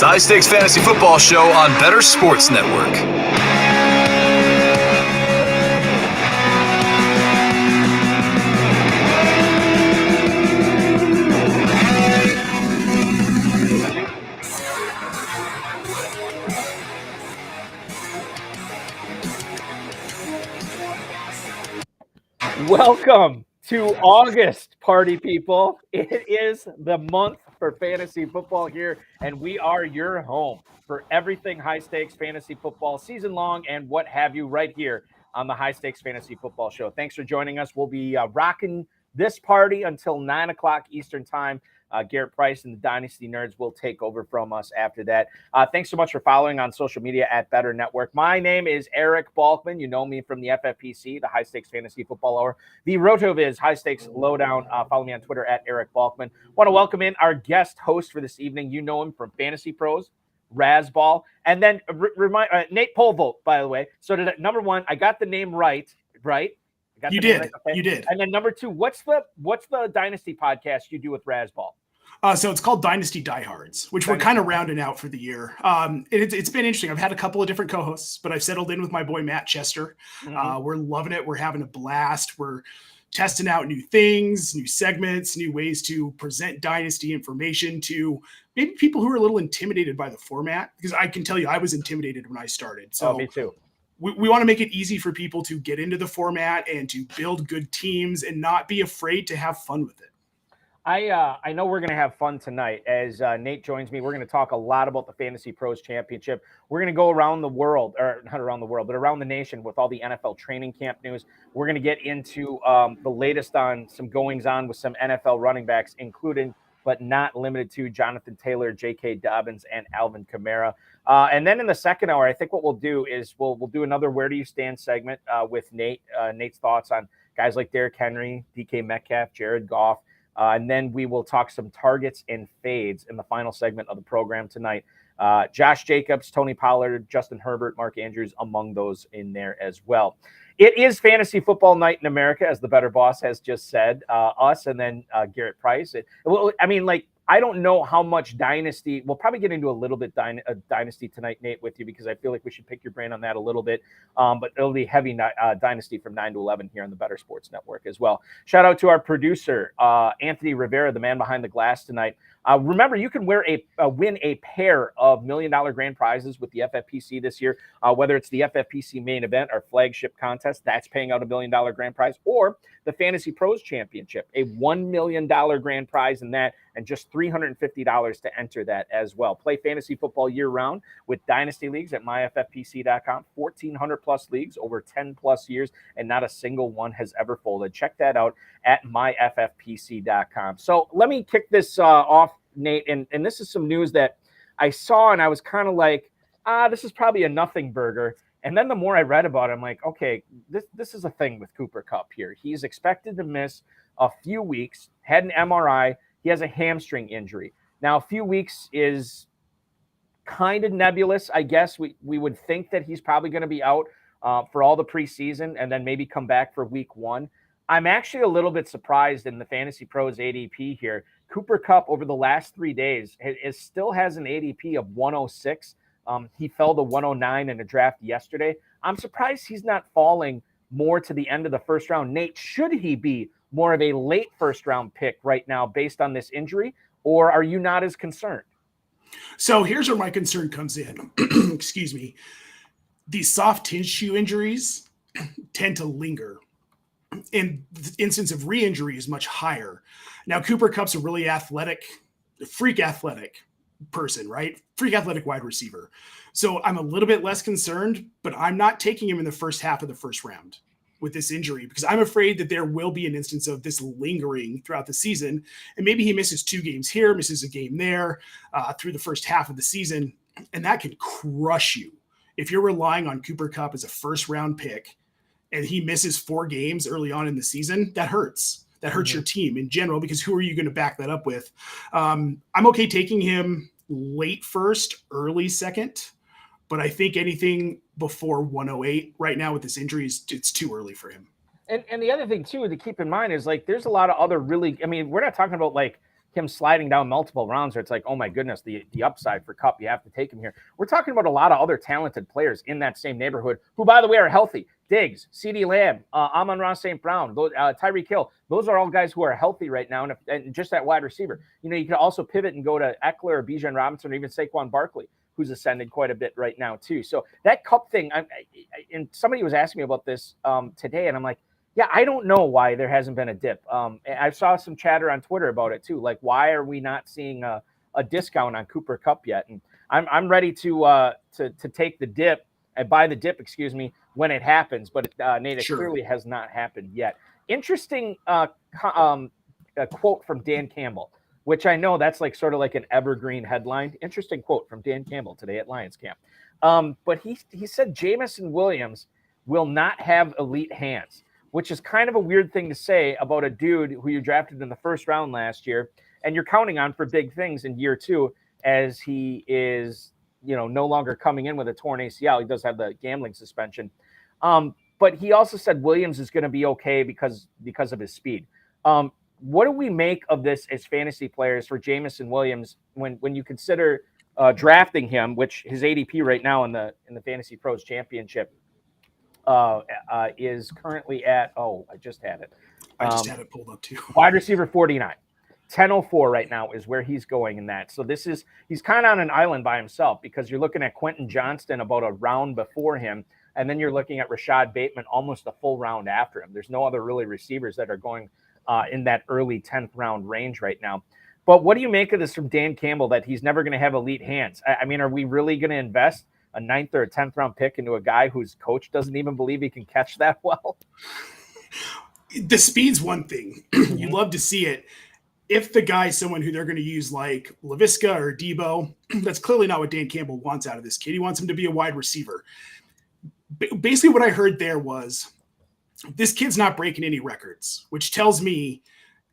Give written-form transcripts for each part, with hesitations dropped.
the High Stakes Fantasy Football Show on Better Sports Network. Welcome to August, party people. It is the month for fantasy football here, and we are your home for everything high stakes fantasy football season long and what have you right here on the High Stakes Fantasy Football Show. Thanks for joining us. We'll be rocking this party until 9 o'clock Eastern time. Garrett Price and the Dynasty Nerds will take over from us after that. Thanks so much for following on social media at Better Network. My name is Eric Balkman. You know me from the FFPC, the High Stakes Fantasy Football Hour, the RotoViz High Stakes Lowdown. Follow me on Twitter at Eric Balkman. Want to welcome in our guest host for this evening. You know him from FantasyPros, Razball, and then Nate Polvogt, by the way. So number one, I got the name right? You did. Right? Okay. You did. And then number two, what's the Dynasty podcast you do with Razball? So it's called Dynasty Diehards, which we're kind of rounding out for the year. It's been interesting. I've had a couple of different co-hosts, but I've settled in with my boy Matt Chester. We're loving it. We're having a blast. We're testing out new things, new segments, new ways to present Dynasty information to maybe people who are a little intimidated by the format. Because I can tell you, I was intimidated when I started. So me too. We want to make it easy for people to get into the format and to build good teams and not be afraid to have fun with it. I know we're going to have fun tonight as Nate joins me. We're going to talk a lot about the FantasyPros Championship. We're going to go around the world, or not around the world, but around the nation with all the NFL training camp news. We're going to get into the latest on some goings on with some NFL running backs, including but not limited to Jonathan Taylor, J.K. Dobbins, and Alvin Kamara. And then in the second hour, I think what we'll do is we'll do another Where Do You Stand segment with Nate. Nate's thoughts on guys like Derrick Henry, DK Metcalf, Jared Goff. And then we will talk some targets and fades in the final segment of the program tonight. Josh Jacobs, Tony Pollard, Justin Herbert, Mark Andrews, among those in there as well. It is fantasy football night in America, as the Better Boss has just said. Us and then Garrett Price. I don't know how much Dynasty. We'll probably get into a little bit Dynasty tonight, Nate, with you, because I feel like we should pick your brain on that a little bit. But it'll be heavy Dynasty from 9 to 11 here on the Better Sports Network as well. Shout out to our producer, Anthony Rivera, the man behind the glass tonight. Remember, you can win a pair of $1 million grand prizes with the FFPC this year, whether it's the FFPC main event, our flagship contest, that's paying out $1 million grand prize, or the FantasyPros Championship, a $1 million grand prize in that, and just $350 to enter that as well. Play fantasy football year-round with Dynasty Leagues at myffpc.com, 1,400 plus leagues over 10 plus years, and not a single one has ever folded. Check that out at myffpc.com. So let me kick this off, Nate, and this is some news that I saw, and I was kind of like, this is probably a nothing burger. And then the more I read about it, I'm like, okay, this is a thing with Cooper Kupp here. He's expected to miss a few weeks, had an MRI. He has a hamstring injury. Now, a few weeks is kind of nebulous, I guess. We would think that he's probably going to be out for all the preseason and then maybe come back for week one. I'm actually a little bit surprised in the FantasyPros ADP here. Cooper Kupp over the last 3 days still has an ADP of 106. He fell to 109 in a draft yesterday. I'm surprised he's not falling more to the end of the first round. Nate, should he be more of a late first round pick right now based on this injury, or are you not as concerned? So here's where my concern comes in. Excuse me. These soft tissue injuries tend to linger. And the instance of re-injury is much higher. Now, Cooper Kupp's a really freak athletic person, right? Freak athletic wide receiver. So I'm a little bit less concerned, but I'm not taking him in the first half of the first round with this injury, because I'm afraid that there will be an instance of this lingering throughout the season. And maybe he misses 2 games here, misses a game there through the first half of the season. And that can crush you. If you're relying on Cooper Kupp as a first round pick and he misses 4 games early on in the season, that hurts. That hurts your team in general, because who are you going to back that up with? I'm okay taking him late first, early second, but I think anything before 108 right now with this injury, it's too early for him. And the other thing, too, to keep in mind is, like, there's a lot of other really – I mean, we're not talking about, like, him sliding down multiple rounds where it's like, oh my goodness, the upside for Kupp, you have to take him here. We're talking about a lot of other talented players in that same neighborhood who, by the way, are healthy. Diggs, CeeDee Lamb, Amon-Ra St. Brown, Tyreek Hill. Those are all guys who are healthy right now, and just that wide receiver. You know, you could also pivot and go to Eckler or Bijan Robinson or even Saquon Barkley, who's ascended quite a bit right now too. So that Kupp thing, and somebody was asking me about this today, and I'm like, yeah, I don't know why there hasn't been a dip. I saw some chatter on Twitter about it too. Like, why are we not seeing a discount on Cooper Kupp yet? And I'm ready to take the dip and buy the dip, excuse me, when it happens. But Nate, it clearly has not happened yet. Interesting quote from Dan Campbell, which I know that's like sort of like an evergreen headline. Interesting quote from Dan Campbell today at Lions Camp. But he said Jameson Williams will not have elite hands, which is kind of a weird thing to say about a dude who you drafted in the first round last year and you're counting on for big things in year 2 as he is, you know, no longer coming in with a torn ACL. He does have the gambling suspension. But he also said Williams is going to be okay because of his speed. What do we make of this as fantasy players for Jameson Williams when you consider drafting him, which his ADP right now in the FantasyPros Championship is currently at, I just had it. I just had it pulled up too. Wide receiver 49. 1004 right now is where he's going in that. So he's kind of on an island by himself because you're looking at Quentin Johnston about a round before him, and then you're looking at Rashad Bateman almost a full round after him. There's no other really receivers that are going in that early 10th round range right now. But what do you make of this from Dan Campbell that he's never going to have elite hands? I mean, are we really going to invest a 9th or a 10th round pick into a guy whose coach doesn't even believe he can catch that well? The speed's one thing. You love to see it. If the guy's someone who they're going to use like LaVisca or Debo, that's clearly not what Dan Campbell wants out of this kid. He wants him to be a wide receiver. Basically what I heard there was this kid's not breaking any records, which tells me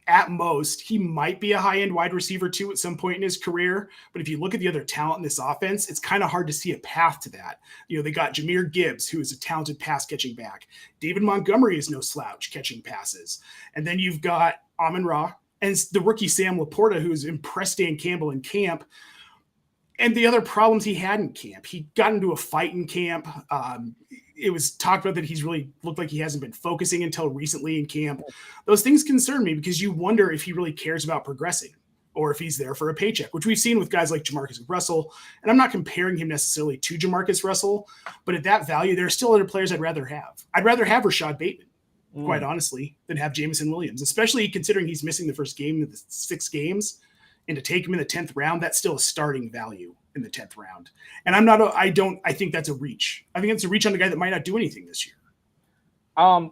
at most he might be a high-end wide receiver too at some point in his career. But if you look at the other talent in this offense, it's kind of hard to see a path to that. You know, they got Jahmyr Gibbs, who is a talented pass-catching back. David Montgomery is no slouch catching passes. And then you've got Amon-Ra and the rookie Sam Laporta, who's impressed Dan Campbell in camp. And the other problems he had in camp, he got into a fight in camp. It was talked about that he's really looked like he hasn't been focusing until recently in camp. Those things concern me because you wonder if he really cares about progressing or if he's there for a paycheck, which we've seen with guys like Jamarcus Russell. And I'm not comparing him necessarily to Jamarcus Russell, but at that value, there are still other players I'd rather have. I'd rather have Rashad Bateman, quite honestly, than have Jameson Williams, especially considering he's missing the first game of the 6 games. And to take him in the 10th round, that's still a starting value in the 10th round. And I think that's a reach. I think it's a reach on the guy that might not do anything this year.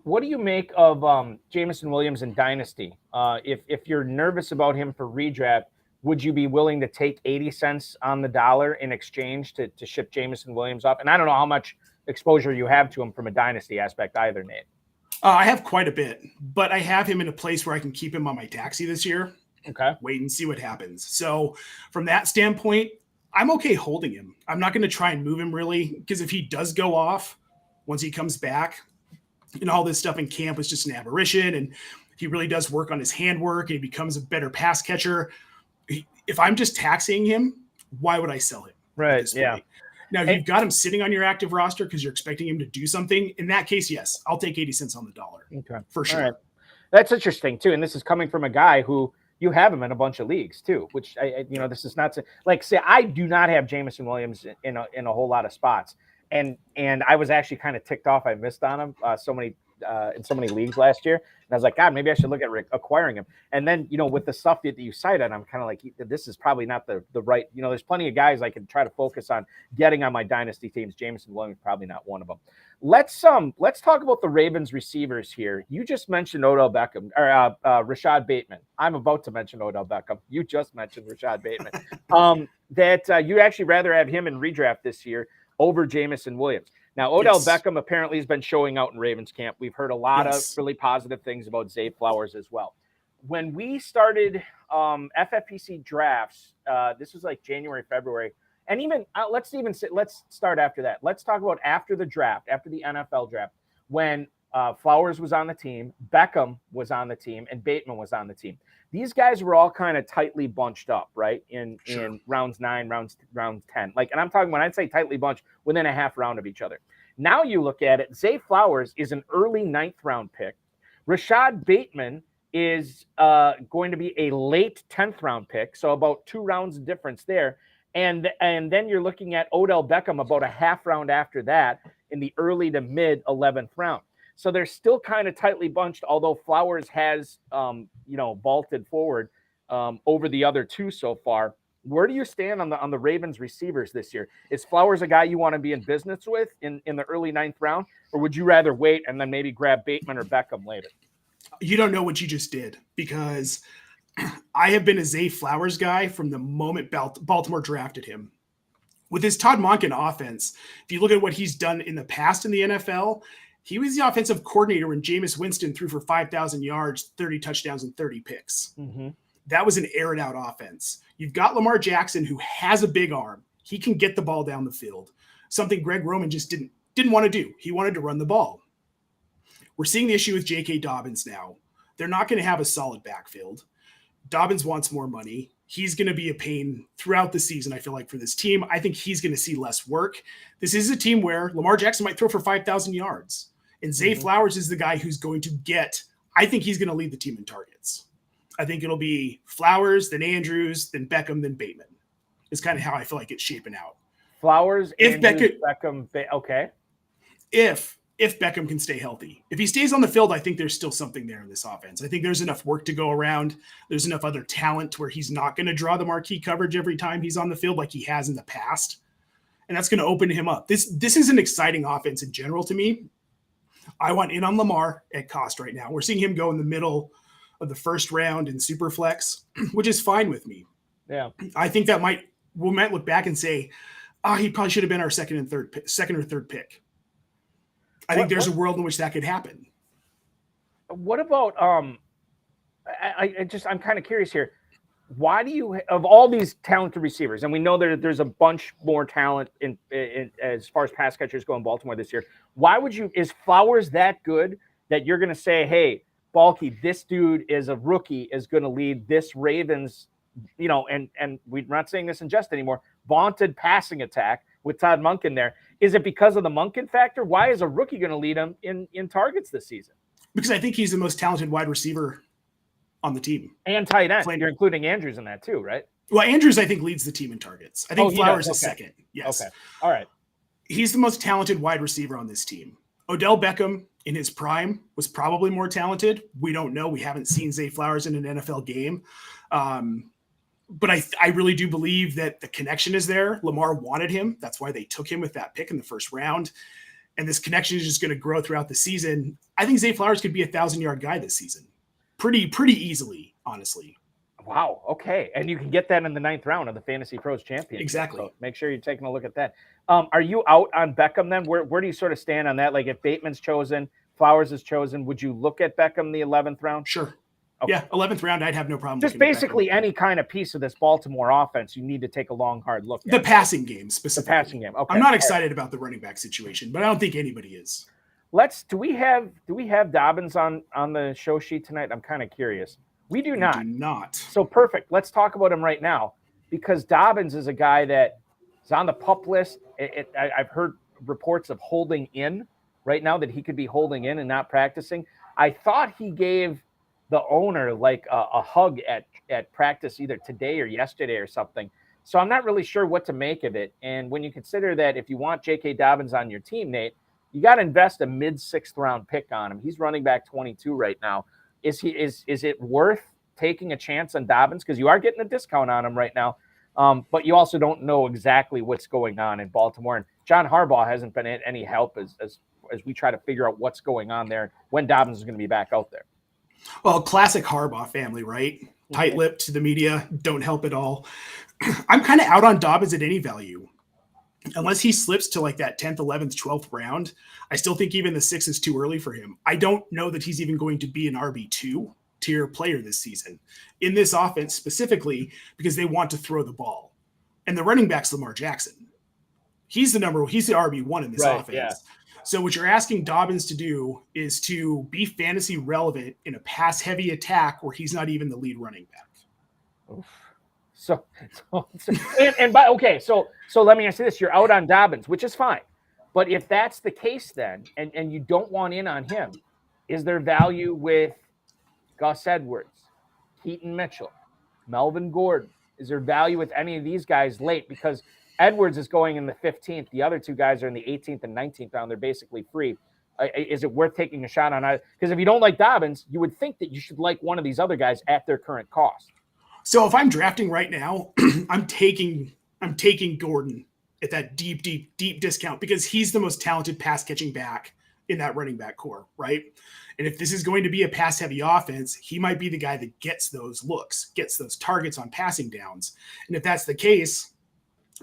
What do you make of Jameson Williams in Dynasty? If you're nervous about him for redraft, would you be willing to take 80 cents on the dollar in exchange to ship Jameson Williams up? And I don't know how much exposure you have to him from a Dynasty aspect either, Nate. I have quite a bit, but I have him in a place where I can keep him on my taxi this year. Okay. Wait and see what happens. So from that standpoint, I'm okay holding him. I'm not going to try and move him really, because if he does go off once he comes back and all this stuff in camp is just an aberration and he really does work on his handwork and he becomes a better pass catcher. If I'm just taxiing him, why would I sell him? Right. Yeah. Now, if you've got him sitting on your active roster because you're expecting him to do something, in that case, yes, I'll take 80 cents on the dollar. Okay. For sure. All right. That's interesting too. And this is coming from a guy who you have him in a bunch of leagues too, which this is not to, like, say I do not have Jameson Williams in a whole lot of spots. And I was actually kind of ticked off. I missed on him in so many leagues last year. And I was like, God, maybe I should look at acquiring him. And then, with the stuff that you cited, I'm kind of like, this is probably not the right, there's plenty of guys I can try to focus on getting on my dynasty teams. Jameson Williams, probably not one of them. Let's talk about the Ravens receivers here. You just mentioned Odell Beckham or Rashad Bateman. I'm about to mention Odell Beckham. You just mentioned Rashad Bateman. That you'd actually rather have him in redraft this year over Jameson Williams. Now, Odell Beckham apparently has been showing out in Ravens camp. We've heard a lot of really positive things about Zay Flowers as well. When we started FFPC drafts, this was like January, February, and even let's start after that. Let's talk about after the draft, after the NFL draft, when Flowers was on the team, Beckham was on the team, and Bateman was on the team. These guys were all kind of tightly bunched up, right? In rounds 9, rounds 10. Like, and I'm talking, when I say tightly bunched, within a half round of each other. Now you look at it, Zay Flowers is an early 9th round pick. Rashad Bateman is going to be a late 10th round pick, so about 2 rounds difference there. And then you're looking at Odell Beckham about a half round after that in the early to mid 11th round. So they're still kind of tightly bunched, although Flowers has, vaulted forward over the other 2 so far. Where do you stand on the Ravens receivers this year? Is Flowers a guy you want to be in business with in the early 9th round, or would you rather wait and then maybe grab Bateman or Beckham later? You don't know what you just did, because I have been a Zay Flowers guy from the moment Baltimore drafted him. With his Todd Monken offense, if you look at what he's done in the past in the NFL, he was the offensive coordinator when Jameis Winston threw for 5,000 yards, 30 touchdowns, and 30 picks. Mm-hmm. That was an aired out offense. You've got Lamar Jackson, who has a big arm. He can get the ball down the field, something Greg Roman just didn't want to do. He wanted to run the ball. We're seeing the issue with J.K. Dobbins now. They're not going to have a solid backfield. Dobbins wants more money. He's going to be a pain throughout the season, I feel like, for this team. I think he's going to see less work. This is a team where Lamar Jackson might throw for 5,000 yards. And Zay Flowers is the guy who's going to I think he's going to lead the team in targets. I think it'll be Flowers, then Andrews, then Beckham, then Bateman. Is kind of how I feel like it's shaping out. Flowers, Andrews, Beckham, okay. If Beckham can stay healthy. If he stays on the field, I think there's still something there in this offense. I think there's enough work to go around. There's enough other talent where he's not going to draw the marquee coverage every time he's on the field like he has in the past. And that's going to open him up. This is an exciting offense in general to me. I want in on Lamar at cost right now. We're seeing him go in the middle of the first round in Superflex, which is fine with me. Yeah. I think that we might look back and say, he probably should have been our second or third pick. I think there's a world in which that could happen. What about I'm kind of curious here. Why do you, of all these talented receivers, and we know there's a bunch more talent in as far as pass catchers go in Baltimore this year, is Flowers that good that you're going to say, hey, Balky, this dude is a rookie, is going to lead this Ravens, and we're not saying this in jest anymore, vaunted passing attack with Todd Monken there. Is it because of the Monken factor? Why is a rookie going to lead him in targets this season? Because I think he's the most talented wide receiver on the team. And tight end. You're including Andrews in that too, right? Well, Andrews, I think, leads the team in targets. I think Flowers is second. Yes. Okay. All right. He's the most talented wide receiver on this team. Odell Beckham in his prime was probably more talented. We don't know. We haven't seen Zay Flowers in an NFL game. But I really do believe that the connection is there. Lamar wanted him. That's why they took him with that pick in the first round. And this connection is just going to grow throughout the season. I think Zay Flowers could be 1,000-yard guy this season. Pretty easily, honestly. Wow. Okay. And you can get that in the 9th round of the FantasyPros Championship. Exactly. So make sure you're taking a look at that. Are you out on Beckham then? Where do you sort of stand on that? Like if Bateman's chosen, Flowers is chosen, would you look at Beckham the 11th round? Sure. Okay. Yeah, 11th round, I'd have no problem. Just basically any kind of piece of this Baltimore offense, you need to take a long, hard look at. The passing game specifically. The passing game. Okay. I'm not excited about the running back situation, but I don't think anybody is. Do we have Dobbins on the show sheet tonight? I'm kind of curious. We do not. We do not. So perfect. Let's talk about him right now, because Dobbins is a guy that is on the PUP list. I've heard reports of holding in right now, that he could be holding in and not practicing. I thought he gave the owner like a hug at practice either today or yesterday or something. So I'm not really sure what to make of it. And when you consider that if you want J.K. Dobbins on your team, Nate, you got to invest a mid-6th round pick on him. He's running back 22 right now. Is it worth taking a chance on Dobbins? Because you are getting a discount on him right now. But you also don't know exactly what's going on in Baltimore. And John Harbaugh hasn't been any help as we try to figure out what's going on there, when Dobbins is going to be back out there. Well, classic Harbaugh family, right? Tight-lipped to the media, don't help at all. I'm kind of out on Dobbins at any value. Unless he slips to like that 10th, 11th, 12th round, I still think even the 6 is too early for him. I don't know that he's even going to be an RB2 tier player this season in this offense specifically, because they want to throw the ball. And the running back's Lamar Jackson. He's the RB1 in this offense. Yeah. So what you're asking Dobbins to do is to be fantasy relevant in a pass-heavy attack where he's not even the lead running back. Oof. So let me ask you this. You're out on Dobbins, which is fine. But if that's the case then, and you don't want in on him, is there value with Gus Edwards, Keaton Mitchell, Melvin Gordon? Is there value with any of these guys late? Because Edwards is going in the 15th. The other two guys are in the 18th and 19th round. They're basically free. Is it worth taking a shot on either? Because if you don't like Dobbins, you would think that you should like one of these other guys at their current cost. So if I'm drafting right now, I'm taking Gordon at that deep discount because he's the most talented pass catching back in that running back core, right? And if this is going to be a pass heavy offense, he might be the guy that gets those looks, gets those targets on passing downs. And if that's the case,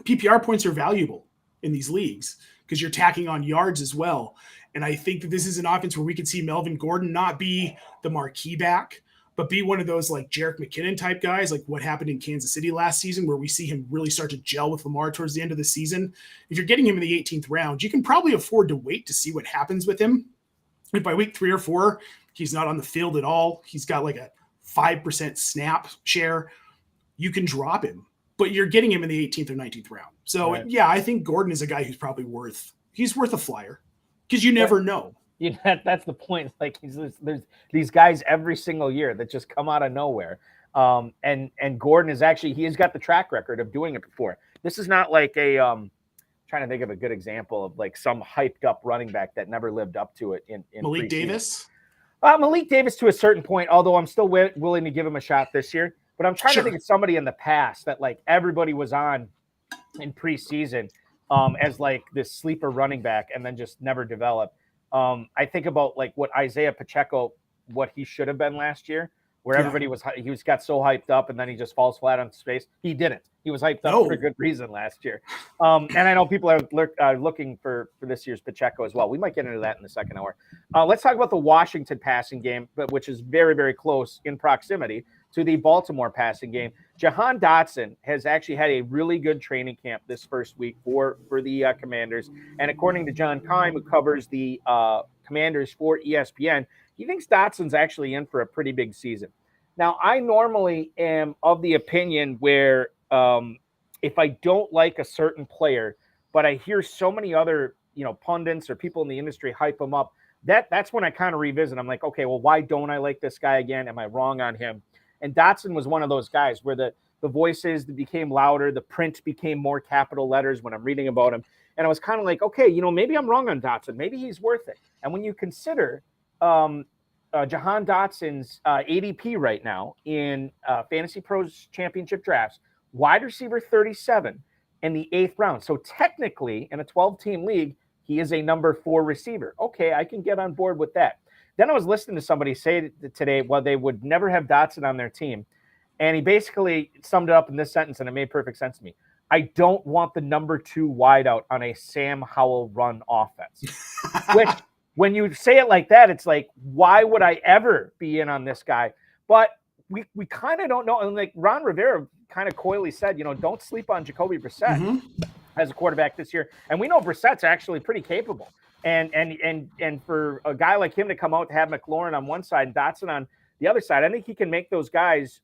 PPR points are valuable in these leagues because you're tacking on yards as well. And I think that this is an offense where we could see Melvin Gordon not be the marquee back, but be one of those like Jerick McKinnon type guys, like what happened in Kansas City last season, where we see him really start to gel with Lamar towards the end of the season. If you're getting him in the 18th round, you can probably afford to wait to see what happens with him. If by week 3 or 4, he's not on the field at all, he's got like a 5% snap share, you can drop him, but you're getting him in the 18th or 19th round. So right. Yeah, I think Gordon is a guy who's probably worth a flyer because you never know. Yeah, that's the point. Like there's these guys every single year that just come out of nowhere. And Gordon is actually, he has got the track record of doing it before. This is not like trying to think of a good example of like some hyped up running back that never lived up to it in Malik Davis. Malik Davis to a certain point, although I'm still willing to give him a shot this year. But I'm trying to think of somebody in the past that like everybody was on in preseason as like this sleeper running back and then just never developed. I think about like what Isaiah Pacheco, what he should have been last year, where everybody got so hyped up and then he just falls flat on his face. He didn't. He was hyped up for a good reason last year. And I know people are looking for this year's Pacheco as well. We might get into that in the second hour. Let's talk about the Washington passing game, which is very, very close in proximity to the Baltimore passing game. Jahan Dotson has actually had a really good training camp this first week for the Commanders. And according to John Keim, who covers the Commanders for ESPN, he thinks Dotson's actually in for a pretty big season. Now, I normally am of the opinion where if I don't like a certain player, but I hear so many other, pundits or people in the industry hype him up, that's when I kind of revisit. I'm like, okay, well, why don't I like this guy again? Am I wrong on him? And Dotson was one of those guys where the voices became louder, the print became more capital letters when I'm reading about him. And I was kind of like, okay, maybe I'm wrong on Dotson. Maybe he's worth it. And when you consider Jahan Dotson's ADP right now in FantasyPros Championship drafts, wide receiver 37 in the 8th round. So technically, in a 12-team league, he is a number 4 receiver. Okay, I can get on board with that. Then I was listening to somebody say today, well, they would never have Dotson on their team. And he basically summed it up in this sentence, and it made perfect sense to me. I don't want the number 2 wideout on a Sam Howell run offense. Which, when you say it like that, it's like, why would I ever be in on this guy? But we kind of don't know. And like Ron Rivera kind of coyly said, don't sleep on Jacoby Brissett as a quarterback this year. And we know Brissett's actually pretty capable. And for a guy like him to come out to have McLaurin on one side and Dotson on the other side, I think he can make those guys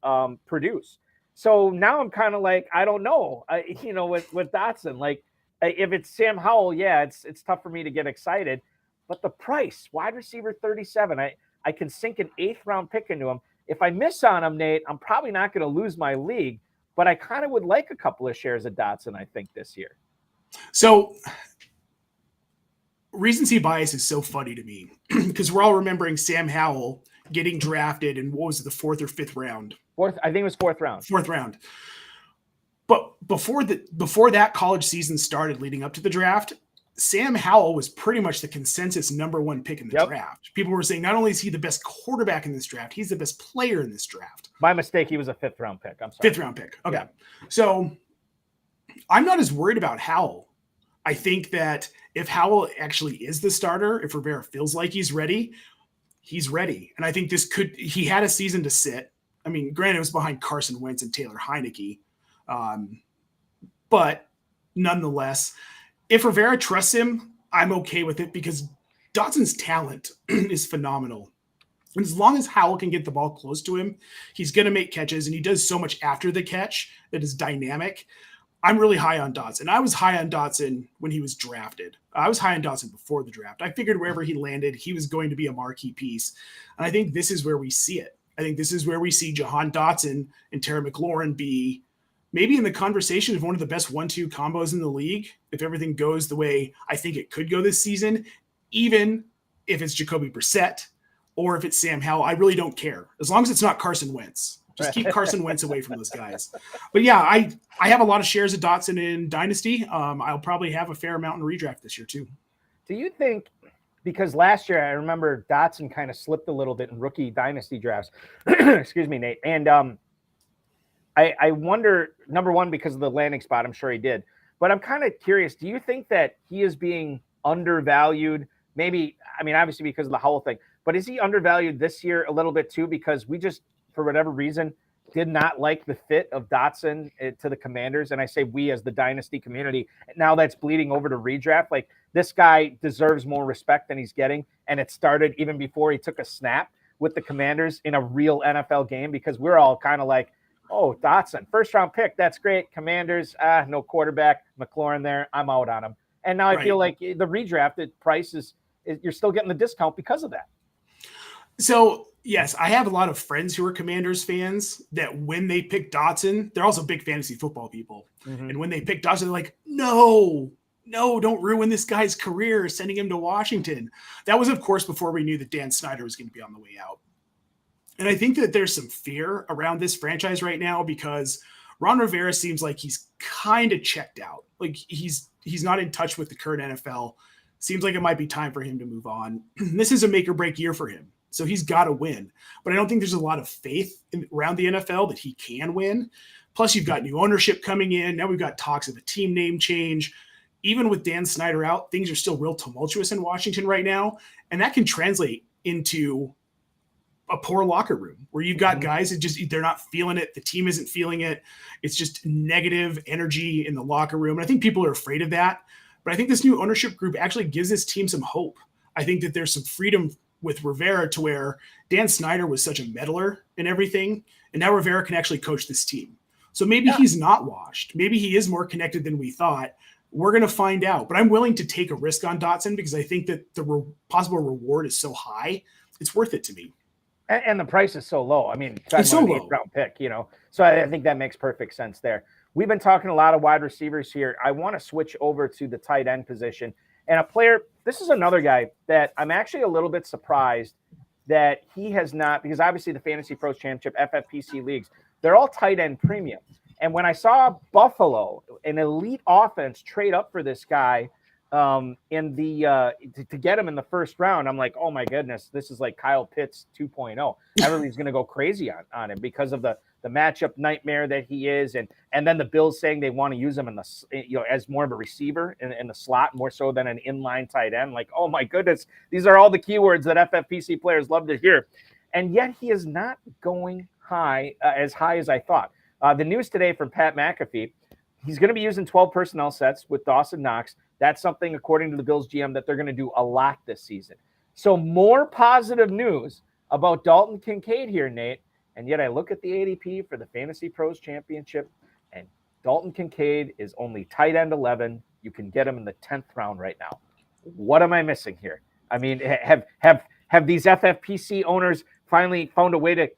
produce. So now I'm kind of like, I don't know, with Dotson, like if it's Sam Howell, yeah, it's tough for me to get excited, but the price, wide receiver 37, I can sink an 8th round pick into him. If I miss on him, Nate, I'm probably not going to lose my league, but I kind of would like a couple of shares of Dotson, I think, this year. So recency bias is so funny to me because we're all remembering Sam Howell getting drafted in, what was it, the 4th or 5th round? I think it was 4th round. 4th round. But before that college season started leading up to the draft, Sam Howell was pretty much the consensus number 1 pick in the draft. People were saying not only is he the best quarterback in this draft, he's the best player in this draft. My mistake, he was a 5th round pick. I'm sorry. 5th round pick. Okay. Yeah. So I'm not as worried about Howell. I think that if Howell actually is the starter, if Rivera feels like he's ready, he's ready. And I think he had a season to sit. I mean, granted, it was behind Carson Wentz and Taylor Heineke. But nonetheless, if Rivera trusts him, I'm okay with it because Dotson's talent is phenomenal. And as long as Howell can get the ball close to him, he's going to make catches, and he does so much after the catch that is dynamic. I'm really high on Dotson. I was high on Dotson when he was drafted. I was high on Dotson before the draft. I figured wherever he landed, he was going to be a marquee piece. And I think this is where we see it. I think this is where we see Jahan Dotson and Terry McLaurin be maybe in the conversation of one of the best 1-2 combos in the league if everything goes the way I think it could go this season, even if it's Jacoby Brissett or if it's Sam Howell. I really don't care. As long as it's not Carson Wentz. Just keep Carson Wentz away from those guys. But yeah, I have a lot of shares of Dotson in Dynasty. I'll probably have a fair amount in redraft this year too. Do you think, because last year I remember Dotson kind of slipped a little bit in rookie Dynasty drafts. Excuse me, Nate. And I wonder, number one, because of the landing spot, I'm sure he did. But I'm kind of curious, do you think that he is being undervalued? Maybe, I mean, obviously because of the Howell thing, but is he undervalued this year a little bit too? Because we just, for whatever reason, did not like the fit of Dotson to the Commanders. And I say we as the Dynasty community. Now that's bleeding over to redraft. Like, this guy deserves more respect than he's getting. And it started even before he took a snap with the Commanders in a real NFL game, because we're all kind of like, oh, Dotson, first round pick. That's great. Commanders, no quarterback. McLaurin there. I'm out on him. And now I feel like the redrafted price is you're still getting the discount because of that. So, yes, I have a lot of friends who are Commanders fans that when they pick Dotson, they're also big fantasy football people. Mm-hmm. And when they pick Dotson, they're like, no, don't ruin this guy's career, sending him to Washington. That was, of course, before we knew that Dan Snyder was going to be on the way out. And I think that there's some fear around this franchise right now because Ron Rivera seems like he's kind of checked out. Like he's not in touch with the current NFL. Seems like it might be time for him to move on. This is a make or break year for him. So he's got to win. But I don't think there's a lot of faith around the NFL that he can win. Plus, you've got new ownership coming in. Now we've got talks of a team name change. Even with Dan Snyder out, things are still real tumultuous in Washington right now. And that can translate into a poor locker room where you've got guys that just, they're not feeling it. The team isn't feeling it. It's just negative energy in the locker room. And I think people are afraid of that. But I think this new ownership group actually gives this team some hope. I think that there's some freedom with Rivera to where Dan Snyder was such a meddler and everything. And now Rivera can actually coach this team. So maybe he's not washed. Maybe he is more connected than we thought. We're going to find out. But I'm willing to take a risk on Dotson because I think that the possible reward is so high. It's worth it to me. And the price is so low. I mean, it's so low. Round pick, So I think that makes perfect sense there. We've been talking a lot of wide receivers here. I want to switch over to the tight end position. And a player, this is another guy that I'm actually a little bit surprised that he has not, because obviously the FantasyPros Championship, FFPC leagues, they're all tight end premium. And when I saw Buffalo, an elite offense, trade up for this guy in the to get him in the first round, I'm like, oh my goodness, this is like Kyle Pitts 2.0. Everybody's going to go crazy on him because of the matchup nightmare that he is, and then the Bills saying they want to use him in the as more of a receiver in the slot more so than an inline tight end. Like, oh my goodness, these are all the keywords that FFPC players love to hear, and yet he is not going high as I thought. The news today from Pat McAfee, he's going to be using 12 personnel sets with Dawson Knox. That's something, according to the Bills GM, that they're going to do a lot this season. So more positive news about Dalton Kincaid here, Nate. And yet I look at the ADP for the FantasyPros Championship, and Dalton Kincaid is only tight end 11. You can get him in the 10th round right now. What am I missing here? I mean, have these FFPC owners finally found a way to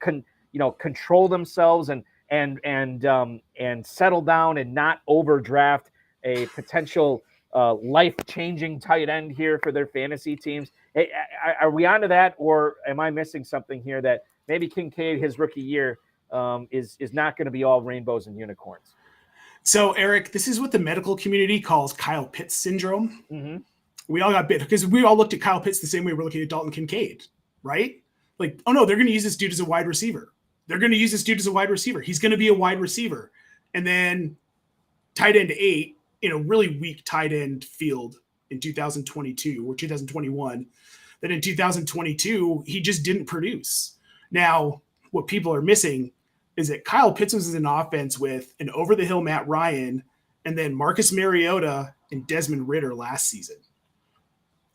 control themselves and settle down and not overdraft a potential life-changing tight end here for their fantasy teams? Hey, are we onto that, or am I missing something here that maybe Kincaid, his rookie year, is not going to be all rainbows and unicorns? So, Eric, this is what the medical community calls Kyle Pitts syndrome. Mm-hmm. We all got bit because we all looked at Kyle Pitts the same way we're looking at Dalton Kincaid, right? Like, oh no, they're going to use this dude as a wide receiver. They're going to use this dude as a wide receiver. He's going to be a wide receiver. And then tight end 8 in a really weak tight end field in 2022 or 2021. Then in 2022, he just didn't produce. Now, what people are missing is that Kyle Pitts was in an offense with an over-the-hill Matt Ryan and then Marcus Mariota and Desmond Ridder last season.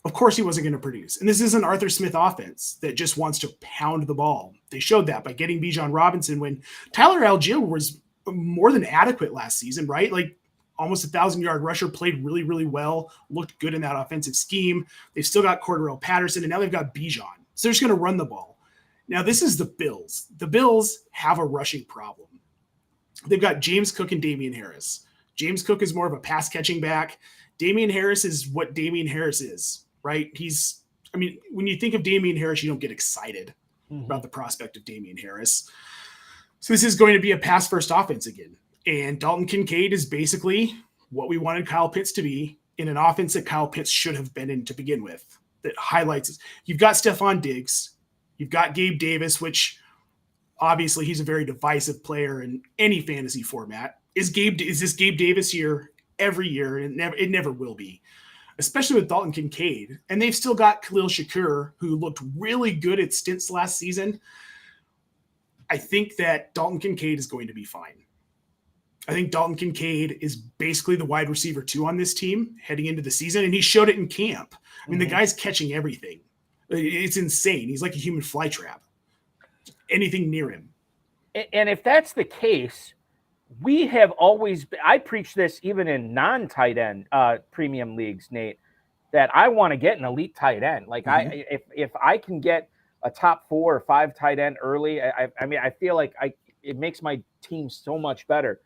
Of course he wasn't going to produce. And this is an Arthur Smith offense that just wants to pound the ball. They showed that by getting Bijan Robinson when Tyler Algier was more than adequate last season, right? Like almost 1,000-yard rusher, played really, really well, looked good in that offensive scheme. They've still got Cordarrelle Patterson, and now they've got Bijan. So they're just going to run the ball. Now, this is the Bills. The Bills have a rushing problem. They've got James Cook and Damian Harris. James Cook is more of a pass-catching back. Damian Harris is what Damian Harris is, right? When you think of Damian Harris, you don't get excited about the prospect of Damian Harris. So this is going to be a pass-first offense again. And Dalton Kincaid is basically what we wanted Kyle Pitts to be in an offense that Kyle Pitts should have been in to begin with. That highlights you've got Stephon Diggs, you've got Gabe Davis, which obviously he's a very divisive player in any fantasy format. Is this Gabe Davis year every year? It never will be, especially with Dalton Kincaid. And they've still got Khalil Shakur, who looked really good at stints last season. I think that Dalton Kincaid is going to be fine. I think Dalton Kincaid is basically the wide receiver 2 on this team heading into the season, and he showed it in camp. I mean, the guy's catching everything. It's insane. He's like a human flytrap. Anything near him. And if that's the case, we have always – I preach this even in non-tight end premium leagues, Nate, that I want to get an elite tight end. Like if I can get a top 4 or 5 tight end early, I feel like it makes my team so much better.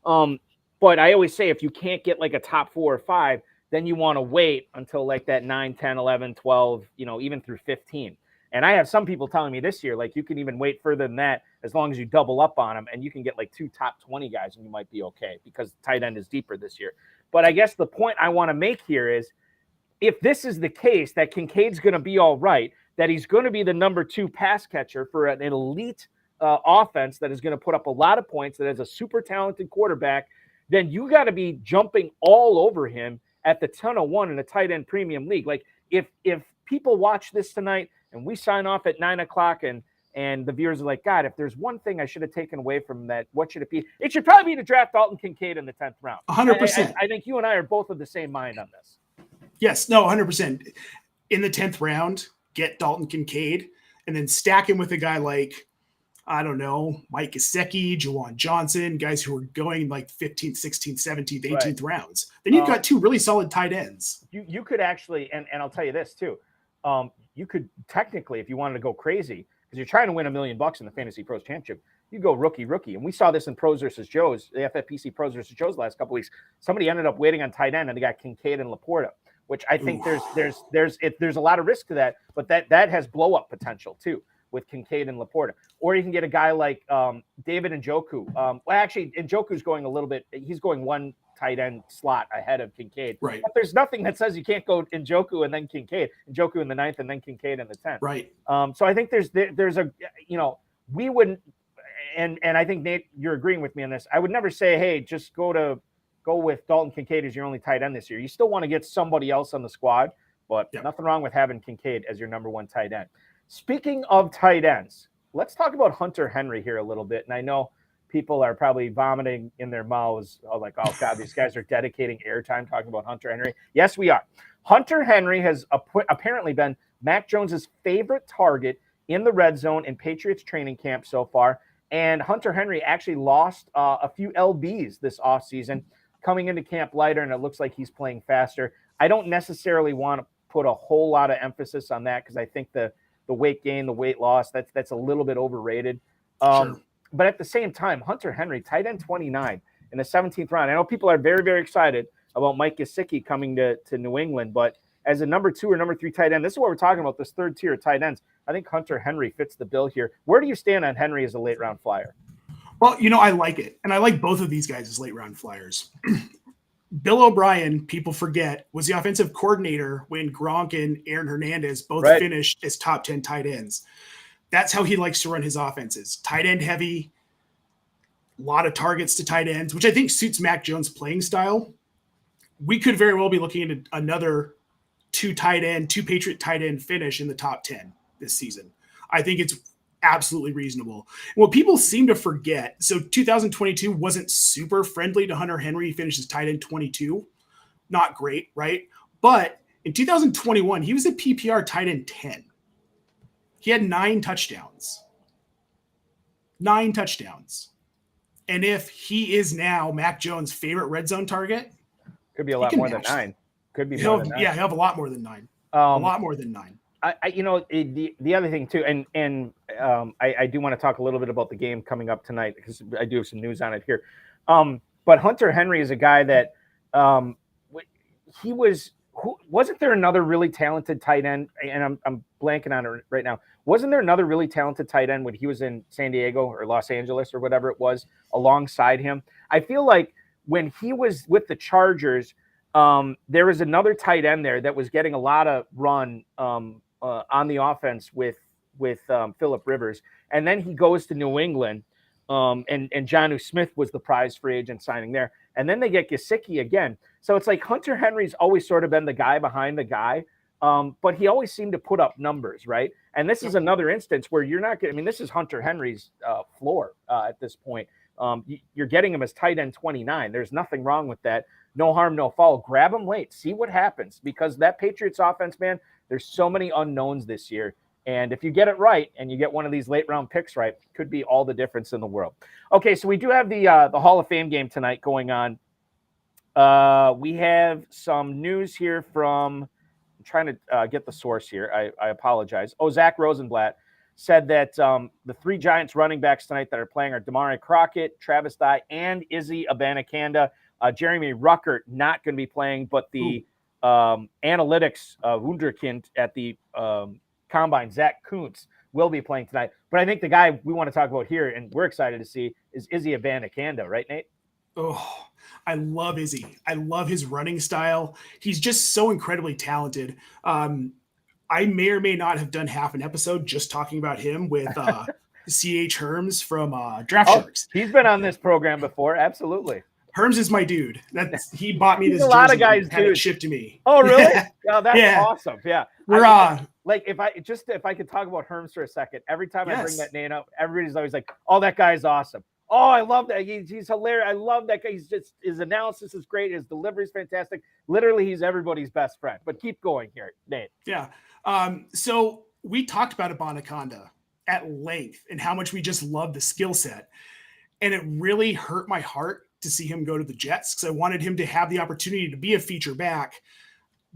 But I always say if you can't get like a top 4 or 5, then you want to wait until like that 9, 10, 11, 12, even through 15. And I have some people telling me this year, like you can even wait further than that as long as you double up on them and you can get like 2 top 20 guys and you might be okay because tight end is deeper this year. But I guess the point I want to make here is if this is the case that Kincaid's going to be all right, that he's going to be the number 2 pass catcher for an elite offense that is going to put up a lot of points, that has a super talented quarterback, then you got to be jumping all over him at the 10-1 in a tight end premium league. Like if people watch this tonight and we sign off at 9:00 and the viewers are like, God, if there's one thing I should have taken away from that, what should it be? It should probably be to draft Dalton Kincaid in the 10th round. 100%. I think you and I are both of the same mind on this. Yes, no, 100%. In the 10th round, get Dalton Kincaid and then stack him with a guy like, I don't know, Mike Gesicki, Jawan Johnson, guys who are going like 15th, 16th, 17th, 18th rounds. Then you've got 2 really solid tight ends. You could actually, and I'll tell you this too, you could technically, if you wanted to go crazy, because you're trying to win $1 million in the Fantasy Pros Championship, you go rookie. And we saw this in Pros versus Joes, the FFPC Pros versus Joes last couple weeks. Somebody ended up waiting on tight end and they got Kincaid and Laporta, which I think there's a lot of risk to that, but that has blow up potential too with Kincaid and Laporta. Or you can get a guy like David Njoku. Well, actually, Njoku's going a little bit. He's going 1 tight end slot ahead of Kincaid. Right. But there's nothing that says you can't go Njoku and then Kincaid. Njoku in the 9th and then Kincaid in the 10th. Right. So I think there's a, we wouldn't, and I think, Nate, you're agreeing with me on this. I would never say, hey, just go with Dalton Kincaid as your only tight end this year. You still want to get somebody else on the squad, but nothing wrong with having Kincaid as your number 1 tight end. Speaking of tight ends, let's talk about Hunter Henry here a little bit. And I know people are probably vomiting in their mouths, like, oh, God, these guys are dedicating airtime talking about Hunter Henry. Yes, we are. Hunter Henry has apparently been Mac Jones's favorite target in the red zone in Patriots training camp so far. And Hunter Henry actually lost a few LBs this offseason, coming into camp lighter, and it looks like he's playing faster. I don't necessarily want to put a whole lot of emphasis on that because I think the weight gain, the weight loss, that's a little bit overrated. Sure. But at the same time, Hunter Henry, tight end 29 in the 17th round. I know people are very, very excited about Mike Gesicki coming to New England, but as a number 2 or number 3 tight end, this is what we're talking about, this 3rd tier of tight ends. I think Hunter Henry fits the bill here. Where do you stand on Henry as a late round flyer? Well, I like it. And I like both of these guys as late round flyers. Bill O'Brien, people forget, was the offensive coordinator when Gronk and Aaron Hernandez both finished as top 10 tight ends. That's how he likes to run his offenses. Tight end heavy, a lot of targets to tight ends, which I think suits Mac Jones' playing style. We could very well be looking at another 2 Patriot tight end finish in the top 10 this season. I think it's absolutely reasonable. What people seem to forget, so 2022 wasn't super friendly to Hunter Henry. He finished as tight end 22. Not great, right? But In 2021, he was a PPR tight end 10. He had 9 touchdowns. 9 touchdowns. And if he is now Mac Jones' favorite red zone target, could be a lot more than 9. Could be more than 9. Yeah, he'll have a lot more than 9. A lot more than 9. The other thing too, and I do want to talk a little bit about the game coming up tonight because I do have some news on it here. But Hunter Henry is a guy that wasn't there another really talented tight end? And I'm blanking on it right now. Wasn't there another really talented tight end when he was in San Diego or Los Angeles or whatever it was alongside him? I feel like when he was with the Chargers, there was another tight end there that was getting a lot of run on the offense with Phillip Rivers. And then he goes to New England, and Jonnu Smith was the prize free agent signing there. And then they get Gesicki again. So it's like Hunter Henry's always sort of been the guy behind the guy, but he always seemed to put up numbers, right? And this is another instance where you're not getting – I mean, this is Hunter Henry's floor at this point. You're getting him as tight end 29. There's nothing wrong with that. No harm, no foul. Grab him late. See what happens because that Patriots offense, man, there's so many unknowns this year. And if you get it right and you get one of these late round picks right, it could be all the difference in the world. Okay, so we do have the Hall of Fame game tonight going on. We have some news here from – I'm trying to get the source here. I apologize. Zach Rosenblatt said that the 3 Giants running backs tonight that are playing are Damari Crockett, Travis Dye, and Izzy Abanikanda. Jeremy Ruckert not going to be playing, but the analytics wunderkind at the Combine, Zach Kuntz, will be playing tonight. But I think the guy we want to talk about here, and we're excited to see, is Izzy Abanikanda, right, Nate? Oh, I love Izzy. I love his running style. He's just so incredibly talented. I may or may not have done half an episode just talking about him with C.H. Herms from Draft Sharks. He's been on this program before. Absolutely. Herms is my dude. He bought me this. A lot of guys had it shipped to me. Oh, really? Oh, that's awesome. Yeah. We're if I could talk about Herms for a second. Every time I bring that name up, everybody's always like, "Oh, that guy's awesome." Oh, I love that. He's hilarious. I love that guy. His analysis is great. His delivery is fantastic. Literally, he's everybody's best friend. But keep going here, Nate. Yeah. So we talked about Abanikanda at length and how much we just love the skill set. And it really hurt my heart to see him go to the Jets because I wanted him to have the opportunity to be a feature back.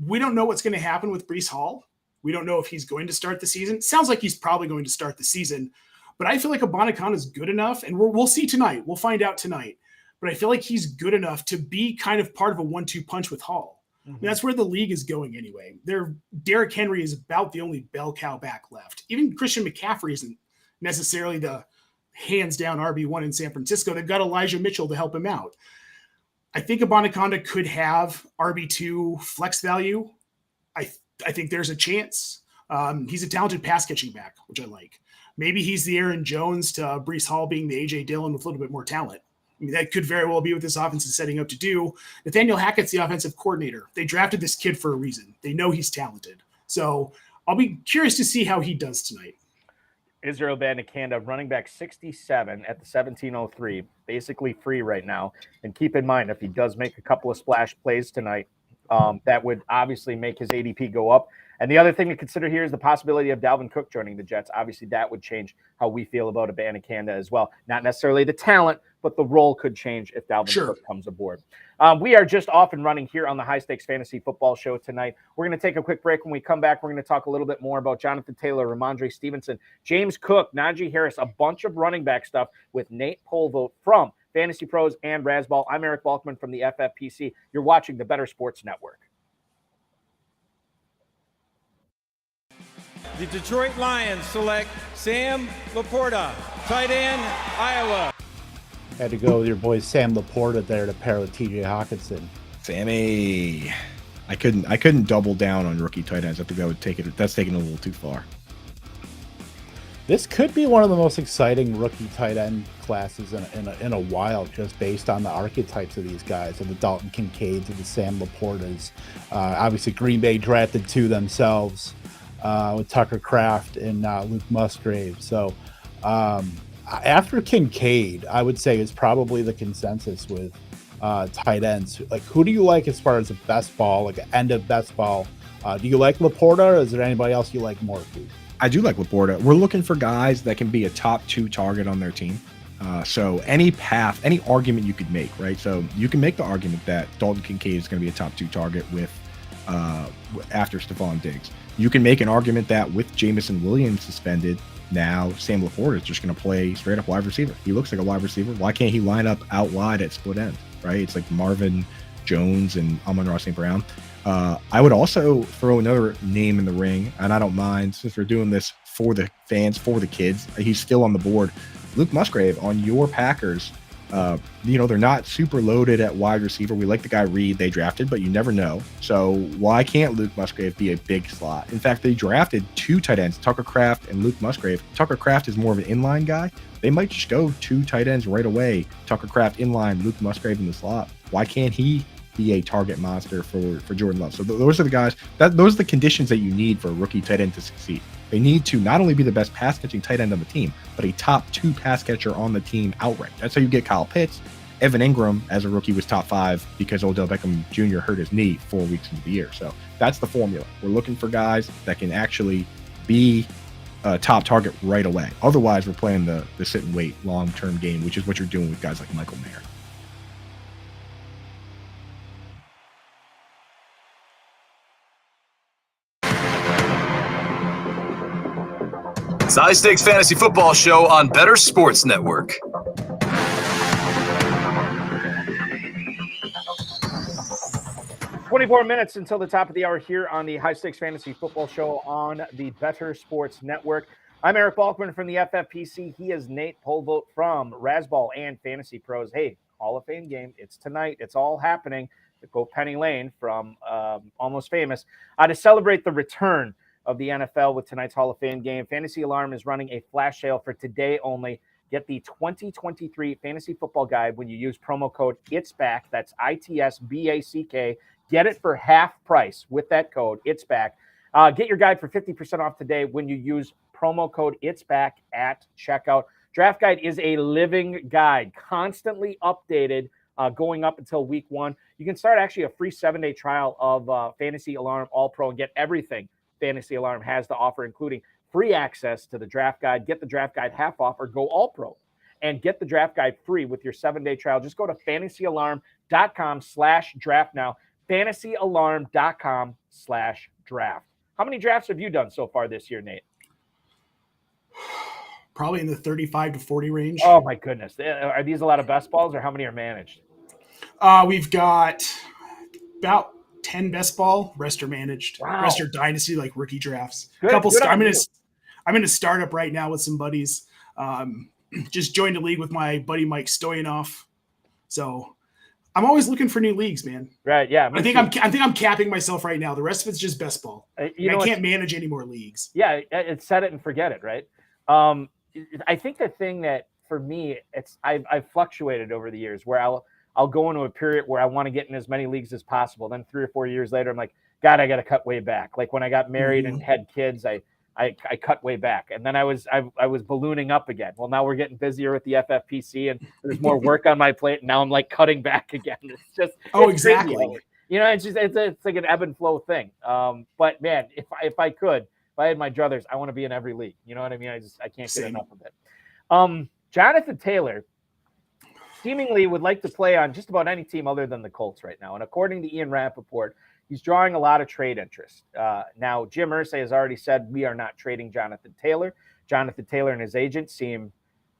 We don't know what's going to happen with Breece Hall. We don't know if he's going to start the season. Sounds like he's probably going to start the season. But I feel like Abanikanda is good enough, and we'll see tonight. We'll find out tonight. But I feel like he's good enough to be kind of part of a 1-2 punch with Hall. Mm-hmm. I mean, that's where the league is going anyway. Derrick Henry is about the only bell cow back left. Even Christian McCaffrey isn't necessarily the hands-down RB1 in San Francisco. They've got Elijah Mitchell to help him out. I think Abanikanda could have RB2 flex value. I think there's a chance. He's a talented pass-catching back, which I like. Maybe he's the Aaron Jones to Breece Hall being the A.J. Dillon with a little bit more talent. I mean, that could very well be what this offense is setting up to do. Nathaniel Hackett's the offensive coordinator. They drafted this kid for a reason. They know he's talented. So I'll be curious to see how he does tonight. Israel Abanikanda, running back 67 at the 1703, basically free right now. And keep in mind, if he does make a couple of splash plays tonight, that would obviously make his ADP go up. And the other thing to consider here is the possibility of Dalvin Cook joining the Jets. Obviously, that would change how we feel about Abanikanda as well. Not necessarily the talent, but the role could change if Dalvin Cook comes aboard. We are just off and running here on the High Stakes Fantasy Football Show tonight. We're going to take a quick break. When we come back, we're going to talk a little bit more about Jonathan Taylor, Ramondre Stevenson, James Cook, Najee Harris, a bunch of running back stuff with Nate Polvogt from Fantasy Pros and Razzball. I'm Eric Balkman from the FFPC. You're watching the Better Sports Network. The Detroit Lions select Sam Laporta, tight end, Iowa. Had to go with your boy Sam Laporta there to pair with TJ Hawkinson. Sammy, I couldn't double down on rookie tight ends. I think that would take it. That's taking it a little too far. This could be one of the most exciting rookie tight end classes in a while, just based on the archetypes of these guys, and the Dalton Kincaids and the Sam Laportas. Obviously, Green Bay drafted 2 themselves. With Tucker Kraft and Luke Musgrave. So after Kincaid, I would say is probably the consensus with tight ends. Like, who do you like as far as a best ball, like an end of best ball Do you like Laporta, or is there anybody else you like more, Pete? I do like Laporta. We're looking for guys that can be a top 2 target on their team. So any path, any argument you could make, right? So you can make the argument that Dalton Kincaid is going to be a top 2 target with after Stephon Diggs. You can make an argument that with Jamison Williams suspended, now Sam Laporta is just going to play straight up wide receiver. He looks like a wide receiver. Why can't he line up out wide at split end, right? It's like Marvin Jones and Amon-Ra St. Brown. I would also throw another name in the ring, and I don't mind, since we're doing this for the fans, for the kids. He's still on the board. Luke Musgrave on your Packers. They're not super loaded at wide receiver. We like the guy Reed they drafted, but you never know. So why can't Luke Musgrave be a big slot? In fact, they drafted 2 tight ends, Tucker Kraft and Luke Musgrave. Tucker Kraft is more of an inline guy. They might just go 2 tight ends right away. Tucker Kraft inline, Luke Musgrave in the slot. Why can't he be a target monster for Jordan Love? So those are the guys, those are the conditions that you need for a rookie tight end to succeed. They need to not only be the best pass catching tight end on the team, but a top 2 pass catcher on the team outright. That's how you get Kyle Pitts. Evan Ingram as a rookie was top 5 because Odell Beckham Jr. hurt his knee 4 weeks into the year. So that's the formula. We're looking for guys that can actually be a top target right away. Otherwise, we're playing the sit and wait long-term game, which is what you're doing with guys like Michael Mayer. It's the High Stakes Fantasy Football Show on Better Sports Network. "24 minutes until the top of the hour here on the High Stakes Fantasy Football Show on the Better Sports Network. I'm Eric Balkman from the FFPC. He is Nate Polvogt from Razzball and FantasyPros. Hey, Hall of Fame game. It's tonight. It's all happening. Go Penny Lane from Almost Famous to celebrate the return of the NFL with tonight's Hall of Fame game. Fantasy Alarm is running a flash sale for today only. Get the 2023 Fantasy Football Guide when you use promo code ITSBACK. That's ITSBACK. Get it for half price with that code ITSBACK. Get your guide for 50% off today when you use promo code ITSBACK at checkout. Draft Guide is a living guide, constantly updated, going up until week 1. You can start actually a free 7-day trial of Fantasy Alarm All-Pro and get everything Fantasy Alarm has to offer, including free access to the Draft Guide. Get the Draft Guide half off or go All-Pro and get the Draft Guide free with your 7-day trial. Just go to fantasyalarm.com/draft now. fantasyalarm.com/draft. How many drafts have you done so far this year, Nate? Probably in the 35 to 40 range. Oh, my goodness. Are these a lot of best balls, or how many are managed? We've got about 10 best ball. Rest are managed. Wow. Rest are dynasty, like rookie drafts. Good, I'm in a startup right now with some buddies. Just joined a league with my buddy Mike Stoyanov. So I'm always looking for new leagues, man. Right? Yeah. I think I'm capping myself right now. The rest of it's just best ball. I can't manage any more leagues. Yeah, it's set it and forget it, right? I think the thing that for me, I've fluctuated over the years where I'll go into a period where I want to get in as many leagues as possible. Then 3 or 4 years later, I'm like, God, I got to cut way back. Like when I got married and had kids, I cut way back. And then I was ballooning up again. Well, now we're getting busier with the FFPC and there's more work on my plate. And now I'm like cutting back again. It's just, exactly. Crazy. It's like an ebb and flow thing. But man, if I had my druthers, I want to be in every league. You know what I mean? I can't get enough of it. Jonathan Taylor seemingly would like to play on just about any team other than the Colts right now. And according to Ian Rappaport, he's drawing a lot of trade interest. Now, Jim Irsay has already said we are not trading Jonathan Taylor. Jonathan Taylor and his agent seem,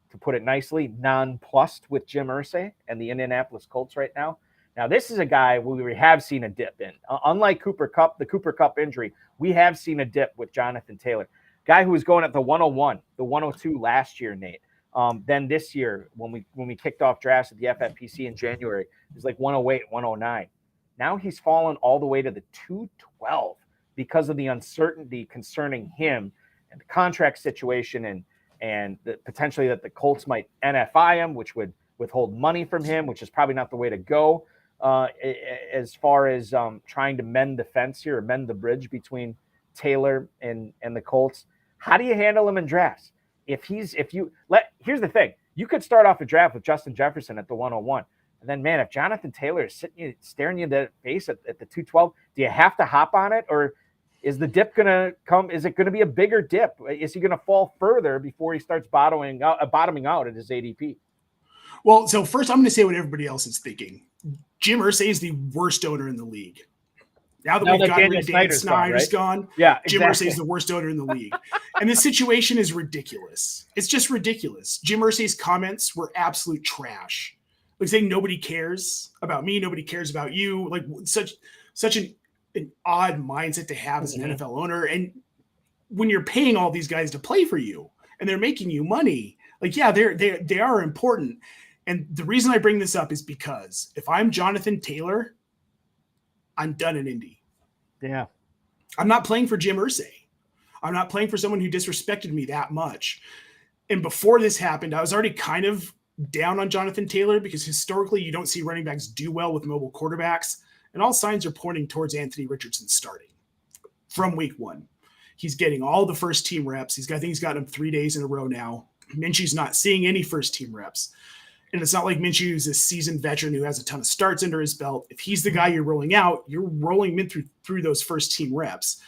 to put it nicely, nonplussed with Jim Irsay and the Indianapolis Colts right now. Now, this is a guy we have seen a dip in. Unlike Cooper Kupp, the Cooper Kupp injury, we have seen a dip with Jonathan Taylor. Guy who was going at the 101, the 102 last year, Nate. Then this year, when we kicked off drafts at the FFPC in January, it was like 108, 109. Now he's fallen all the way to the 212 because of the uncertainty concerning him and the contract situation and the potentially that the Colts might NFI him, which would withhold money from him, which is probably not the way to go as far as trying to mend the fence here or mend the bridge between Taylor and the Colts. How do you handle him in drafts? Here's the thing. You could start off a draft with Justin Jefferson at the 101. And then, man, if Jonathan Taylor is staring you in the face at the 212, do you have to hop on it? Or Is the dip going to come? Is it going to be a bigger dip? Is he going to fall further before he starts bottoming out at his ADP? Well, so first I'm going to say what everybody else is thinking. Jim Irsay is the worst owner in the league. Now that we've gotten rid of Dan Snyder's gone, yeah, Jim Irsay is the worst owner in the league. And this situation is ridiculous. It's just ridiculous. Jim Irsay's comments were absolute trash. Like saying nobody cares about me, nobody cares about you. Like such an odd mindset to have as an NFL owner. And when you're paying all these guys to play for you and they're making you money, like, yeah, they are important. And the reason I bring this up is because if I'm Jonathan Taylor, I'm done in Indy. Yeah. I'm not playing for Jim Irsay. I'm not playing for someone who disrespected me that much. And before this happened, I was already kind of down on Jonathan Taylor because historically you don't see running backs do well with mobile quarterbacks. And all signs are pointing towards Anthony Richardson starting from week 1. He's getting all the first team reps. I think he's gotten them 3 days in a row now. Minshew's not seeing any first team reps. And it's not like Minshew is a seasoned veteran who has a ton of starts under his belt. If he's the guy you're rolling out, you're rolling him through those first team reps.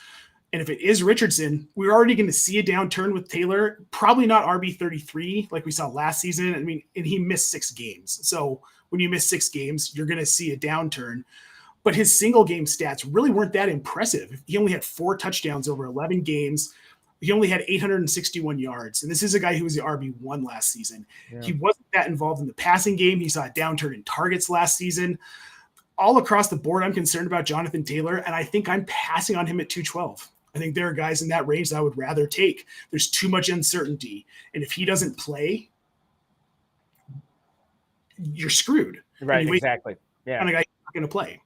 And if it is Richardson, we're already going to see a downturn with Taylor, probably not RB33 like we saw last season. I mean, and he missed 6 games. So when you miss 6 games, you're going to see a downturn. But his single game stats really weren't that impressive. He only had 4 touchdowns over 11 games. He only had 861 yards. And this is a guy who was the RB1 last season. Yeah. He wasn't that involved in the passing game. He saw a downturn in targets last season. All across the board, I'm concerned about Jonathan Taylor, and I think I'm passing on him at 212. I think there are guys in that range that I would rather take. There's too much uncertainty. And if he doesn't play, you're screwed. Right, exactly. Yeah. And a guy not going to play.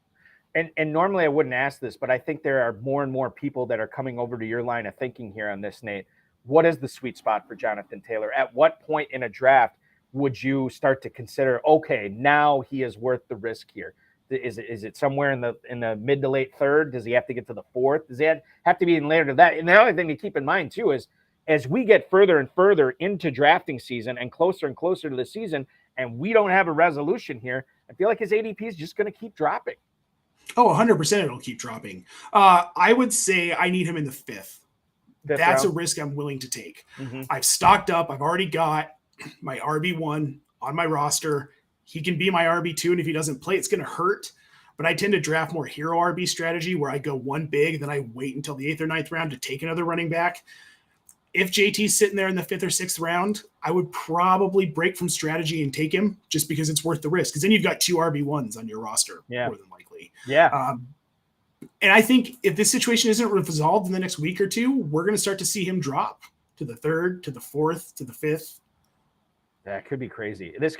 And normally I wouldn't ask this, but I think there are more and more people that are coming over to your line of thinking here on this, Nate. What is the sweet spot for Jonathan Taylor? At what point in a draft would you start to consider, okay, now he is worth the risk here? Is it somewhere in the mid to late third? Does he have to get to the fourth? Does he have to be in later to that? And the other thing to keep in mind too is as we get further and further into drafting season and closer to the season, and we don't have a resolution here, I feel like his ADP is just going to keep dropping. Oh, 100% it'll keep dropping. I would say I need him in the 5th. That's round. A risk I'm willing to take. I've stocked up. I've already got my RB1 on my roster. He can be my RB2, and if he doesn't play, it's going to hurt. But I tend to draft more hero RB strategy where I go one big, then I wait until the 8th or 9th round to take another running back. If JT's sitting there in the 5th or 6th round, I would probably break from strategy and take him just because it's worth the risk. Because then you've got 2 RB1s on your roster, more than likely. Yeah. And I think if this situation isn't resolved in the next week or 2, we're going to start to see him drop to the 3rd, to the 4th, to the 5th. That could be crazy. This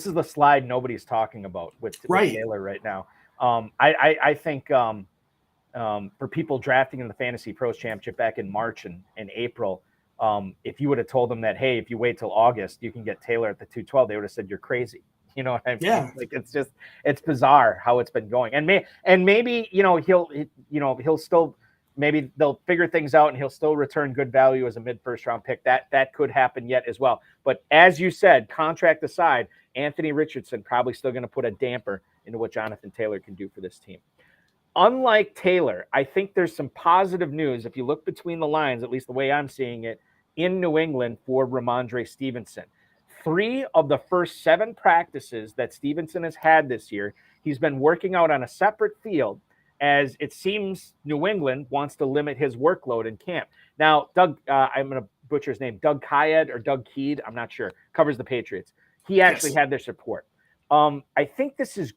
is the slide nobody's talking about with Taylor right now. I think for people drafting in the FantasyPros Championship back in March and April, if you would have told them that, hey, if you wait till August, you can get Taylor at the 212, they would have said you're crazy. You know what I mean? Yeah. Like it's bizarre how it's been going. And maybe he'll still, maybe they'll figure things out and he'll still return good value as a mid-first round pick. That could happen yet as well. But as you said, contract aside, Anthony Richardson probably still going to put a damper into what Jonathan Taylor can do for this team. Unlike Taylor, I think there's some positive news if you look between the lines, at least the way I'm seeing it, in New England for Ramondre Stevenson. 3 of the first 7 practices that Stevenson has had this year, he's been working out on a separate field as it seems New England wants to limit his workload in camp. Now, Doug, I'm going to butcher his name, Doug Kyed or Doug Keed, I'm not sure, covers the Patriots. He actually had their support. I think this is,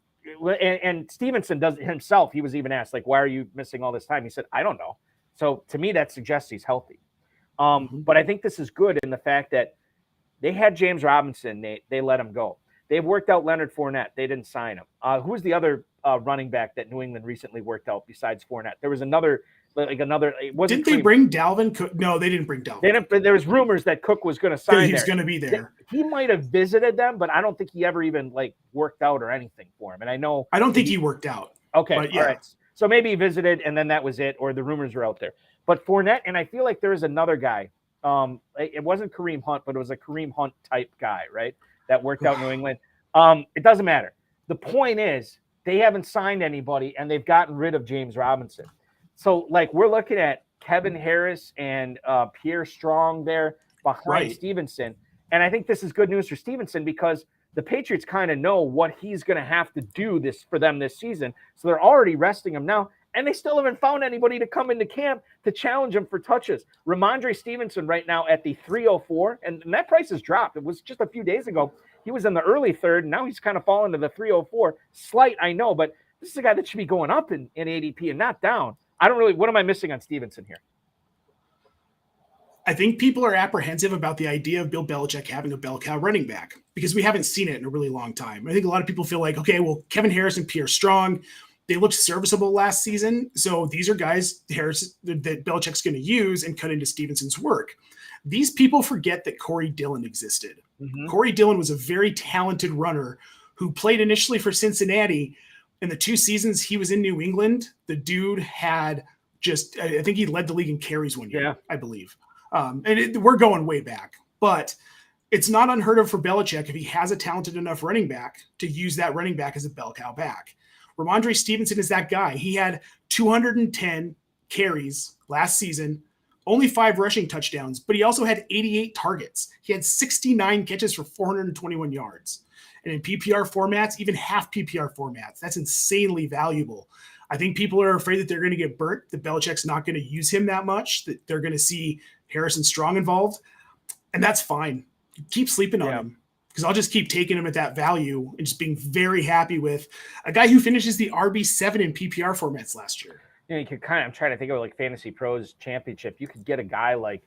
and Stevenson does it himself. He was even asked, like, why are you missing all this time? He said, I don't know. So to me, that suggests he's healthy. But I think this is good in the fact that they had James Robinson. They let him go. They've worked out Leonard Fournette. They didn't sign him. Who was the other running back that New England recently worked out besides Fournette? There was another. It wasn't. Didn't they bring Dalvin Cook? No, they didn't bring Dalvin. There was rumors that Cook was going to sign. He was going to be there. He might have visited them, but I don't think he ever even worked out or anything for him. And I don't think he worked out. Okay, all right. So maybe he visited and then that was it, or the rumors were out there. But Fournette, and I feel like there is another guy. It wasn't Kareem Hunt, but it was a Kareem Hunt type guy, right? That worked out in New England. It doesn't matter. The point is they haven't signed anybody and they've gotten rid of James Robinson. So like we're looking at Kevin Harris and Pierre Strong there behind Right. Stevenson. And I think this is good news for Stevenson because the Patriots kind of know what he's going to have to do this for them this season. So they're already resting him now. And they still haven't found anybody to come into camp to challenge him for touches. Ramondre Stevenson right now at the 304, and that price has dropped. It was just a few days ago. He was in the early third, and now he's kind of fallen to the 304. Slight, I know, but this is a guy that should be going up in ADP and not down. What am I missing on Stevenson here? I think people are apprehensive about the idea of Bill Belichick having a bell cow running back because we haven't seen it in a really long time. I think a lot of people feel like, okay, well, Kevin Harris and Pierre Strong, they looked serviceable last season. So these are guys that Belichick's going to use and cut into Stevenson's work. These people forget that Corey Dillon existed. Mm-hmm. Corey Dillon was a very talented runner who played initially for Cincinnati. In the 2 seasons he was in New England, the dude had I think he led the league in carries one year, I believe. We're going way back, but it's not unheard of for Belichick if he has a talented enough running back to use that running back as a bell cow back. Ramondre Stevenson is that guy. He had 210 carries last season, only 5 rushing touchdowns, but he also had 88 targets. He had 69 catches for 421 yards. And in PPR formats, even half PPR formats, that's insanely valuable. I think people are afraid that they're going to get burnt, that Belichick's not going to use him that much, that they're going to see Harrison Strong involved. And that's fine. Keep sleeping on him because I'll just keep taking him at that value and just being very happy with a guy who finishes the RB7 in PPR formats last year. You could I'm trying to think of like FantasyPros Championship. You could get a guy like,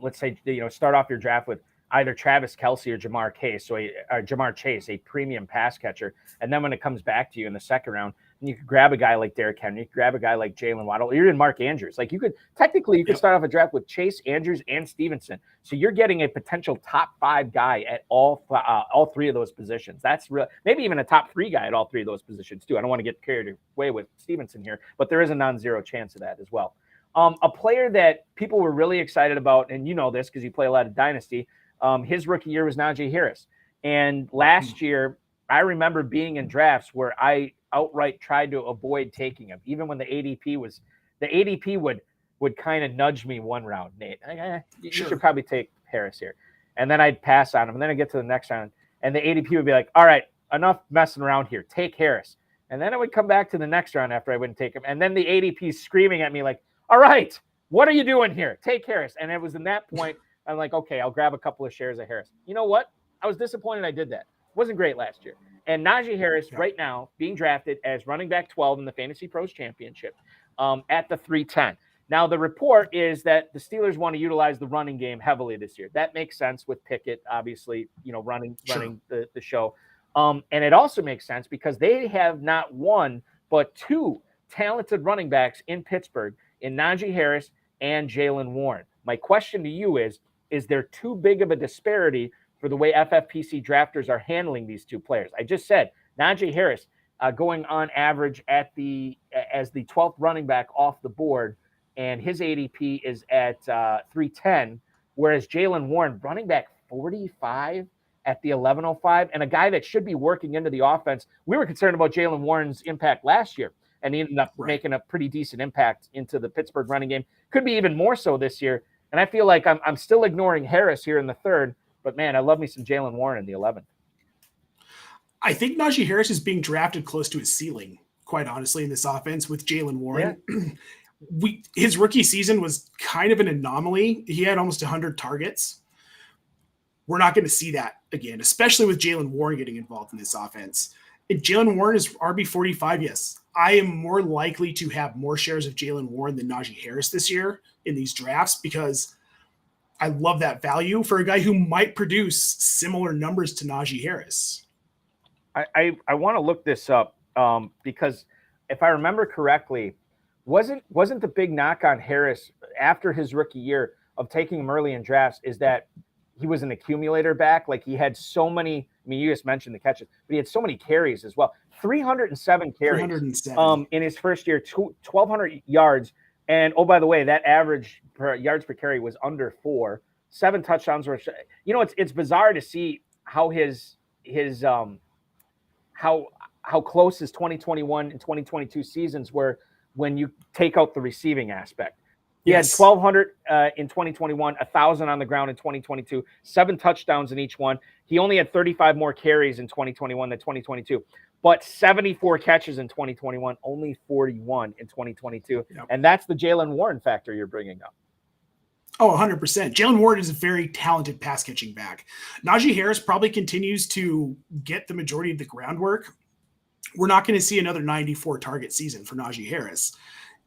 let's say, start off your draft with either Travis Kelce or Jamar Chase, a premium pass catcher. And then when it comes back to you in the second round, you could grab a guy like Derrick Henry, you could grab a guy like Jalen Waddle, or even Mark Andrews. Like you could start off a draft with Chase, Andrews, and Stevenson. So you're getting a potential top 5 guy at all 3 of those positions. That's real. Maybe even a top 3 guy at all 3 of those positions too. I don't want to get carried away with Stevenson here, but there is a non-zero chance of that as well. A player that people were really excited about, and you know this because you play a lot of Dynasty, his rookie year was Najee Harris. And last year, I remember being in drafts where I outright tried to avoid taking him, even when the ADP would kind of nudge me one round. Nate, you should probably take Harris here, and then I'd pass on him, and then I get to the next round, and the ADP would be like, all right, enough messing around here, take Harris, and then I would come back to the next round after I wouldn't take him, and then the ADP screaming at me like, all right, what are you doing here? Take Harris, and it was in that point I'm like, okay, I'll grab a couple of shares of Harris. You know what? I was disappointed I did that. It wasn't great last year. And Najee Harris right now being drafted as running back 12 in the FantasyPros Championship at the 310. Now, the report is that the Steelers want to utilize the running game heavily this year. That makes sense with Pickett, obviously, running the show. And it also makes sense because they have not one, but 2 talented running backs in Pittsburgh in Najee Harris and Jalen Warren. My question to you is there too big of a disparity for the way FFPC drafters are handling these 2 players? I just said Najee Harris going on average as the 12th running back off the board, and his ADP is at 310, whereas Jalen Warren, running back 45 at the 1105, and a guy that should be working into the offense. We were concerned about Jalen Warren's impact last year, and he ended up making a pretty decent impact into the Pittsburgh running game. Could be even more so this year. And I feel like I'm still ignoring Harris here in the 3rd, but man, I love me some Jalen Warren in the 11th. I think Najee Harris is being drafted close to his ceiling, quite honestly, in this offense with Jalen Warren. Yeah. His rookie season was kind of an anomaly. He had almost 100 targets. We're not going to see that again, especially with Jalen Warren getting involved in this offense. If Jalen Warren is RB45, yes. I am more likely to have more shares of Jalen Warren than Najee Harris this year in these drafts because I love that value for a guy who might produce similar numbers to Najee Harris. I want to look this up because if I remember correctly, wasn't the big knock on Harris after his rookie year of taking him early in drafts is that he was an accumulator back? Like he had so many, I mean, you just mentioned the catches, but he had so many carries as well. 307 carries 307. In his first year, 1,200 yards. And, oh, by the way, that average yards per carry was under 4. 7 touchdowns were, it's bizarre to see how how close his 2021 and 2022 seasons were when you take out the receiving aspect. He Yes. had 1,200 in 2021, 1,000 on the ground in 2022, 7 touchdowns in each one. He only had 35 more carries in 2021 than 2022, but 74 catches in 2021, only 41 in 2022. Yep. And that's the Jaylen Warren factor you're bringing up. Oh, 100%. Jaylen Warren is a very talented pass catching back. Najee Harris probably continues to get the majority of the groundwork. We're not going to see another 94 target season for Najee Harris.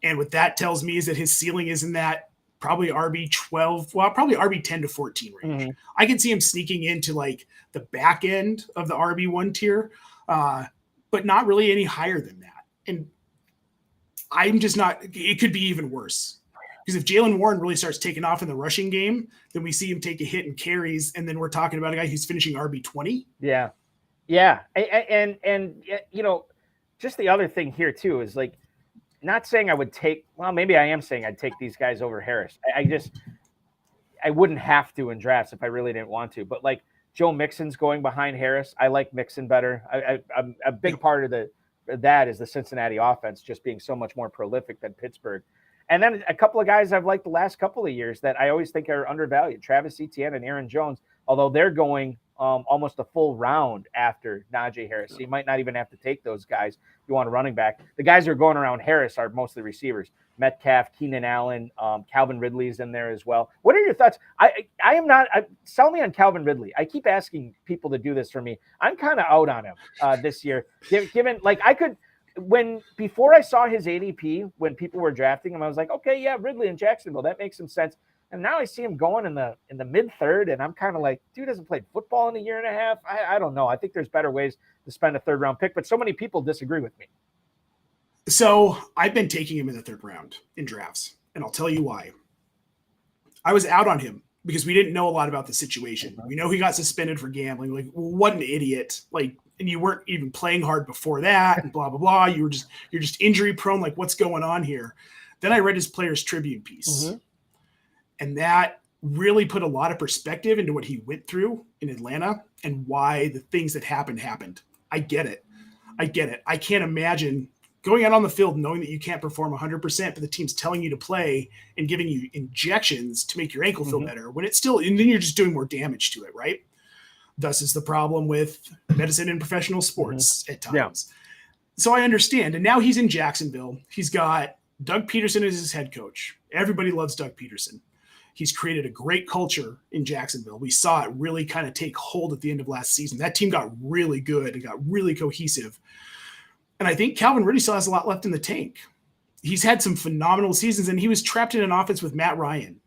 And what that tells me is that his ceiling is in that probably RB12, well, probably RB10 to 14 range. Mm-hmm. I can see him sneaking into like the back end of the RB1 tier, but not really any higher than that. And I'm just not, it could be even worse. Because if Jaylen Warren really starts taking off in the rushing game, then we see him take a hit in carries, and then we're talking about a guy who's finishing RB20. Yeah. Yeah. And you know, just the other thing here too is like, not saying I would take, well, maybe I am saying I'd take these guys over Harris. I wouldn't have to in drafts if I really didn't want to. But like Joe Mixon's going behind Harris. I like Mixon better. I'm a big part of that is the Cincinnati offense just being so much more prolific than Pittsburgh. And then a couple of guys I've liked the last couple of years that I always think are undervalued, Travis Etienne and Aaron Jones, although they're going almost a full round after Najee Harris. So you might not even have to take those guys if you want a running back. The guys who are going around Harris are mostly receivers. Metcalf, Keenan Allen, Calvin Ridley's in there as well. What are your thoughts? Sell me on Calvin Ridley. I keep asking people to do this for me. I'm kind of out on him this year. Given like before I saw his ADP, when people were drafting him, I was like, okay, yeah, Ridley in Jacksonville, that makes some sense. And now I see him going in the mid-third, and I'm kind of like, dude hasn't played football in a year and a half. I don't know. I think there's better ways to spend a third-round pick, but so many people disagree with me. So I've been taking him in the third round in drafts, and I'll tell you why. I was out on him because we didn't know a lot about the situation. We know he got suspended for gambling. Like, what an idiot! Like, and you weren't even playing hard before that, and blah blah blah. You're just injury prone. Like, what's going on here? Then I read his Players Tribune piece. Mm-hmm. And that really put a lot of perspective into what he went through in Atlanta and why the things that happened. I get it. I can't imagine going out on the field knowing that you can't perform 100%, but the team's telling you to play and giving you injections to make your ankle feel better when it's still, and then you're just doing more damage to it, right? Thus is the problem with medicine and professional sports at times. Yeah. So I understand. And now he's in Jacksonville. He's got Doug Peterson as his head coach. Everybody loves Doug Peterson. He's created a great culture in Jacksonville. We saw it really kind of take hold at the end of last season. That team got really good and got really cohesive. And I think Calvin Ridley still has a lot left in the tank. He's had some phenomenal seasons, and he was trapped in an offense with Matt Ryan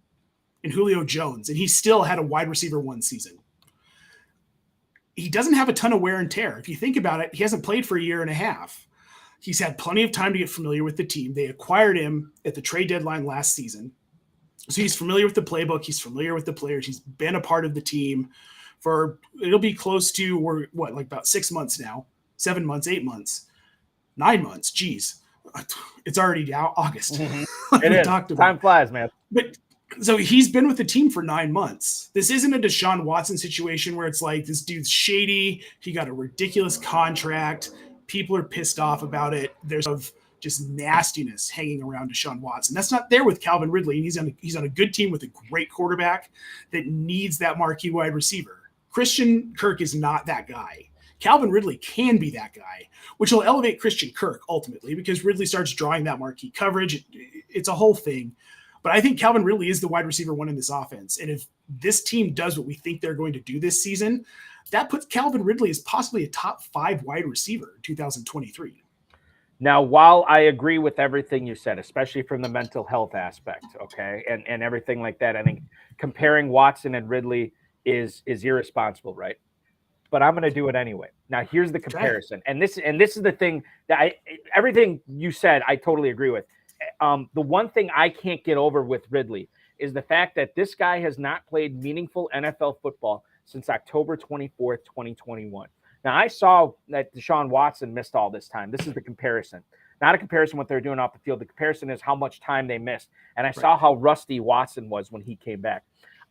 and Julio Jones, and he still had a wide receiver one season. He doesn't have a ton of wear and tear. If you think about it, he hasn't played for a year and a half. He's had plenty of time to get familiar with the team. They acquired him at the trade deadline last season. So he's familiar with the playbook. He's familiar with the players. He's been a part of the team for, it'll be close to, like about 6 months now, 7 months, 8 months, 9 months. Geez, it's already now August. Mm-hmm. It is. Time flies, man. But so he's been with the team for 9 months. This isn't a Deshaun Watson situation where it's like, this dude's shady. He got a ridiculous contract. People are pissed off about it. There's just nastiness hanging around Deshaun Watson. That's not there with Calvin Ridley. And he's on a good team with a great quarterback that needs that marquee wide receiver. Christian Kirk is not that guy. Calvin Ridley can be that guy, which will elevate Christian Kirk ultimately because Ridley starts drawing that marquee coverage. It's a whole thing. But I think Calvin Ridley is the wide receiver one in this offense. And if this team does what we think they're going to do this season, that puts Calvin Ridley as possibly a top 5 wide receiver in 2023. Now, while I agree with everything you said, especially from the mental health aspect, okay, and everything like that, I think comparing Watson and Ridley is irresponsible, right? But I'm going to do it anyway. Now, here's the comparison, and this is the thing that everything you said, I totally agree with. The one thing I can't get over with Ridley is the fact that this guy has not played meaningful NFL football since October 24th, 2021. Now, I saw that Deshaun Watson missed all this time. This is the comparison. Not a comparison what they're doing off the field. The comparison is how much time they missed. And I saw how rusty Watson was when he came back.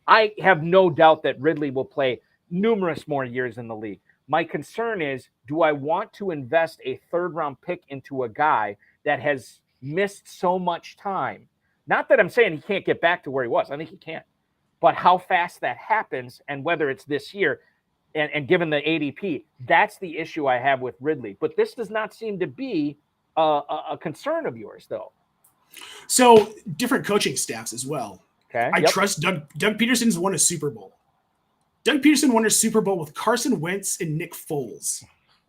I have no doubt that Ridley will play numerous more years in the league. My concern is, do I want to invest a third-round pick into a guy that has missed so much time. Not that I'm saying he can't get back to where he was. I think he can. But how fast that happens and whether it's this year and given the ADP, that's the issue I have with Ridley. But this does not seem to be a concern of yours, though. So different coaching staffs as well. Okay. I trust Doug Peterson's won a Super Bowl. Doug Peterson won a Super Bowl with Carson Wentz and Nick Foles.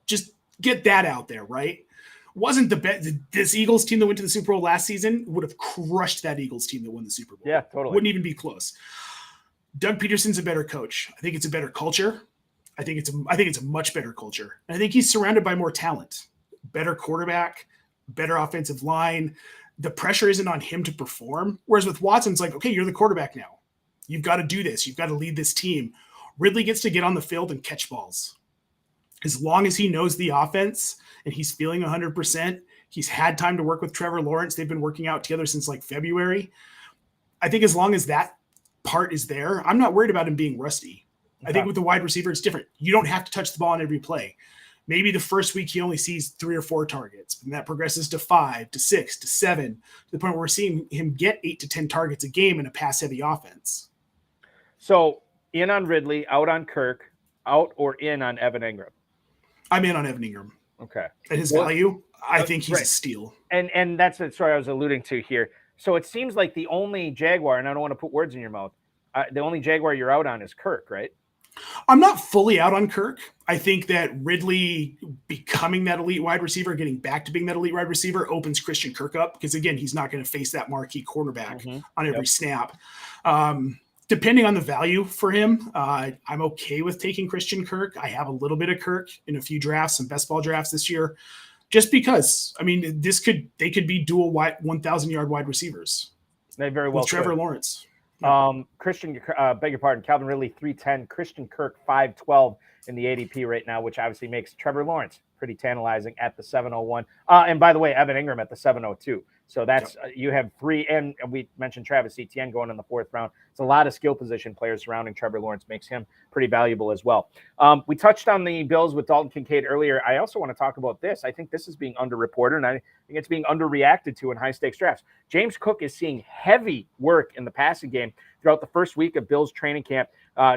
Just get that out there, right? Wasn't the best. This Eagles team that went to the Super Bowl last season would have crushed that Eagles team that won the Super Bowl. Yeah, totally. Wouldn't even be close. Doug Peterson's a better coach. I think it's a better culture. I think it's a much better culture. And I think he's surrounded by more talent, better quarterback, better offensive line. The pressure isn't on him to perform. Whereas with Watson, it's like, okay, you're the quarterback now. You've got to do this. You've got to lead this team. Ridley gets to get on the field and catch balls. As long as he knows the offense and he's feeling 100%, he's had time to work with Trevor Lawrence. They've been working out together since like February. I think as long as that part is there, I'm not worried about him being rusty. Okay. I think with the wide receiver, it's different. You don't have to touch the ball on every play. Maybe the first week he only sees 3 or 4 targets, and that progresses to 5, to 6, to 7, to the point where we're seeing him get 8 to 10 targets a game in a pass-heavy offense. So in on Ridley, out on Kirk, out or in on Evan Engram? I'm in on Evan Engram. Okay. At his value, I think he's a steal. And that's the story I was alluding to here. So it seems like the only Jaguar, and I don't want to put words in your mouth, the only Jaguar you're out on is Kirk, right? I'm not fully out on Kirk. I think that Ridley becoming that elite wide receiver, getting back to being that elite wide receiver, opens Christian Kirk up because, again, he's not going to face that marquee quarterback on every snap. Depending on the value for him, I'm okay with taking Christian Kirk. I have a little bit of Kirk in a few drafts, some best ball drafts this year, just because. I mean, they could be dual 1,000-yard wide receivers. They very well with Trevor Lawrence. Christian, beg your pardon, Calvin Ridley 310, Christian Kirk 512 in the ADP right now, which obviously makes Trevor Lawrence pretty tantalizing at the 701. And by the way, Evan Engram at the 702. So that's you have 3, and we mentioned Travis Etienne going in the 4th round. It's a lot of skill position players surrounding Trevor Lawrence, makes him pretty valuable as well. We touched on the Bills with Dalton Kincaid earlier. I also want to talk about this. I think this is being underreported, and I think it's being underreacted to in high-stakes drafts. James Cook is seeing heavy work in the passing game throughout the first week of Bills training camp.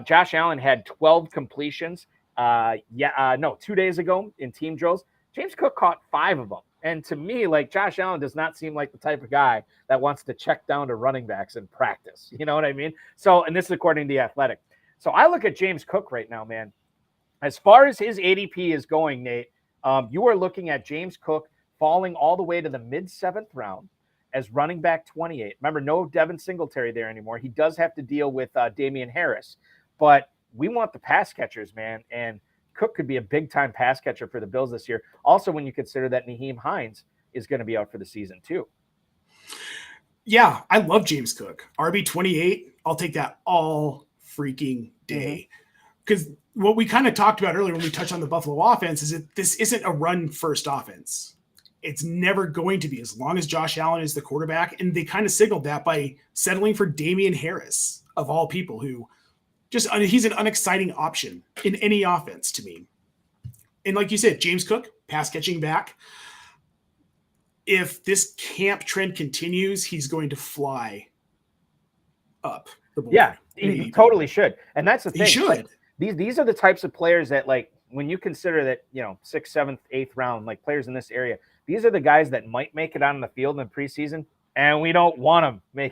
Josh Allen had 12 completions 2 days ago in team drills. James Cook caught 5 of them. And to me, like, Josh Allen does not seem like the type of guy that wants to check down to running backs in practice. You know what I mean? So, and this is according to The Athletic. So I look at James Cook right now, man. As far as his ADP is going, Nate, you are looking at James Cook falling all the way to the mid-7th round as running back 28. Remember, no Devin Singletary there anymore. He does have to deal with Damian Harris. But we want the pass catchers, man. And Cook could be a big-time pass catcher for the Bills this year. Also, when you consider that Nyheim Hines is going to be out for the season too. Yeah, I love James Cook. RB28, I'll take that all freaking day. Because what we kind of talked about earlier when we touched on the Buffalo offense is that this isn't a run-first offense. It's never going to be as long as Josh Allen is the quarterback. And they kind of signaled that by settling for Damian Harris, of all people, who he's an unexciting option in any offense to me. And like you said, James Cook, pass catching back. If this camp trend continues, he's going to fly up the board. Yeah, he totally should. And that's the thing. He should. Like, these are the types of players that, like, when you consider that, 6th, 7th, 8th round, like players in this area, these are the guys that might make it on the field in the preseason. And we don't want them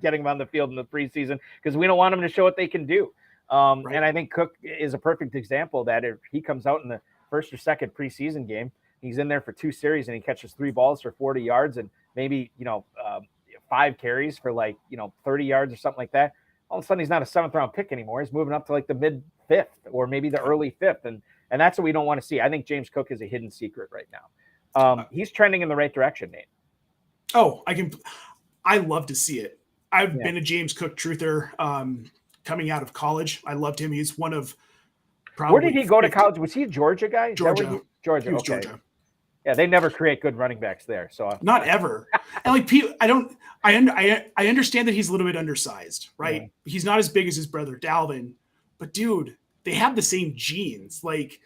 getting them on the field in the preseason because we don't want them to show what they can do. Right. And I think Cook is a perfect example that if he comes out in the first or second preseason game, he's in there for 2 series and he catches 3 balls for 40 yards and maybe, 5 carries for 30 yards or something like that. All of a sudden, he's not a 7th round pick anymore. He's moving up to like the mid 5th or maybe the early 5th. And that's what we don't want to see. I think James Cook is a hidden secret right now. He's trending in the right direction, Nate. Oh, I love to see it. I've been a James Cook truther coming out of college. I loved him. He's one of probably. Where did he go to college? Was he a Georgia guy? Georgia. Georgia. He was okay. Georgia. Yeah, they never create good running backs there. So not ever. And I understand that he's a little bit undersized, right? Yeah. He's not as big as his brother Dalvin, but dude, they have the same genes. Like,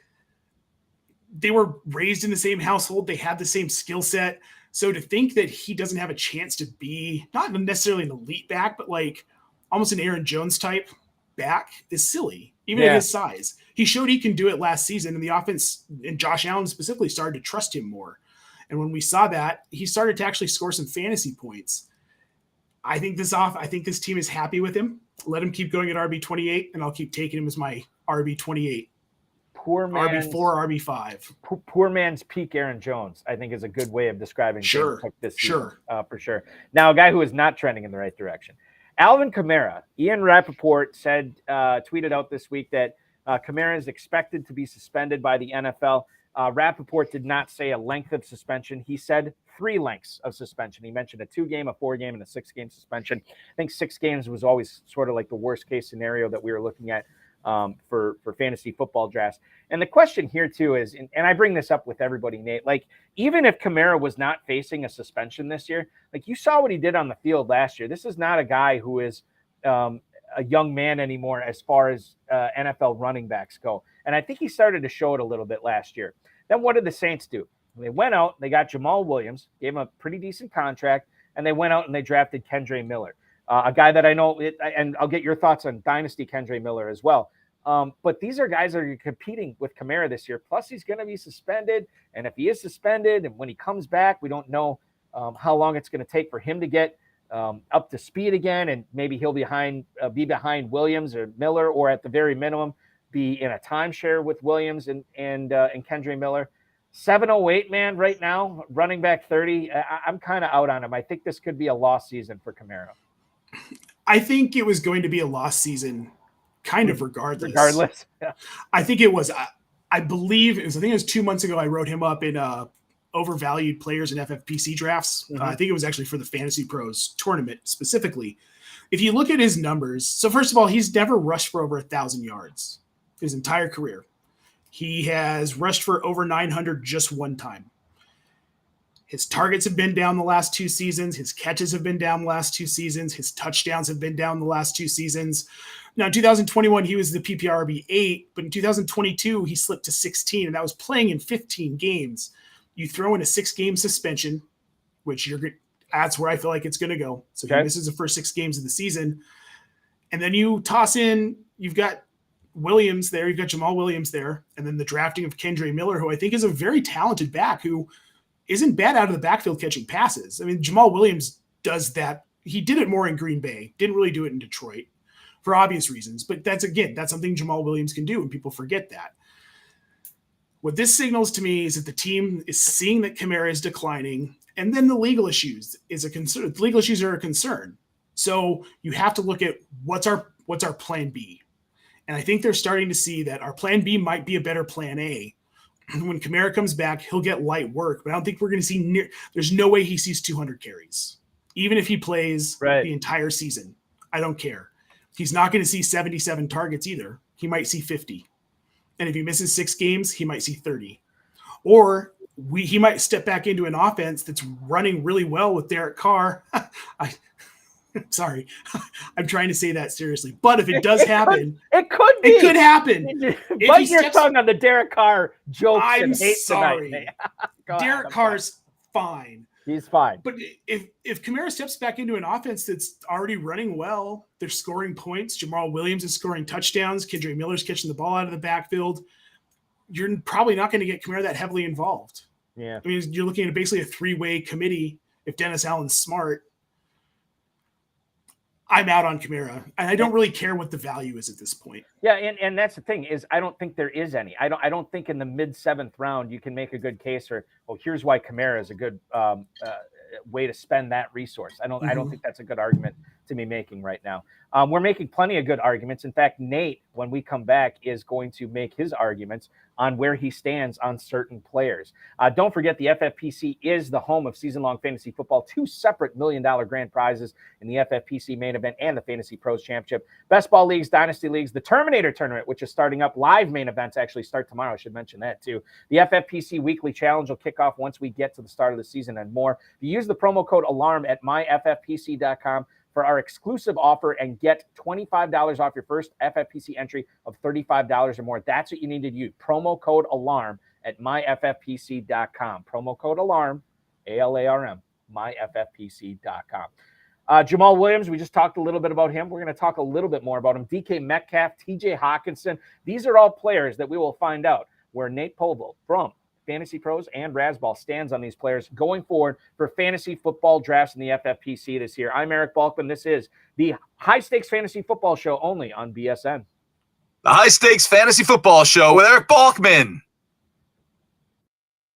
they were raised in the same household. They had the same skill set. So to think that he doesn't have a chance to be not necessarily an elite back, but like almost an Aaron Jones type back is silly, even at his size. He showed he can do it last season, and the offense and Josh Allen specifically started to trust him more. And when we saw that, he started to actually score some fantasy points. I think this team is happy with him. Let him keep going at RB28, and I'll keep taking him as my RB28. Poor man's RB4, RB5. Poor man's peak Aaron Jones, I think, is a good way of describing this season, for sure. Now, a guy who is not trending in the right direction. Alvin Kamara. Ian Rappaport said, tweeted out this week that Kamara is expected to be suspended by the NFL. Rappaport did not say a length of suspension. He said 3 lengths of suspension. He mentioned a 2-game, a 4-game, and a 6-game suspension. I think 6 games was always sort of like the worst case scenario that we were looking at for fantasy football drafts. And the question here too is, and I bring this up with everybody, Nate, like even if Kamara was not facing a suspension this year, like you saw what he did on the field last year. This is not a guy who is a young man anymore as far as NFL running backs go. And I think he started to show it a little bit last year. Then what did the Saints do? They went out, they got Jamal Williams, gave him a pretty decent contract, and they went out and they drafted Kendre Miller, a guy that I know, and I'll get your thoughts on Dynasty Kendre Miller as well. But these are guys that are competing with Kamara this year. Plus, he's going to be suspended. And if he is suspended and when he comes back, we don't know how long it's going to take for him to get up to speed again. And maybe he'll be behind Williams or Miller, or at the very minimum, be in a timeshare with Williams and Kendre Miller. 708, man, right now, running back 30. I'm kind of out on him. I think this could be a lost season for Kamara. I think it was going to be a lost season kind of regardless. Yeah. I think it was, I think it was 2 months ago. I wrote him up in overvalued players in FFPC drafts. Mm-hmm. I think it was actually for the FantasyPros tournament specifically. If you look at his numbers, so first of all, he's never rushed for over 1,000 yards his entire career. He has rushed for over 900 just one time. His targets have been down the last 2 seasons. His catches have been down the last 2 seasons. His touchdowns have been down the last 2 seasons. Now, in 2021, he was the PPR RB8, but in 2022, he slipped to 16, and that was playing in 15 games. You throw in a 6-game suspension, which that's where I feel like it's going to go. So he misses the first 6 games of the season. And then you toss in, you've got Williams there, you've got Jamal Williams there, and then the drafting of Kendre Miller, who I think is a very talented back who isn't bad out of the backfield catching passes. I mean, Jamal Williams does that. He did it more in Green Bay, didn't really do it in Detroit for obvious reasons. But that's something Jamal Williams can do, and people forget that. What this signals to me is that the team is seeing that Kamara is declining, and then the legal issues is a concern. The legal issues are a concern. So you have to look at what's our plan B. And I think they're starting to see that our plan B might be a better plan A. When Kamara comes back, he'll get light work, but I don't think we're going to see there's no way he sees 200 carries. Even if he plays the entire season, I don't care. He's not going to see 77 targets either. He might see 50. And if he misses 6 games, he might see 30. Or he might step back into an offense that's running really well with Derek Carr. Sorry, I'm trying to say that seriously. But if it does happen, it could happen. Bite your tongue on the Derek Carr jokes I'm and hate sorry. tonight. Derek Carr's fine. He's fine. But if Kamara steps back into an offense that's already running well, they're scoring points. Jamal Williams is scoring touchdowns. Kendre Miller's catching the ball out of the backfield. You're probably not going to get Kamara that heavily involved. Yeah. I mean, you're looking at basically a 3-way committee. If Dennis Allen's smart, I'm out on Kamara, and I don't really care what the value is at this point. Yeah, and that's the thing is I don't think there is any. I don't think in the mid-7th round you can make a good case for, here's why Kamara is a good way to spend that resource. I don't think that's a good argument to be making right now. We're making plenty of good arguments. In fact, Nate, when we come back, is going to make his arguments on where he stands on certain players. Don't forget, the FFPC is the home of season-long fantasy football, 2 separate $1 million grand prizes in the FFPC main event and the FantasyPros Championship. Best ball leagues, dynasty leagues, the Terminator tournament, which is starting up. Live main events actually start tomorrow. I should mention that too. The FFPC weekly challenge will kick off once we get to the start of the season and more. If you use the promo code ALARM at myffpc.com for our exclusive offer and get $25 off your first FFPC entry of $35 or more. That's what you need to use. Promo code ALARM at myffpc.com. Promo code ALARM, ALARM, myffpc.com. Jamal Williams, we just talked a little bit about him. We're going to talk a little bit more about him. DK Metcalf, TJ Hawkinson. These are all players that we will find out where Nate Polvogt from Fantasy Pros and Razzball stands on these players going forward for fantasy football drafts in the FFPC this year. I'm Eric Balkman. This is the High Stakes Fantasy Football Show only on BSN. The High Stakes Fantasy Football Show with Eric Balkman.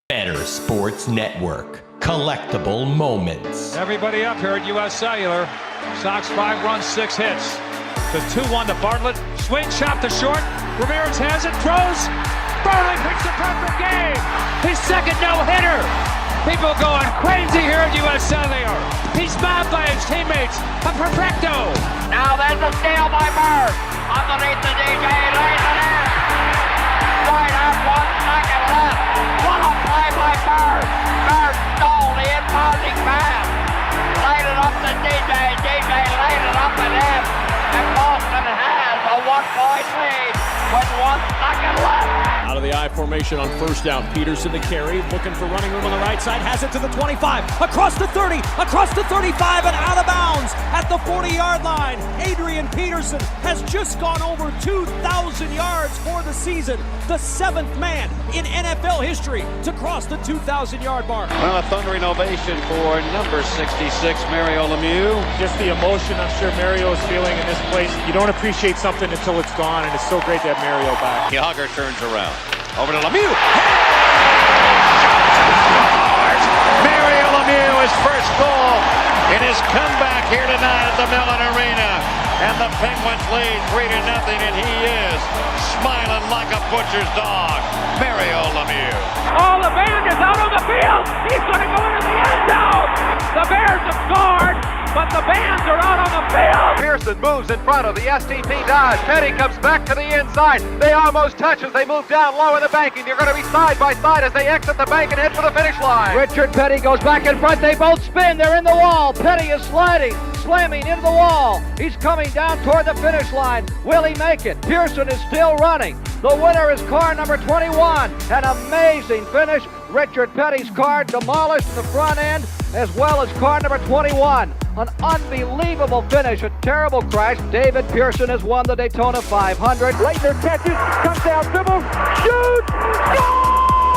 Better Sports Network. Collectible moments. Everybody up here at U.S. Cellular. Sox 5 runs, 6 hits. The 2-1 to Bartlett. Swing, chop to short. Ramirez has it, throws. Bartlett picks the perfect game. His second no-hitter. People going crazy here at U.S. Cellular. He's mobbed by his teammates. A perfecto. Now there's a steal by Bird. Underneath the DJ, lays it in. Right up, 1 second left. What a play by Bird. Bird stole the impounding pass. Laid it up to DJ. DJ laid it up and in. And Boston has a 1-point lead with 1 second left. Out of the I formation on first down. Peterson to carry, looking for running room on the right side, has it to the 25, across the 30, across the 35, and out of bounds at the 40-yard line. Adrian Peterson has just gone over 2,000 yards for the season, the 7th man in NFL history to cross the 2,000-yard mark. Well, a thundering ovation for number 66, Mario Lemieux. Just the emotion I'm sure Mario is feeling in this place. You don't appreciate something until it's gone, and it's so great to have Mario back. Yager turns around. Over to Lemieux. Mario Lemieux, his first goal in his comeback here tonight at the Mellon Arena. And the Penguins lead 3-0, and he is smiling like a butcher's dog. Mario Lemieux. Oh, the band is out on the field. He's going to go into the end zone. The Bears have scored, but the Bands are out on the field. Pearson moves in front of the STP Dodge. Petty comes back to the inside. They almost touch as they move down low in the banking. They're going to be side by side as they exit the bank and head for the finish line. Richard Petty goes back in front. They both spin. They're in the wall. Petty is sliding, slamming into the wall. He's coming down toward the finish line. Will he make it? Pearson is still running. The winner is car number 21. An amazing finish. Richard Petty's car demolished in the front end, as well as car number 21. An unbelievable finish, a terrible crash. David Pearson has won the Daytona 500. Leitner catches, comes down, dribbles, shoots, scores!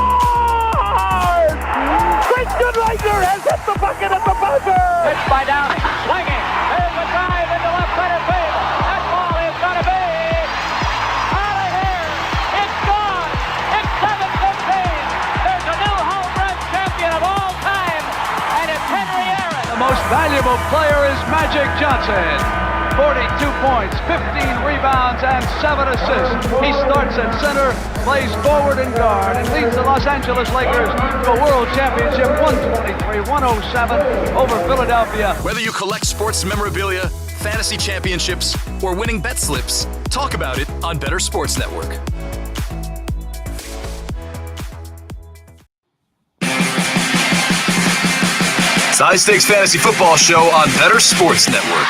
Christian Leitner has hit the bucket at the buzzer! Pitched by Downing, swinging, there's a drive into left center field. That ball is going to be out of here. It's gone. It's 7-15. There's a new home run champion of all time, and it's Henry Aaron. The most valuable player is Magic Johnson. 42 points, 15 rebounds, and 7 assists. He starts at center, plays forward and guard, and leads the Los Angeles Lakers to a world championship 123-107 over Philadelphia. Whether you collect sports memorabilia, fantasy championships, or winning bet slips, talk about it on Better Sports Network. It's the High Stakes Fantasy Football Show on Better Sports Network.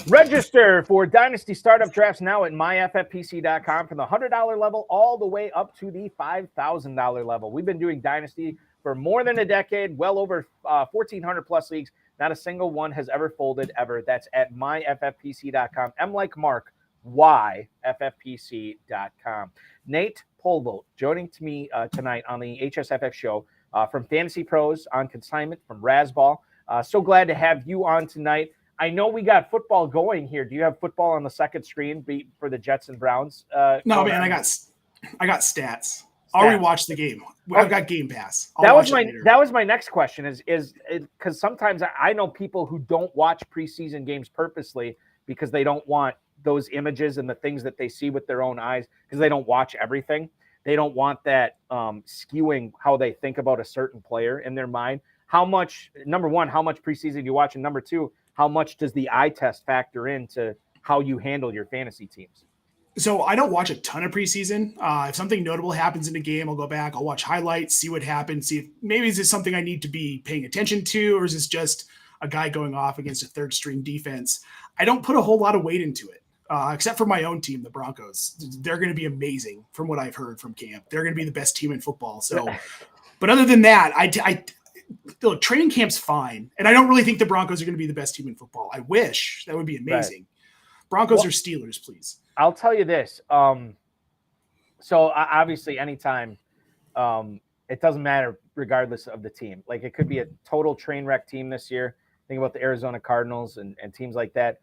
Register for Dynasty Startup Drafts now at myffpc.com from the $100 level all the way up to the $5,000 level. We've been doing Dynasty for more than a decade, well over 1,400 plus leagues. Not a single one has ever folded ever. That's at myffpc.com. M like Mark, YFFPC.com. Nate Polvogt joining me tonight on the HSFF show from Fantasy Pros on consignment from Razzball. So glad to have you on tonight. I know we got football going here. Do you have football on the second screen for the Jets and Browns? No, man, I got stats. I'll rewatch the game. I've got Game Pass. That was my next question is because sometimes I know people who don't watch preseason games purposely because they don't want those images and the things that they see with their own eyes because they don't watch everything. They don't want that skewing how they think about a certain player in their mind. Number one, how much preseason you watch, and number two, how much does the eye test factor into how you handle your fantasy teams? So I don't watch a ton of preseason. If something notable happens in a game, I'll go back, I'll watch highlights, see what happened, see if maybe is this something I need to be paying attention to, or is this just a guy going off against a third string defense. I don't put a whole lot of weight into it, except for my own team, the Broncos. They're going to be amazing from what I've heard from camp. They're going to be the best team in football. So, but other than that, look, training camp's fine. And I don't really think the Broncos are going to be the best team in football. I wish. That would be amazing. Right. Broncos or Steelers, please. I'll tell you this. So obviously anytime, it doesn't matter regardless of the team. Like it could be a total train wreck team this year. Think about the Arizona Cardinals and teams like that.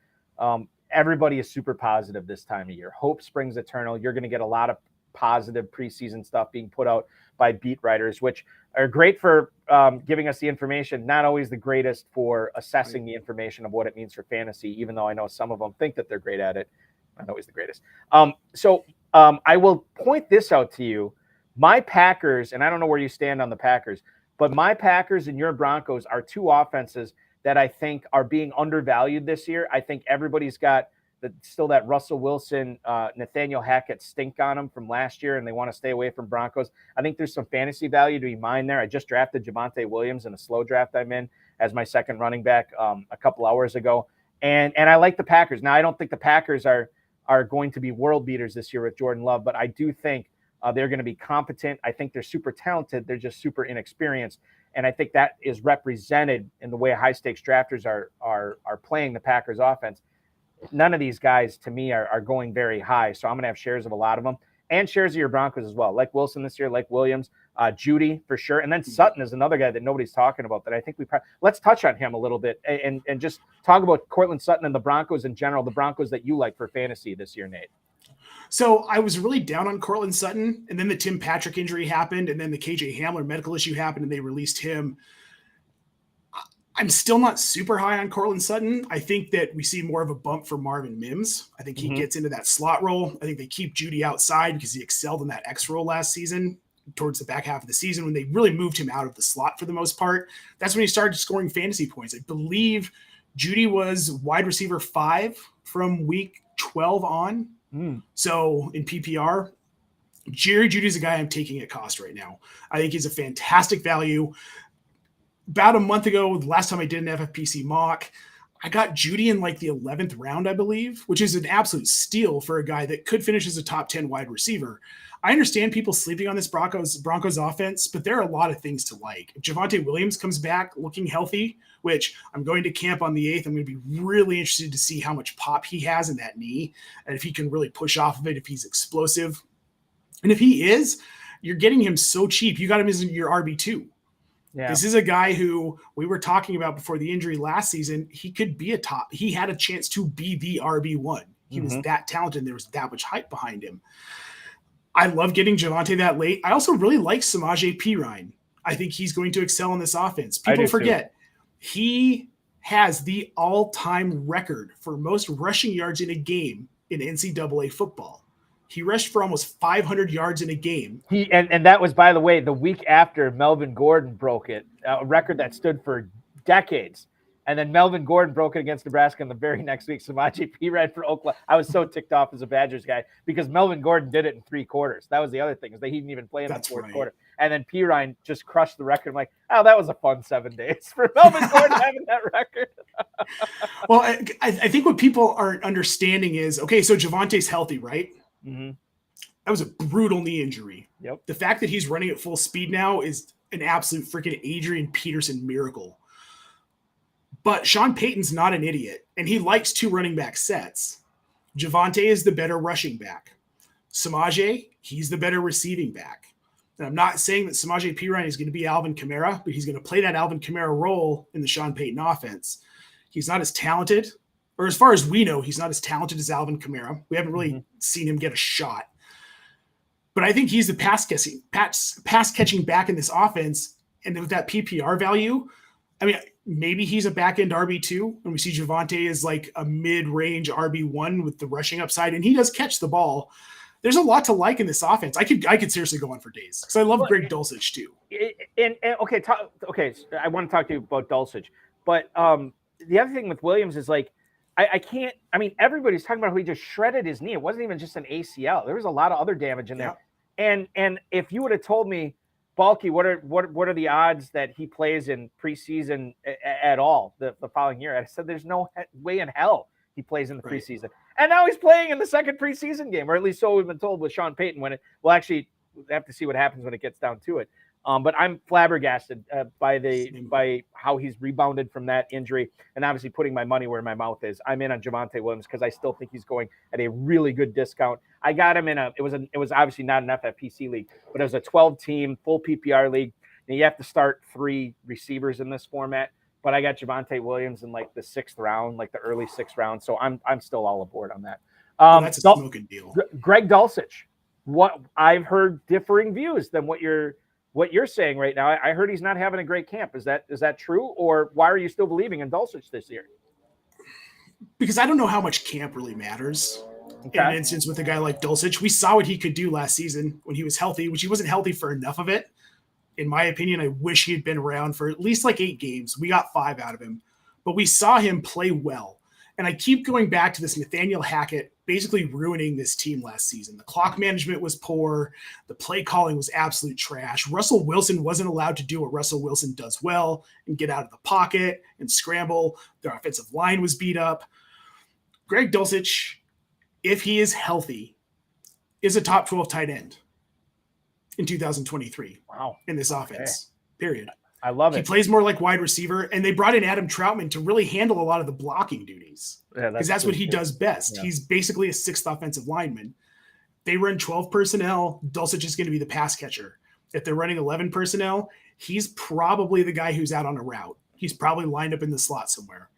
Everybody is super positive this time of year. Hope springs eternal. You're going to get a lot of positive preseason stuff being put out by beat writers, which are great for giving us the information, not always the greatest for assessing the information of what it means for fantasy, even though I know some of them think that they're great at it. Not always the greatest. So I will point this out to you. My Packers, and I don't know where you stand on the Packers, but my Packers and your Broncos are two offenses that I think are being undervalued this year. I think everybody's got still that Russell Wilson, Nathaniel Hackett stink on them from last year, and they want to stay away from Broncos. I think there's some fantasy value to be mined there. I just drafted Javonte Williams in a slow draft I'm in as my second running back a couple hours ago. And I like the Packers. Now, I don't think the Packers are going to be world beaters this year with Jordan Love, but I do think they're going to be competent. I think they're super talented. They're just super inexperienced. And I think that is represented in the way high-stakes drafters are playing the Packers offense. None of these guys, to me, are going very high. So I'm going to have shares of a lot of them and shares of your Broncos as well. Like Wilson this year, like Williams, Judy for sure. And then Sutton is another guy that nobody's talking about that I think let's touch on him a little bit and just talk about Cortland Sutton and the Broncos in general, the Broncos that you like for fantasy this year, Nate. So I was really down on Cortland Sutton, and then the Tim Patrick injury happened, and then the KJ Hamler medical issue happened, and they released him. I'm still not super high on Cortland Sutton. I think that we see more of a bump for Marvin Mims. I think he gets into that slot role. I think they keep Judy outside because he excelled in that X role last season towards the back half of the season when they really moved him out of the slot for the most part. That's when he started scoring fantasy points. I believe Judy was wide receiver 5 from week 12 on. So in PPR, Jerry Judy's a guy I'm taking at cost right now. I think he's a fantastic value. About a month ago, the last time I did an FFPC mock, I got Judy in like the 11th round, I believe, which is an absolute steal for a guy that could finish as a top 10 wide receiver. I understand people sleeping on this Broncos offense, but there are a lot of things to like. If Javonte Williams comes back looking healthy, which I'm going to camp on the 8th, I'm going to be really interested to see how much pop he has in that knee and if he can really push off of it, if he's explosive. And if he is, you're getting him so cheap. You got him as your RB2. Yeah. This is a guy who we were talking about before the injury last season. He could be he had a chance to be the RB1. He was that talented. And there was that much hype behind him. I love getting Javonte that late. I also really like Samaje Perine. I think he's going to excel in this offense. People forget he has the all-time record for most rushing yards in a game in NCAA football. He rushed for almost 500 yards in a game. And that was, by the way, the week after Melvin Gordon broke it, a record that stood for decades. And then Melvin Gordon broke it against Nebraska in the very next week. Samaje Perine for Oklahoma. I was so ticked off as a Badgers guy because Melvin Gordon did it in 3 quarters. That was the other thing, is that he didn't even play in the fourth quarter. And then Perine just crushed the record. I'm like, oh, that was a fun 7 days for Melvin Gordon having that record. Well, I think what people aren't understanding is, okay, so Javonte's healthy, right? That was a brutal knee injury. Yep. The fact that he's running at full speed now is an absolute freaking Adrian Peterson miracle. But Sean Payton's not an idiot, and he likes 2 running back sets. Javonte is the better rushing back. Samaje, he's the better receiving back. And I'm not saying that Samaje Perine is going to be Alvin Kamara, but he's going to play that Alvin Kamara role in the Sean Payton offense. He's not as talented, or as far as we know, he's not as talented as Alvin Kamara. We haven't really seen him get a shot. But I think he's the pass catching back in this offense. And with that PPR value, I mean, maybe he's a back-end RB2, and we see Javonte as like a mid-range RB1 with the rushing upside, and he does catch the ball. There's a lot to like in this offense. I could seriously go on for days because I love Greg Dulcich too. Okay, I want to talk to you about Dulcich, but the other thing with Williams is like, I can't. I mean, everybody's talking about how he just shredded his knee. It wasn't even just an ACL. There was a lot of other damage in there. And if you would have told me Balky, what are the odds that he plays in preseason at all the following year? I said there's no way in hell he plays in the preseason. And now he's playing in the second preseason game, or at least so we've been told with Sean Payton. Actually, we'll have to see what happens when it gets down to it. But I'm flabbergasted by how he's rebounded from that injury, and obviously putting my money where my mouth is. I'm in on Javonte Williams because I still think he's going at a really good discount. I got him in it was obviously not an FFPC league, but it was a 12-team full PPR league. And you have to start 3 receivers in this format. But I got Javonte Williams in like the 6th round, like the early 6th round. So I'm still all aboard on that. That's a smoking deal. Greg Dulcich. What I've heard differing views than what you're saying right now. I heard he's not having a great camp. Is that true? Or why are you still believing in Dulcich this year? Because I don't know how much camp really matters. In an instance with a guy like Dulcich, we saw what he could do last season when he was healthy, which he wasn't healthy for enough of it. In my opinion, I wish he had been around for at least like 8 games. We got 5 out of him, but we saw him play well. And I keep going back to this Nathaniel Hackett basically ruining this team last season. The clock management was poor. The play calling was absolute trash. Russell Wilson wasn't allowed to do what Russell Wilson does well and get out of the pocket and scramble. Their offensive line was beat up. Greg Dulcich, if he is healthy, is a top 12 tight end in 2023. Wow. In this offense, period. I love it. He plays more like wide receiver, and they brought in Adam Troutman to really handle a lot of the blocking duties because that's what he does best. Yeah. He's basically a 6th offensive lineman. They run 12 personnel. Dulcich is going to be the pass catcher. If they're running 11 personnel, he's probably the guy who's out on a route. He's probably lined up in the slot somewhere.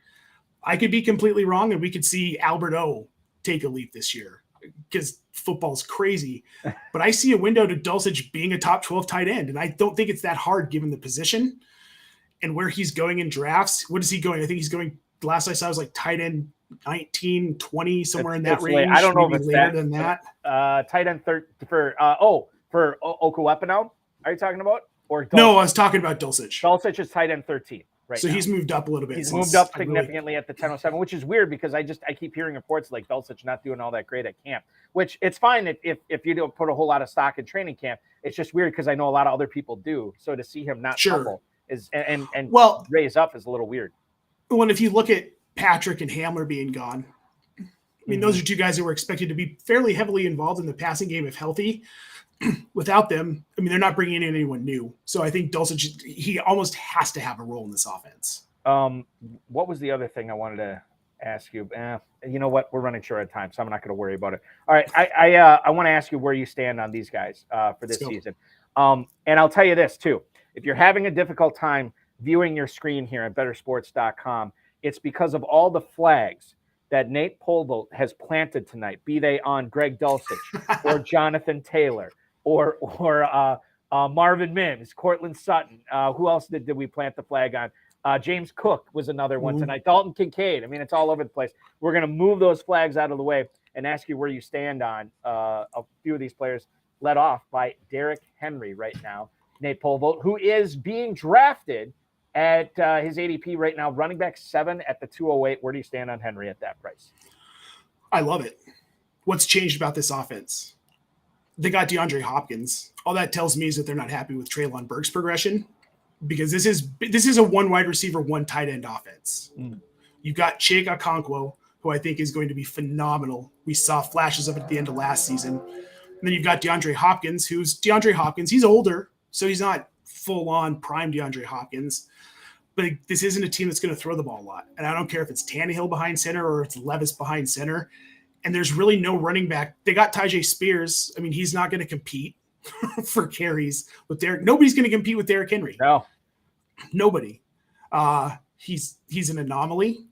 I could be completely wrong, and we could see Albert O take a leap this year because football's crazy. But I see a window to Dulcich being a top 12 tight end, and I don't think it's that hard given the position and where he's going in drafts. What is he going? I think he's going, last I saw was like tight end 19, 20, somewhere in that range. I don't know if it's later than that. Tight end for Okuwepano, are you talking about? Or Dulcich? No, I was talking about Dulcich. Dulcich is tight end 13. Right so now. He's moved up a little bit. He's moved up significantly at the 10:07, which is weird because I keep hearing reports like Dulcich not doing all that great at camp, which it's fine if you don't put a whole lot of stock in training camp. It's just weird because I know a lot of other people do. So to see him not tumble is and raise up is a little weird. Well, and if you look at Patrick and Hamler being gone, I mean, those are 2 guys that were expected to be fairly heavily involved in the passing game if healthy. Without them, I mean, they're not bringing in anyone new. So I think Dulcich, he almost has to have a role in this offense. What was the other thing I wanted to ask you? You know what? We're running short of time, so I'm not going to worry about it. All right. I want to ask you where you stand on these guys for this season. And I'll tell you this too. If you're having a difficult time viewing your screen here at bettersports.com, it's because of all the flags that Nate Polvogt has planted tonight, be they on Greg Dulcich or Jonathan Taylor or Marvin Mims, Cortland Sutton. Who else did we plant the flag on? James Cook was another one tonight. Dalton Kincaid. I mean, it's all over the place. We're going to move those flags out of the way and ask you where you stand on a few of these players, led off by Derrick Henry right now. Nate Polvogt, who is being drafted at his ADP right now, running back 7 at the 208. Where do you stand on Henry at that price? I love it. What's changed about this offense? They got DeAndre Hopkins. All that tells me is that they're not happy with Treylon Burks' progression because this is a 1 wide receiver, 1 tight end offense. You've got Chig Okonkwo, who I think is going to be phenomenal. We saw flashes of it at the end of last season. And then you've got DeAndre Hopkins, who's DeAndre Hopkins. He's older, so he's not full-on prime DeAndre Hopkins. But this isn't a team that's going to throw the ball a lot. And I don't care if it's Tannehill behind center or it's Levis behind center. And there's really no running back. They got Tyjae Spears. I mean, he's not going to compete for carries with Derrick. Nobody's going to compete with Derrick Henry. No. Nobody. He's an anomaly.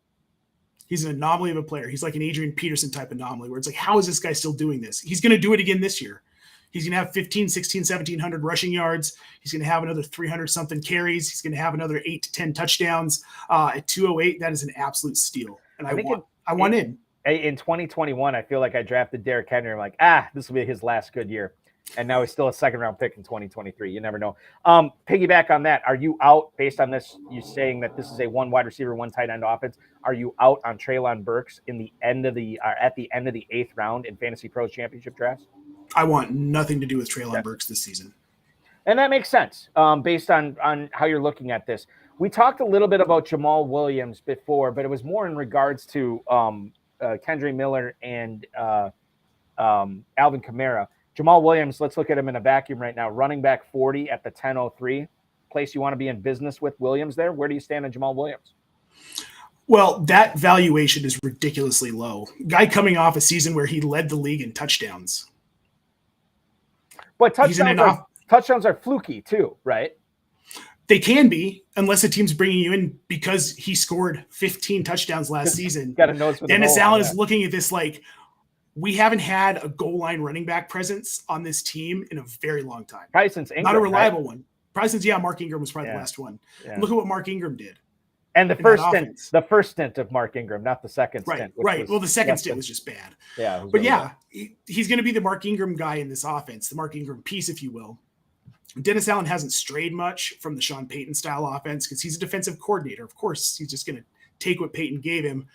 He's an anomaly of a player. He's like an Adrian Peterson type anomaly where it's like, how is this guy still doing this? He's going to do it again this year. He's going to have 15, 16, 1,700 rushing yards. He's going to have another 300-something carries. He's going to have another 8 to 10 touchdowns. At 208, that is an absolute steal. And I want in. In 2021, I feel like I drafted Derrick Henry. I'm like, this will be his last good year. And now he's still a 2nd-round pick in 2023. You never know. Piggyback on that, are you out based on this? You saying that this is a 1 wide receiver, 1 tight end offense. Are you out on Treylon Burks at the end of the 8th round in FantasyPros Championship drafts? I want nothing to do with Treylon Burks this season. And that makes sense based on how you're looking at this. We talked a little bit about Jamal Williams before, but it was more in regards to Kendre Miller and Alvin Kamara. Jamal Williams, let's look at him in a vacuum right now. Running back 40 at the 10:03. Place you want to be in business with Williams there. Where do you stand on Jamal Williams? Well, that valuation is ridiculously low. Guy coming off a season where he led the league in touchdowns. But touchdowns are fluky too, right? They can be, unless a team's bringing you in because he scored 15 touchdowns last season. Dennis Allen is looking at this like, we haven't had a goal line running back presence on this team in a very long time. Probably since Ingram, not a reliable one. Probably since, Mark Ingram was probably the last one. Yeah. Look at what Mark Ingram did. And the first stint of Mark Ingram, not the second stint. Right. Well, the second stint was just bad. Yeah. But he's going to be the Mark Ingram guy in this offense, the Mark Ingram piece, if you will. Dennis Allen hasn't strayed much from the Sean Payton style offense because he's a defensive coordinator. Of course, he's just going to take what Payton gave him.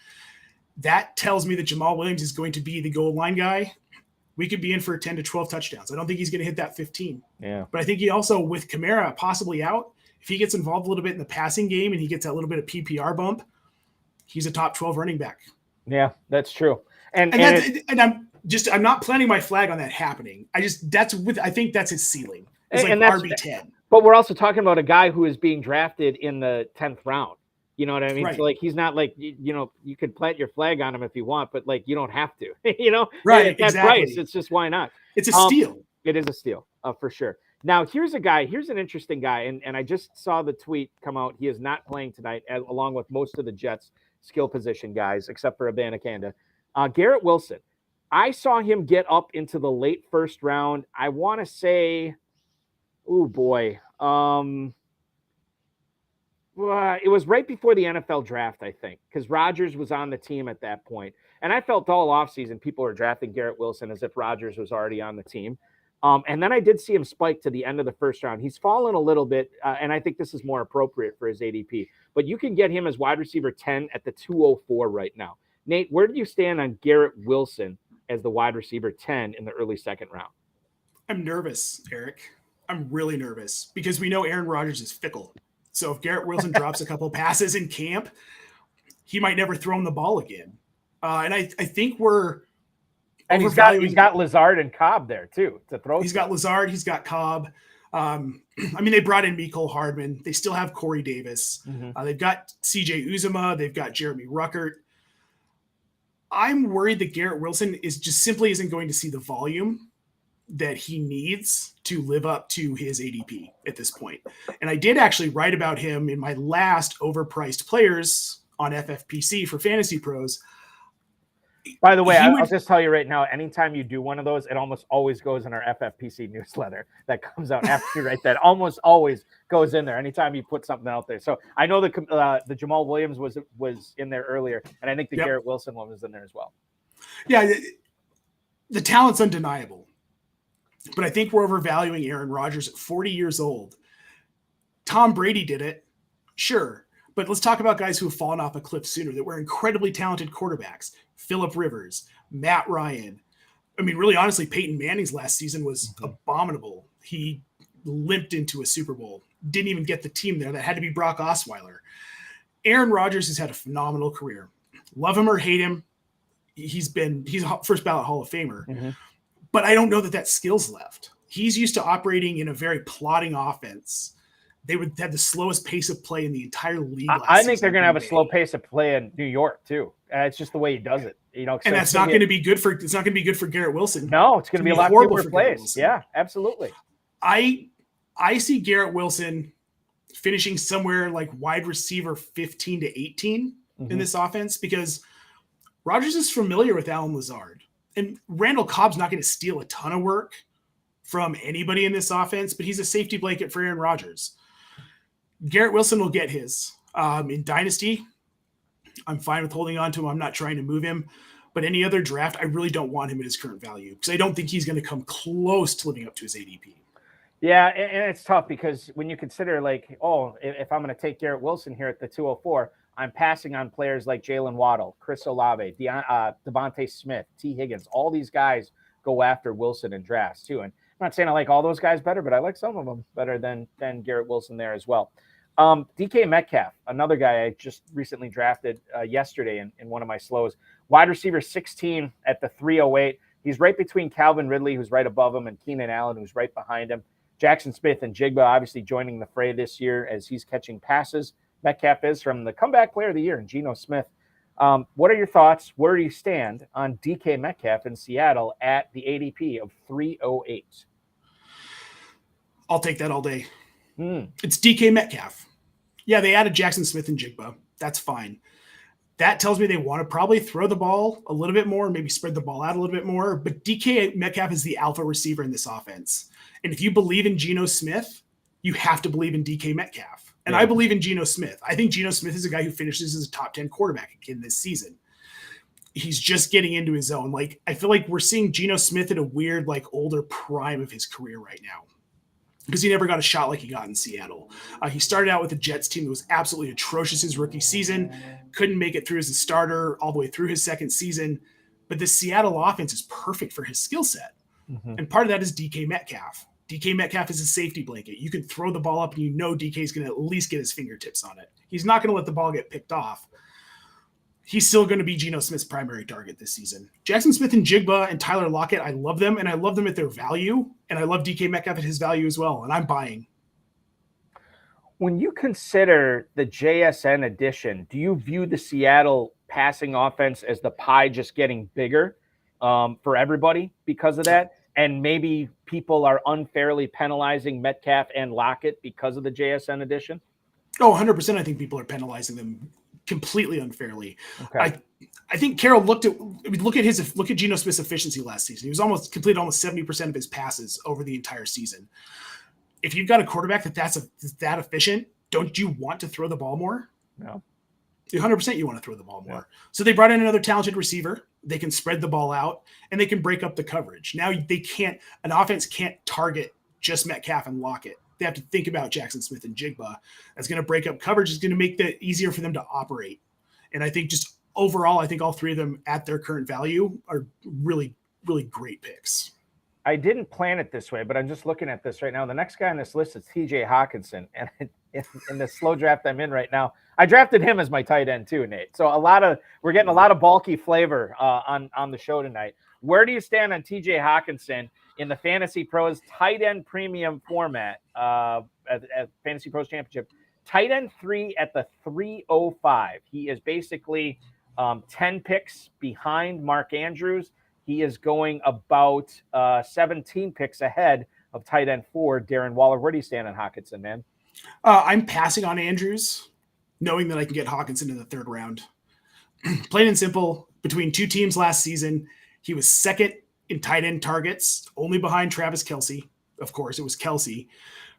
That tells me that Jamal Williams is going to be the goal line guy. We could be in for 10 to 12 touchdowns. I don't think he's going to hit that 15. Yeah. But I think he also, with Kamara possibly out, if he gets involved a little bit in the passing game and he gets that little bit of PPR bump, he's a top 12 running back. Yeah, that's true. And I'm not planting my flag on that happening. I think that's his ceiling. It's like RB10. But we're also talking about a guy who is being drafted in the 10th round. You know what I mean? Right. So like, he's not like, you could plant your flag on him if you want, but like, you don't have to, Right. At that price, it's just, why not? It's a steal. It is a steal for sure. Now here's an interesting guy. And I just saw the tweet come out. He is not playing tonight along with most of the Jets skill position guys, except for Abanikanda. Garrett Wilson. I saw him get up into the late first round. I want to say, oh boy. It was right before the NFL draft, I think, because Rodgers was on the team at that point. And I felt all offseason people were drafting Garrett Wilson as if Rodgers was already on the team. And then I did see him spike to the end of the first round. He's fallen a little bit, and I think this is more appropriate for his ADP. But you can get him as wide receiver 10 at the 204 right now. Nate, where do you stand on Garrett Wilson as the wide receiver 10 in the early second round? I'm nervous, Eric. I'm really nervous because we know Aaron Rodgers is fickle. So if Garrett Wilson drops a couple passes in camp, he might never throw him the ball again. And I think we're and he's got Lazard and Cobb there too to throw. He's got Lazard. He's got Cobb. They brought in Mecole Hardman. They still have Corey Davis. Mm-hmm. They've got CJ Uzomah. They've got Jeremy Ruckert. I'm worried that Garrett Wilson isn't going to see the volume that he needs to live up to his ADP at this point. And I did actually write about him in my last overpriced players on FFPC for FantasyPros. By the way, I'll just tell you right now, anytime you do one of those, it almost always goes in our FFPC newsletter that comes out after you write that. Almost always goes in there anytime you put something out there. So I know the Jamal Williams was in there earlier, and I think the Garrett Wilson one was in there as well. Yeah, the talent's undeniable. But I think we're overvaluing Aaron Rodgers at 40 years old. Tom Brady did it, sure. But let's talk about guys who have fallen off a cliff sooner that were incredibly talented quarterbacks. Phillip Rivers, Matt Ryan. Really, honestly, Peyton Manning's last season was abominable. He limped into a Super Bowl. Didn't even get the team there. That had to be Brock Osweiler. Aaron Rodgers has had a phenomenal career. Love him or hate him, he's a first ballot Hall of Famer. Mm-hmm. But I don't know that skill's left. He's used to operating in a very plodding offense. They would have the slowest pace of play in the entire league. I think they're going to have a slow pace of play in New York too. It's just the way he does it, And that's not going to be good for. It's not going to be good for Garrett Wilson. No, it's going to be a lot horrible for plays. Yeah, absolutely. I see Garrett Wilson finishing somewhere like wide receiver 15 to 18 in this offense because Rodgers is familiar with Allen Lazard. And Randall Cobb's not going to steal a ton of work from anybody in this offense, but he's a safety blanket for Aaron Rodgers. Garrett Wilson will get his. In Dynasty, I'm fine with holding on to him. I'm not trying to move him. But any other draft, I really don't want him at his current value because I don't think he's going to come close to living up to his ADP. Yeah, and it's tough because when you consider if I'm going to take Garrett Wilson here at the 204, I'm passing on players like Jalen Waddle, Chris Olave, Devontae Smith, T. Higgins. All these guys go after Wilson in drafts too. not saying I like all those guys better, but I like some of them better than Garrett Wilson there as well. DK Metcalf, another guy I just recently drafted yesterday in one of my slows. Wide receiver 16 at the 308. He's right between Calvin Ridley, who's right above him, and Keenan Allen, who's right behind him. Jackson Smith and Jigba obviously joining the fray this year as he's catching passes. Metcalf is from the comeback player of the year, and Geno Smith. What are your thoughts? Where do you stand on DK Metcalf in Seattle at the ADP of 308? I'll take that all day. It's DK Metcalf. Yeah, they added Jackson Smith and Jigba. That's fine. That tells me they want to probably throw the ball a little bit more, maybe spread the ball out a little bit more. But DK Metcalf is the alpha receiver in this offense. And if you believe in Geno Smith, you have to believe in DK Metcalf. And I believe in Geno Smith. I think Geno Smith is a guy who finishes as a top 10 quarterback again this season. He's just getting into his own. Like, I feel like we're seeing Geno Smith at a weird, like, older prime of his career right now, because he never got a shot like he got in Seattle. He started out with a Jets team that was absolutely atrocious his rookie season, couldn't make it through as a starter all the way through his second season. But the Seattle offense is perfect for his skill set. And part of that is DK Metcalf. DK Metcalf is a safety blanket. You can throw the ball up and you know DK is going to at least get his fingertips on it. He's not going to let the ball get picked off. He's still going to be Geno Smith's primary target this season. Jackson Smith and Jigba and Tyler Lockett, I love them, and I love them at their value, and I love DK Metcalf at his value as well, and I'm buying. When you consider the JSN addition, do you view the Seattle passing offense as the pie just getting bigger for everybody because of that? And maybe people are unfairly penalizing Metcalf and Lockett because of the JSN addition? Oh, 100%. I think people are penalizing them completely unfairly. Okay. I think Carroll look at Geno Smith's efficiency last season. He was completed almost 70% of his passes over the entire season. If you've got a quarterback that's that efficient, don't you want to throw the ball more? No. 100% you want to throw the ball more. Yeah. So they brought in another talented receiver. They can spread the ball out and they can break up the coverage. Now an offense can't target just Metcalf and Lockett. They have to think about Jackson Smith and Jigba. That's going to break up coverage. It's going to make it easier for them to operate. And I think just overall, I think all three of them at their current value are really, really great picks. I didn't plan it this way, but I'm just looking at this right now. The next guy on this list is TJ Hawkinson. And in the slow draft I'm in right now, I drafted him as my tight end too, Nate. So we're getting a lot of bulky flavor on the show tonight. Where do you stand on TJ Hawkinson in the Fantasy Pros tight end premium format at Fantasy Pros Championship? Tight end 3 at the 305. He is basically 10 picks behind Mark Andrews. He is going about 17 picks ahead of tight end 4, Darren Waller. Where do you stand on Hawkinson, man? I'm passing on Andrews, knowing that I can get Hawkinson in the third round. Plain and simple, between two teams last season, he was second in tight end targets, only behind Travis Kelce. Of course, it was Kelce.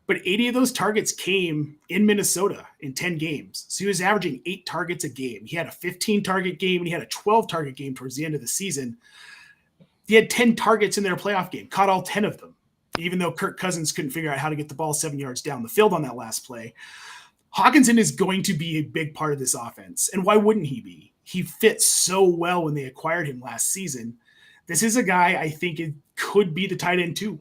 But 80 of those targets came in Minnesota in 10 games. So he was averaging 8 targets a game. He had a 15-target game, and he had a 12-target game towards the end of the season. He had 10 targets in their playoff game, caught all 10 of them, even though Kirk Cousins couldn't figure out how to get the ball 7 yards down the field on that last play. Hawkinson is going to be a big part of this offense. And why wouldn't he be? He fits so well when they acquired him last season. This is a guy I think it could be the tight end 2.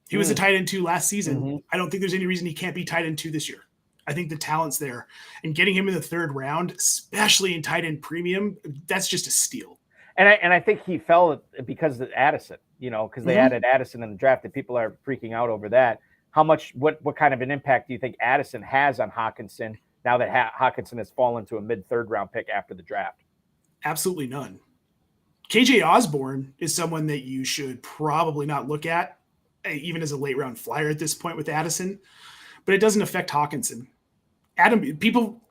He was a tight end 2 last season. Mm-hmm. I don't think there's any reason he can't be tight end 2 this year. I think the talent's there. And getting him in the third round, especially in tight end premium, that's just a steal. And I think he fell because of Addison, because they added Addison in the draft, and people are freaking out over that. What kind of an impact do you think Addison has on Hawkinson now that Hawkinson has fallen to a mid-third round pick after the draft? Absolutely none. KJ Osborne is someone that you should probably not look at, even as a late round flyer at this point with Addison, but it doesn't affect Hawkinson. People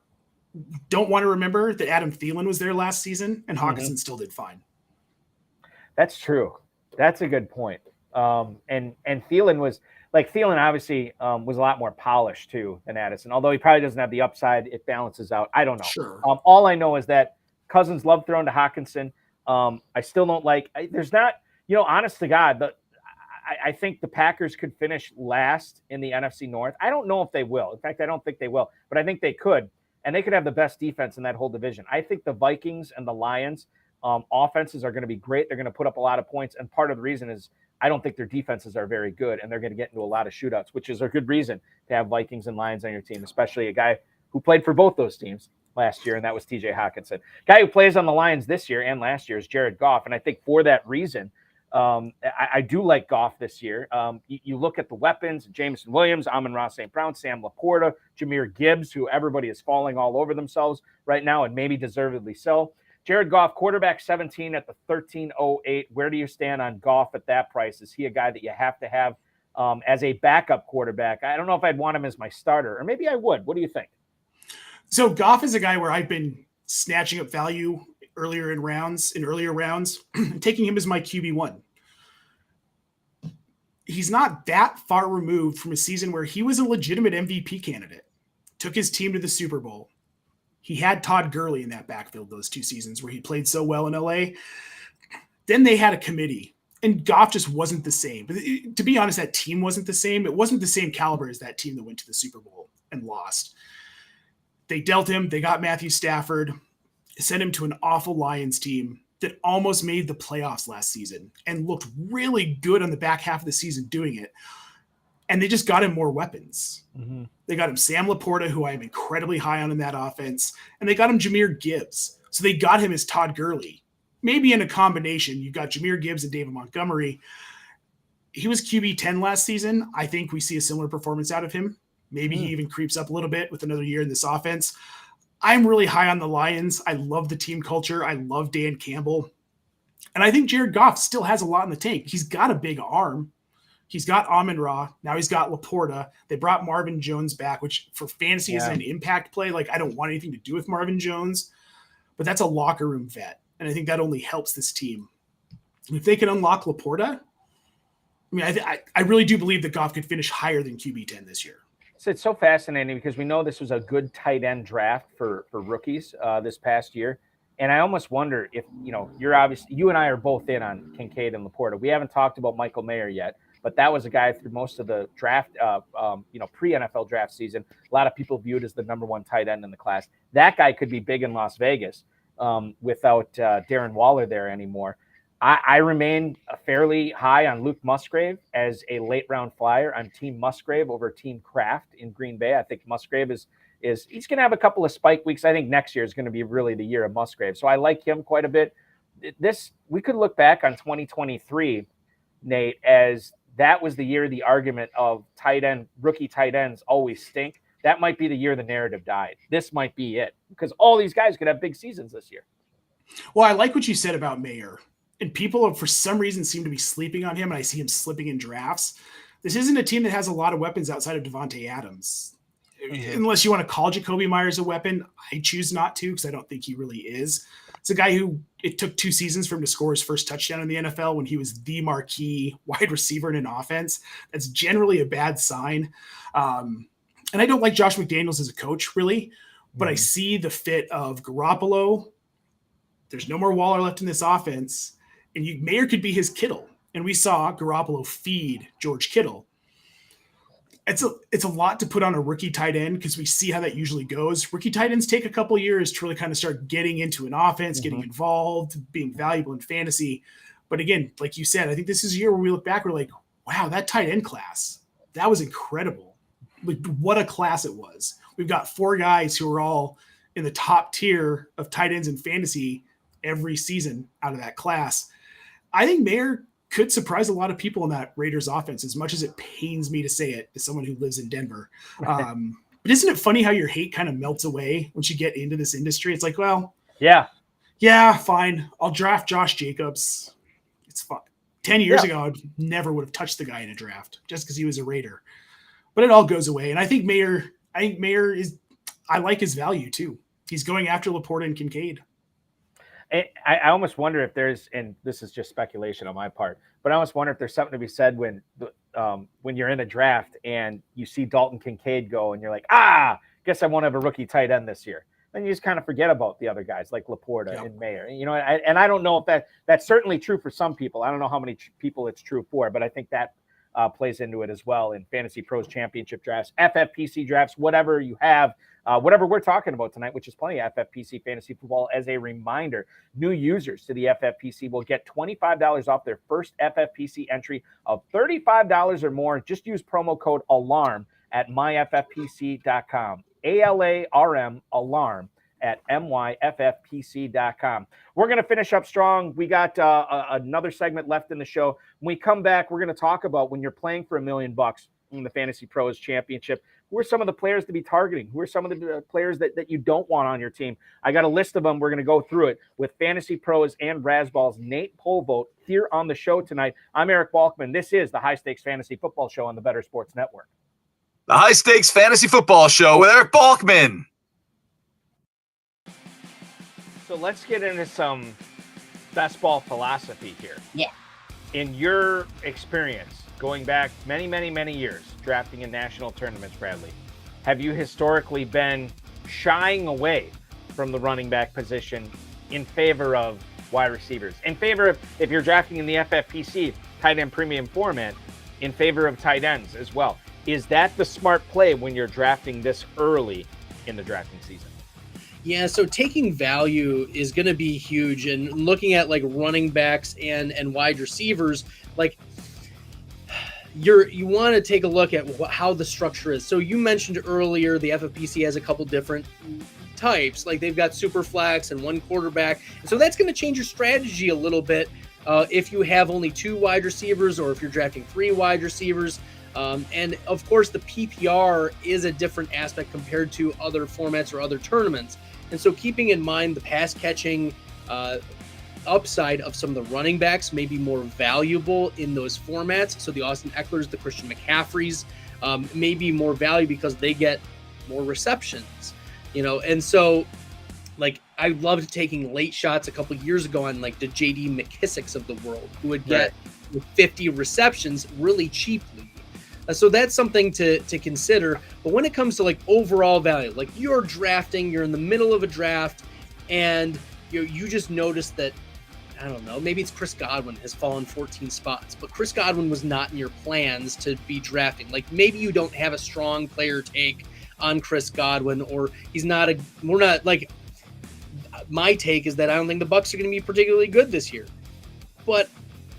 don't want to remember that Adam Thielen was there last season and Hawkinson still did fine. That's true. That's a good point. And Thielen Thielen obviously was a lot more polished too than Addison, although he probably doesn't have the upside. It balances out. I don't know. Sure. All I know is that Cousins love throwing to Hawkinson. I still don't there's not, honest to God, I think the Packers could finish last in the NFC North. I don't know if they will. In fact, I don't think they will, but I think they could. And they could have the best defense in that whole division. I think the Vikings and the Lions offenses are going to be great. They're going to put up a lot of points. And part of the reason is I don't think their defenses are very good, and they're going to get into a lot of shootouts, which is a good reason to have Vikings and Lions on your team, especially a guy who played for both those teams last year, and that was TJ Hawkinson. Guy who plays on the Lions this year and last year is Jared Goff, and I think for that reason, I do like Goff this year. You look at the weapons: Jameson Williams, Amon-Ra St. Brown, Sam Laporta, Jahmyr Gibbs, who everybody is falling all over themselves right now, and maybe deservedly so. Jared Goff, quarterback 17 at the 1308. Where do you stand on Goff at that price? Is he a guy that you have to have as a backup quarterback? I don't know if I'd want him as my starter, or maybe I would. What do you think? So Goff is a guy where I've been snatching up value earlier rounds, taking him as my QB1. He's not that far removed from a season where he was a legitimate MVP candidate, took his team to the Super Bowl. He had Todd Gurley in that backfield those 2 seasons where he played so well in LA. Then they had a committee, and Goff just wasn't the same. But to be honest, that team wasn't the same. It wasn't the same caliber as that team that went to the Super Bowl and lost. They dealt him. They got Matthew Stafford, sent him to an awful Lions team that almost made the playoffs last season and looked really good on the back half of the season doing it. And they just got him more weapons. Mm-hmm. They got him Sam Laporta, who I am incredibly high on in that offense, and they got him Jahmyr Gibbs. So they got him as Todd Gurley. Maybe in a combination, you've got Jahmyr Gibbs and David Montgomery. He was QB 10 last season. I think we see a similar performance out of him. Maybe he even creeps up a little bit with another year in this offense. I'm really high on the Lions. I love the team culture. I love Dan Campbell. And I think Jared Goff still has a lot in the tank. He's got a big arm. He's got Amon-Ra. Now he's got Laporta. They brought Marvin Jones back, which for fantasy is an impact play. Like, I don't want anything to do with Marvin Jones, but that's a locker room vet. And I think that only helps this team. If they can unlock Laporta, I mean, I really do believe that Goff could finish higher than QB 10 this year. So it's so fascinating because we know this was a good tight end draft for rookies this past year. And I almost wonder if, you and I are both in on Kincaid and Laporta. We haven't talked about Michael Mayer yet, but that was a guy through most of the draft, pre-NFL draft season. A lot of people viewed as the number 1 tight end in the class. That guy could be big in Las Vegas without Darren Waller there anymore. I remain fairly high on Luke Musgrave as a late-round flyer. I'm Team Musgrave over Team Kraft in Green Bay. I think Musgrave is he's going to have a couple of spike weeks. I think next year is going to be really the year of Musgrave. So I like him quite a bit. We could look back on 2023, Nate, as that was the year the argument of rookie tight ends always stink. That might be the year the narrative died. This might be it because all these guys could have big seasons this year. Well, I like what you said about Mayer. And people, for some reason, seem to be sleeping on him, and I see him slipping in drafts. This isn't a team that has a lot of weapons outside of Devontae Adams. Mm-hmm. Unless you want to call Jacoby Myers a weapon, I choose not to because I don't think he really is. It's a guy who it took 2 seasons for him to score his first touchdown in the NFL when he was the marquee wide receiver in an offense. That's generally a bad sign. And I don't like Josh McDaniels as a coach, really, but I see the fit of Garoppolo. There's no more Waller left in this offense. And Mayer could be his Kittle. And we saw Garoppolo feed George Kittle. It's a lot to put on a rookie tight end because we see how that usually goes. Rookie tight ends take a couple years to really kind of start getting into an offense, getting involved, being valuable in fantasy. But again, like you said, I think this is a year where we look back, we're like, wow, that tight end class, that was incredible. Like, what a class it was. We've got 4 guys who are all in the top tier of tight ends in fantasy every season out of that class. I think Mayer could surprise a lot of people in that Raiders offense, as much as it pains me to say it as someone who lives in Denver. But isn't it funny how your hate kind of melts away once you get into this industry? It's like, well, yeah, fine. I'll draft Josh Jacobs. It's fun. 10 years ago, I never would have touched the guy in a draft just because he was a Raider. But it all goes away. And I think Mayer I like his value too. He's going after Laporta and Kincaid. I almost wonder if there's, and this is just speculation on my part, but I almost wonder if there's something to be said when you're in a draft and you see Dalton Kincaid go and you're like, guess I won't have a rookie tight end this year. Then you just kind of forget about the other guys like Laporta and Mayer. And I don't know if that's certainly true for some people. I don't know how many people it's true for, but I think that plays into it as well in Fantasy Pros Championship drafts, FFPC drafts, whatever you have, whatever we're talking about tonight, which is plenty of FFPC fantasy football. As a reminder, new users to the FFPC will get $25 off their first FFPC entry of $35 or more. Just use promo code ALARM at myffpc.com. ALARM, alarm at myffpc.com. We're going to finish up strong. We got another segment left in the show. When we come back, we're going to talk about when you're playing for $1 million in the Fantasy Pros Championship, who are some of the players to be targeting? Who are some of the players that you don't want on your team? I got a list of them. We're going to go through it with Fantasy Pros and Razzball's Nate Polvogt here on the show tonight. I'm Eric Balkman. This is the High Stakes Fantasy Football Show on the Better Sports Network. The High Stakes Fantasy Football Show with Eric Balkman. So let's get into some best ball philosophy here. Yeah. In your experience, going back many, many, many years, drafting in national tournaments, Bradley, have you historically been shying away from the running back position in favor of wide receivers? In favor of, if you're drafting in the FFPC tight end premium format, in favor of tight ends as well? Is that the smart play when you're drafting this early in the drafting season? Yeah, so taking value is going to be huge, and looking at like running backs and wide receivers, like you want to take a look at how the structure is. So you mentioned earlier the FFPC has a couple different types, like they've got super flex and one quarterback, and so that's going to change your strategy a little bit if you have only 2 wide receivers or if you're drafting 3 wide receivers. And of course, the PPR is a different aspect compared to other formats or other tournaments. And so keeping in mind the pass catching upside of some of the running backs may be more valuable in those formats. So the Austin Eckler's, the Christian McCaffreys may be more value because they get more receptions, and so like I loved taking late shots a couple years ago on like the JD McKissicks of the world who would get 50 receptions really cheaply. So that's something to consider. But when it comes to like overall value, like you're drafting, you're in the middle of a draft, and you just noticed that, I don't know, maybe it's Chris Godwin has fallen 14 spots, but Chris Godwin was not in your plans to be drafting. Like maybe you don't have a strong player take on Chris Godwin, or my take is that I don't think the Bucs are going to be particularly good this year. But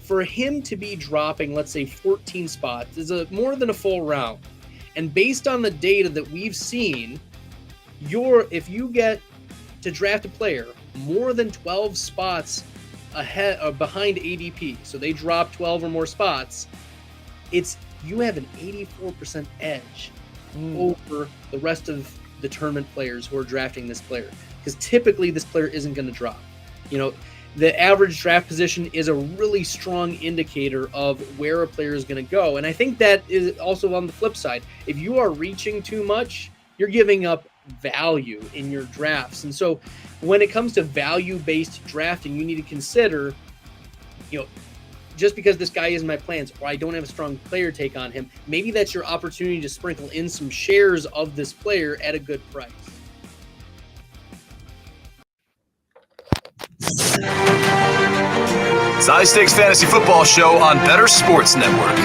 for him to be dropping, let's say 14 spots is more than a full round. And based on the data that we've seen, if you get to draft a player more than 12 spots ahead or behind ADP, so they drop 12 or more spots, you have an 84% edge over the rest of the tournament players who are drafting this player. Because typically this player isn't going to drop. The average draft position is a really strong indicator of where a player is going to go. And I think that is also on the flip side. If you are reaching too much, you're giving up value in your drafts. And so when it comes to value-based drafting, you need to consider, just because this guy isn't my plans or I don't have a strong player take on him, maybe that's your opportunity to sprinkle in some shares of this player at a good price. It's the High Stakes Fantasy Football Show on Better Sports Network.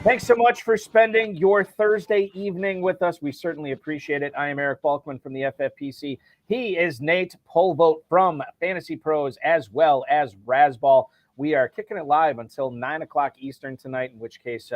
Thanks so much for spending your Thursday evening with us. We certainly appreciate it. I am Eric Balkman from the FFPC. He is Nate Polvogt from Fantasy Pros, as well as Razzball. We are kicking it live until 9 o'clock Eastern tonight, in which case,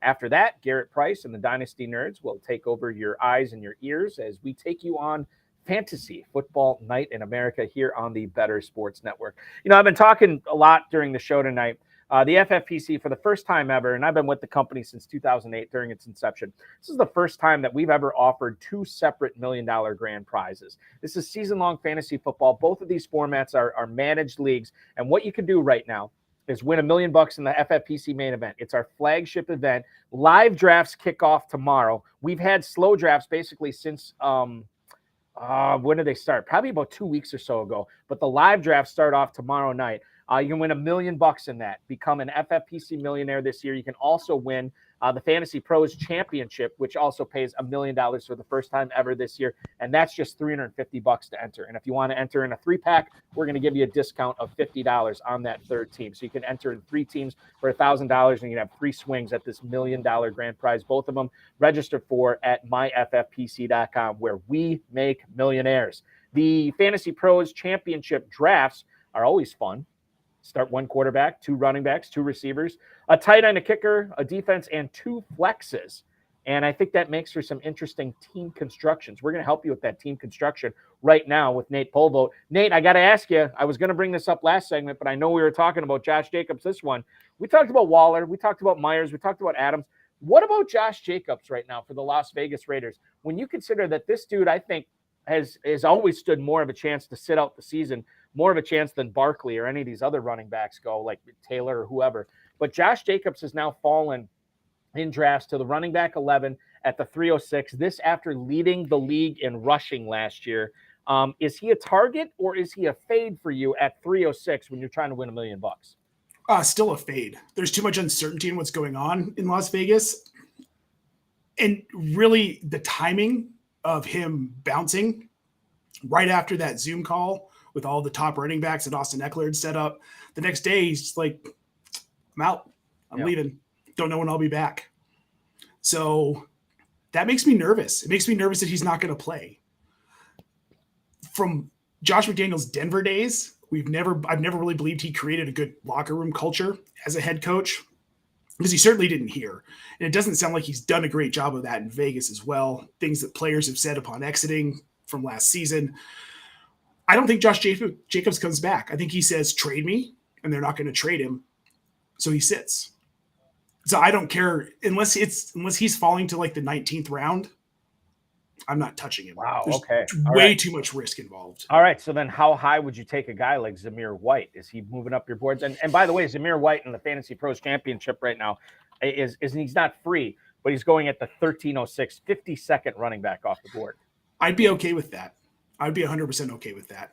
after that, Garrett Price and the Dynasty Nerds will take over your eyes and your ears as we take you on Fantasy Football Night in America here on the Better Sports Network. I've been talking a lot during the show tonight. The FFPC, for the first time ever, and I've been with the company since 2008 during its inception, this is the first time that we've ever offered 2 separate $1 million grand prizes. This is season-long fantasy football. Both of these formats are managed leagues, and what you can do right now is win $1 million in the FFPC main event. It's our flagship event. Live drafts kick off tomorrow. We've had slow drafts basically since when did they start? Probably about 2 weeks or so ago. But the live drafts start off tomorrow night. You can win $1 million in that. Become an FFPC millionaire this year. You can also win the Fantasy Pros Championship, which also pays $1 million for the first time ever this year. And that's just $350 to enter. And if you want to enter in a 3-pack, we're going to give you a discount of $50 on that third team. So you can enter in 3 teams for $1,000, and you can have 3 swings at this $1 million grand prize. Both of them registered for at myffpc.com, where we make millionaires. The Fantasy Pros Championship drafts are always fun. Start 1 quarterback, 2 running backs, 2 receivers, a tight end, a kicker, a defense, and 2 flexes. And I think that makes for some interesting team constructions. We're going to help you with that team construction right now with Nate Polvogt. Nate, I got to ask you, I was going to bring this up last segment, but I know we were talking about Josh Jacobs this one. We talked about Waller. We talked about Myers. We talked about Adams. What about Josh Jacobs right now for the Las Vegas Raiders? When you consider that this dude, I think, has always stood more of a chance to sit out the season, more of a chance than Barkley or any of these other running backs go, like Taylor or whoever. But Josh Jacobs has now fallen in drafts to the running back 11 at the 306. This after leading the league in rushing last year. Is he a target or is he a fade for you at 306 when you're trying to win $1 million? Still a fade. There's too much uncertainty in what's going on in Las Vegas. And really the timing of him bouncing right after that Zoom call with all the top running backs that Austin Eckler had set up. The next day, he's just like, I'm out. I'm leaving. Don't know when I'll be back. So that makes me nervous. It makes me nervous that he's not going to play. From Josh McDaniels' Denver days, I've never really believed he created a good locker room culture as a head coach, because he certainly didn't here. And it doesn't sound like he's done a great job of that in Vegas as well. Things that players have said upon exiting from last season. I don't think Josh Jacobs comes back. I think he says, trade me, and they're not going to trade him. So he sits. So I don't care unless he's falling to like the 19th round. I'm not touching him. Wow. There's okay. way too much risk involved. All right. So then how high would you take a guy like Zamir White? Is he moving up your boards? And by the way, Zamir White in the Fantasy Pros Championship right now is he's not free, but he's going at the 1306, 52nd running back off the board. I'd be okay with that. I'd be 100% okay with that.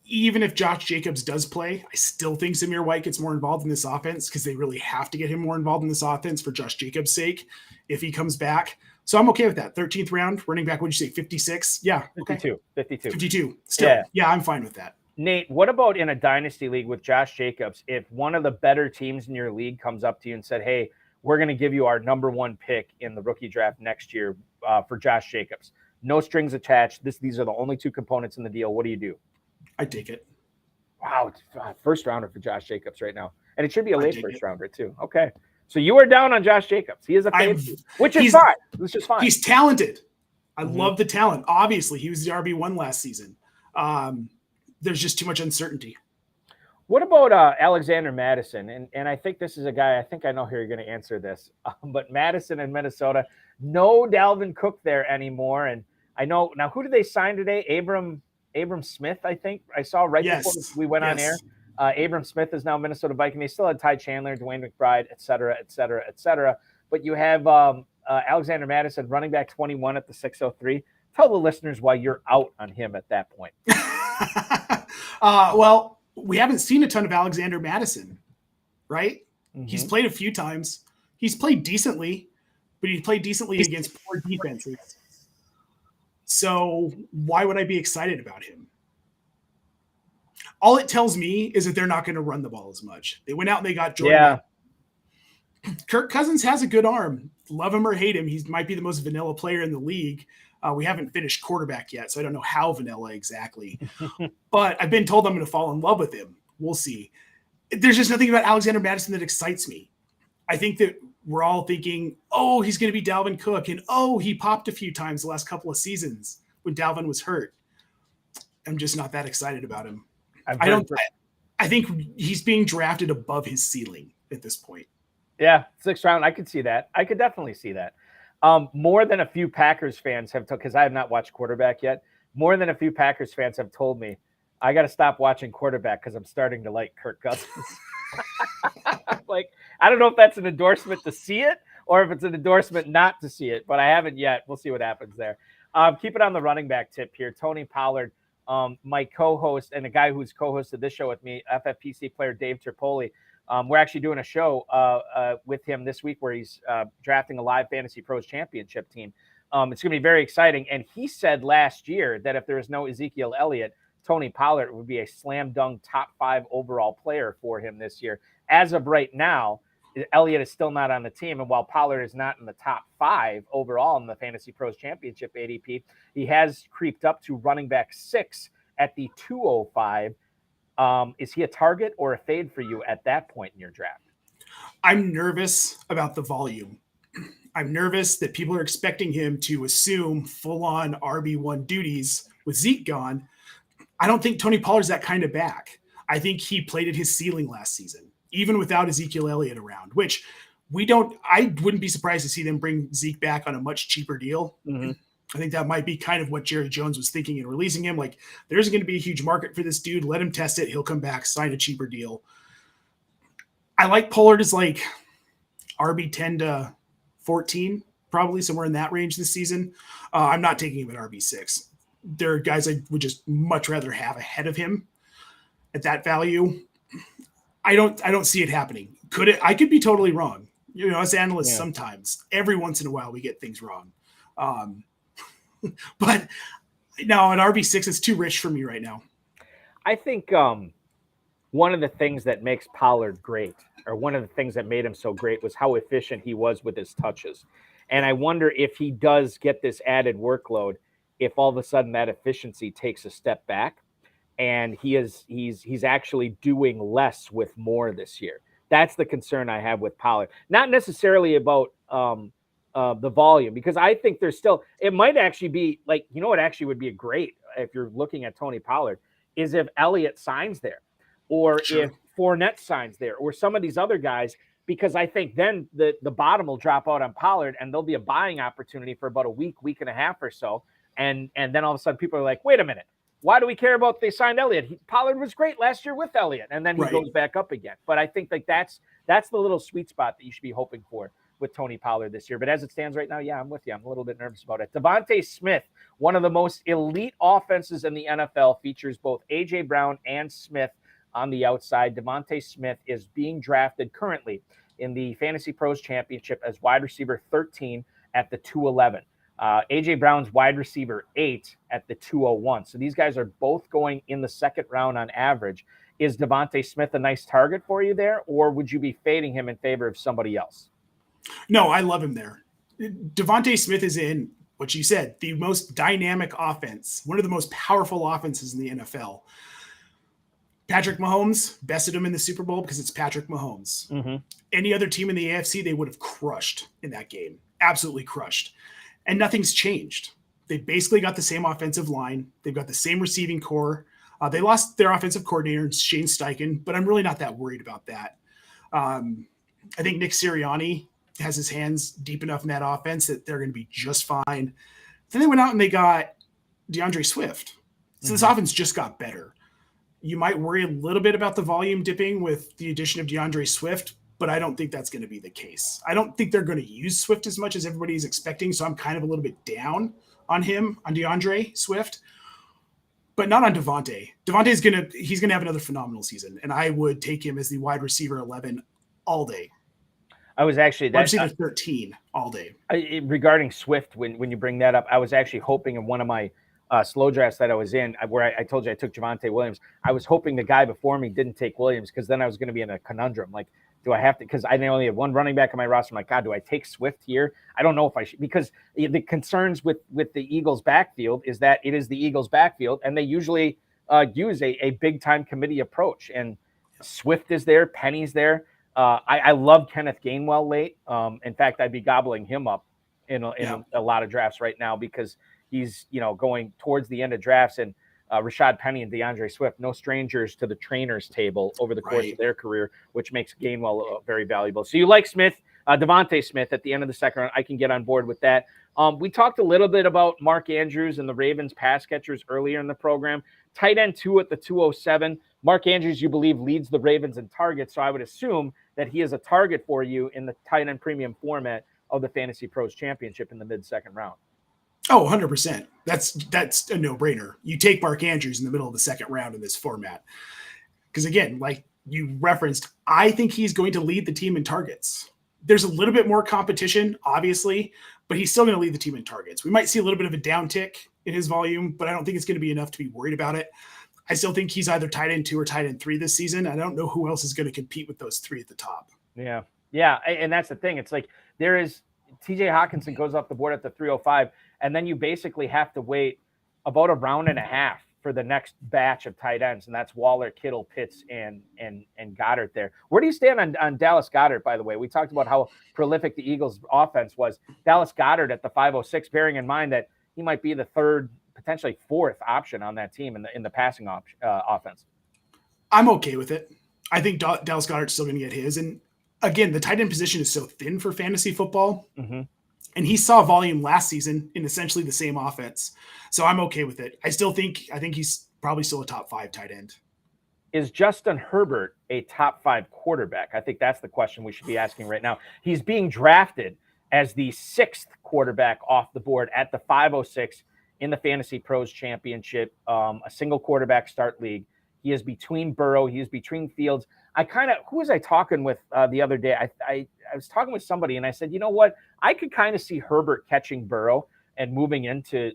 Even if Josh Jacobs does play, I still think Zamir White gets more involved in this offense because they really have to get him more involved in this offense for Josh Jacobs' sake if he comes back. So I'm okay with that. 13th round, running back, what'd you say, 56? Yeah. Okay. 52. Still, yeah, I'm fine with that. Nate, what about in a dynasty league with Josh Jacobs? If one of the better teams in your league comes up to you and said, hey, we're going to give you our number 1 pick in the rookie draft next year for Josh Jacobs. No strings attached. These are the only 2 components in the deal. What do you do? I take it. Wow. It's first rounder for Josh Jacobs right now. And it should be a late first rounder too. Okay. So you are down on Josh Jacobs. He is a favorite, which is fine. It's just fine. He's talented. I love the talent. Obviously, he was the RB1 last season. There's just too much uncertainty. What about Alexander Madison? And I think this is a guy, I think I know how you're going to answer this. But Madison in Minnesota, no Dalvin Cook there anymore. And I know, now who did they sign today? Abram Smith, I think. I saw before we went on air. Abram Smith is now Minnesota Viking. They still had Ty Chandler, Dwayne McBride, et cetera, et cetera, et cetera. But you have Alexander Madison, running back 21 at the 603. Tell the listeners why you're out on him at that point. Well, we haven't seen a ton of Alexander Madison, right? Mm-hmm. He's played a few times. He's played decently, but he played decently against poor defenses. So why would I be excited about him? All it tells me is that they're not going to run the ball as much. They went out and they got Jordan. Yeah. Kirk Cousins has a good arm. Love him or hate him, he might be the most vanilla player in the league. We haven't finished quarterback yet, so I don't know how vanilla exactly. But I've been told I'm going to fall in love with him. We'll see. There's just nothing about Alexander Madison that excites me. I think that we're all thinking, oh, he's going to be Dalvin Cook, and oh, he popped a few times the last couple of seasons when Dalvin was hurt. I'm just not that excited about him. I think he's being drafted above his ceiling at this point. Yeah, 6th round. I could see that. I could definitely see that. More than a few Packers fans have told, because I have not watched quarterback yet. More than a few Packers fans have told me I got to stop watching quarterback because I'm starting to like Kirk Cousins. Like, I don't know if that's an endorsement to see it or if it's an endorsement not to see it, but I haven't yet. We'll see what happens there. Keep it on the running back tip here. Tony Pollard my co-host and the guy who's co-hosted this show with me, FFPC player Dave Terpoli. We're actually doing a show with him this week where he's drafting a live Fantasy Pros Championship team. It's going to be very exciting. And he said last year that if there was no Ezekiel Elliott, Tony Pollard would be a slam dunk top 5 overall player for him this year. As of right now, Elliott is still not on the team. And while Pollard is not in the top 5 overall in the Fantasy Pros Championship ADP, he has creeped up to running back 6 at the 205. Is he a target or a fade for you at that point in your draft? I'm nervous about the volume. I'm nervous that people are expecting him to assume full-on RB1 duties with Zeke gone. I don't think Tony Pollard's that kind of back. I think he played at his ceiling last season, even without Ezekiel Elliott around, which I wouldn't be surprised to see them bring Zeke back on a much cheaper deal. Mm-hmm. I think that might be kind of what Jerry Jones was thinking in releasing him. Like, there's going to be a huge market for this dude. Let him test it. He'll come back, sign a cheaper deal. I like Pollard as like RB 10 to 14, probably somewhere in that range this season. I'm not taking him at RB 6. There are guys I would just much rather have ahead of him at that value. I don't see it happening. Could it? I could be totally wrong. You know, as analysts, sometimes every once in a while we get things wrong. But no, an RB6 is too rich for me right now. I think one of the things that makes Pollard great, or one of the things that made him so great, was how efficient he was with his touches. And I wonder if he does get this added workload, if all of a sudden that efficiency takes a step back and he's actually doing less with more this year. That's the concern I have with Pollard. Not necessarily about the volume, because I think there's still, it might actually be like, you know what actually would be a great, if you're looking at Tony Pollard, is if Elliott signs there, or if Fournette signs there, or some of these other guys, because I think then the bottom will drop out on Pollard and there'll be a buying opportunity for about a week and a half or so. And then all of a sudden people are like, wait a minute, why do we care about they signed Elliott? Pollard was great last year with Elliott, and then he goes back up again. But I think like that's the little sweet spot that you should be hoping for with Tony Pollard this year. But as it stands right now, yeah, I'm with you. I'm a little bit nervous about it. Devontae Smith, one of the most elite offenses in the NFL, features both A.J. Brown and Smith on the outside. Devontae Smith is being drafted currently in the Fantasy Pros Championship as wide receiver 13 at the 211. A.J. Brown's wide receiver 8 at the 201. So these guys are both going in the second round on average. Is Devontae Smith a nice target for you there, or would you be fading him in favor of somebody else? No, I love him there. Devontae Smith is in what you said, the most dynamic offense, one of the most powerful offenses in the NFL. Patrick Mahomes bested him in the Super Bowl because it's Patrick Mahomes. Mm-hmm. Any other team in the AFC, they would have crushed in that game. Absolutely crushed. And nothing's changed. They basically got the same offensive line. They've got the same receiving core. They lost their offensive coordinator, Shane Steichen, but I'm really not that worried about that. I think Nick Sirianni has his hands deep enough in that offense that they're going to be just fine. Then they went out and they got DeAndre Swift. So this offense just got better. You might worry a little bit about the volume dipping with the addition of DeAndre Swift, but I don't think that's going to be the case. I don't think they're going to use Swift as much as everybody's expecting, so I'm kind of a little bit down on him, on DeAndre Swift, but not on Devontae. Devontae's he's going to have another phenomenal season, and I would take him as the wide receiver 11 all day. I was actually wide receiver 13 all day. Regarding Swift, when you bring that up, I was actually hoping in one of my slow drafts that I was in, where I told you I took Javonte Williams, I was hoping the guy before me didn't take Williams, because then I was going to be in a conundrum. Like, do I have to, because I only have one running back on my roster. I'm like, God, do I take Swift here? I don't know if I should, because the concerns with the Eagles backfield is that it is the Eagles backfield, and they usually use a big time committee approach. And Swift is there, Penny's there. I love Kenneth Gainwell late. In fact, I'd be gobbling him up in a lot of drafts right now, because he's going towards the end of drafts, and Rashad Penny and DeAndre Swift, no strangers to the trainers table over the course of their career, which makes Gainwell very valuable. So you like Smith, Devontae Smith at the end of the second round. I can get on board with that. We talked a little bit about Mark Andrews and the Ravens pass catchers earlier in the program. Tight end 2 at the 207. Mark Andrews, you believe, leads the Ravens in targets, so I would assume that he is a target for you in the tight end premium format of the Fantasy Pros Championship in the mid-second round. Oh, 100%. That's a no-brainer. You take Mark Andrews in the middle of the second round in this format. Because again, like you referenced, I think he's going to lead the team in targets. There's a little bit more competition, obviously, but he's still going to lead the team in targets. We might see a little bit of a downtick in his volume, but I don't think it's going to be enough to be worried about it. I still think he's either tight end 2 or tight end 3 this season. I don't know who else is going to compete with those 3 at the top. Yeah. Yeah. And that's the thing. It's like there is TJ Hawkinson goes off the board at the 305, and then you basically have to wait about a round and a half for the next batch of tight ends, and that's Waller, Kittle, Pitts, and Goddard there. Where do you stand on Dallas Goedert, by the way? We talked about how prolific the Eagles' offense was. Dallas Goedert at the 506, bearing in mind that he might be the third, potentially fourth option on that team in the passing offense. I'm okay with it. I think Dallas Goedert's still going to get his. And again, the tight end position is so thin for fantasy football. Mm-hmm. And he saw volume last season in essentially the same offense. So I'm okay with it. I think he's probably still a top 5 tight end. Is Justin Herbert a top 5 quarterback? I think that's the question we should be asking right now. He's being drafted as the 6th quarterback off the board at the 506 in the Fantasy Pros Championship, a single quarterback start league. He is between Burrow. He is between Fields. Who was I talking with the other day? I was talking with somebody, and I said, you know what? I could kind of see Herbert catching Burrow and moving into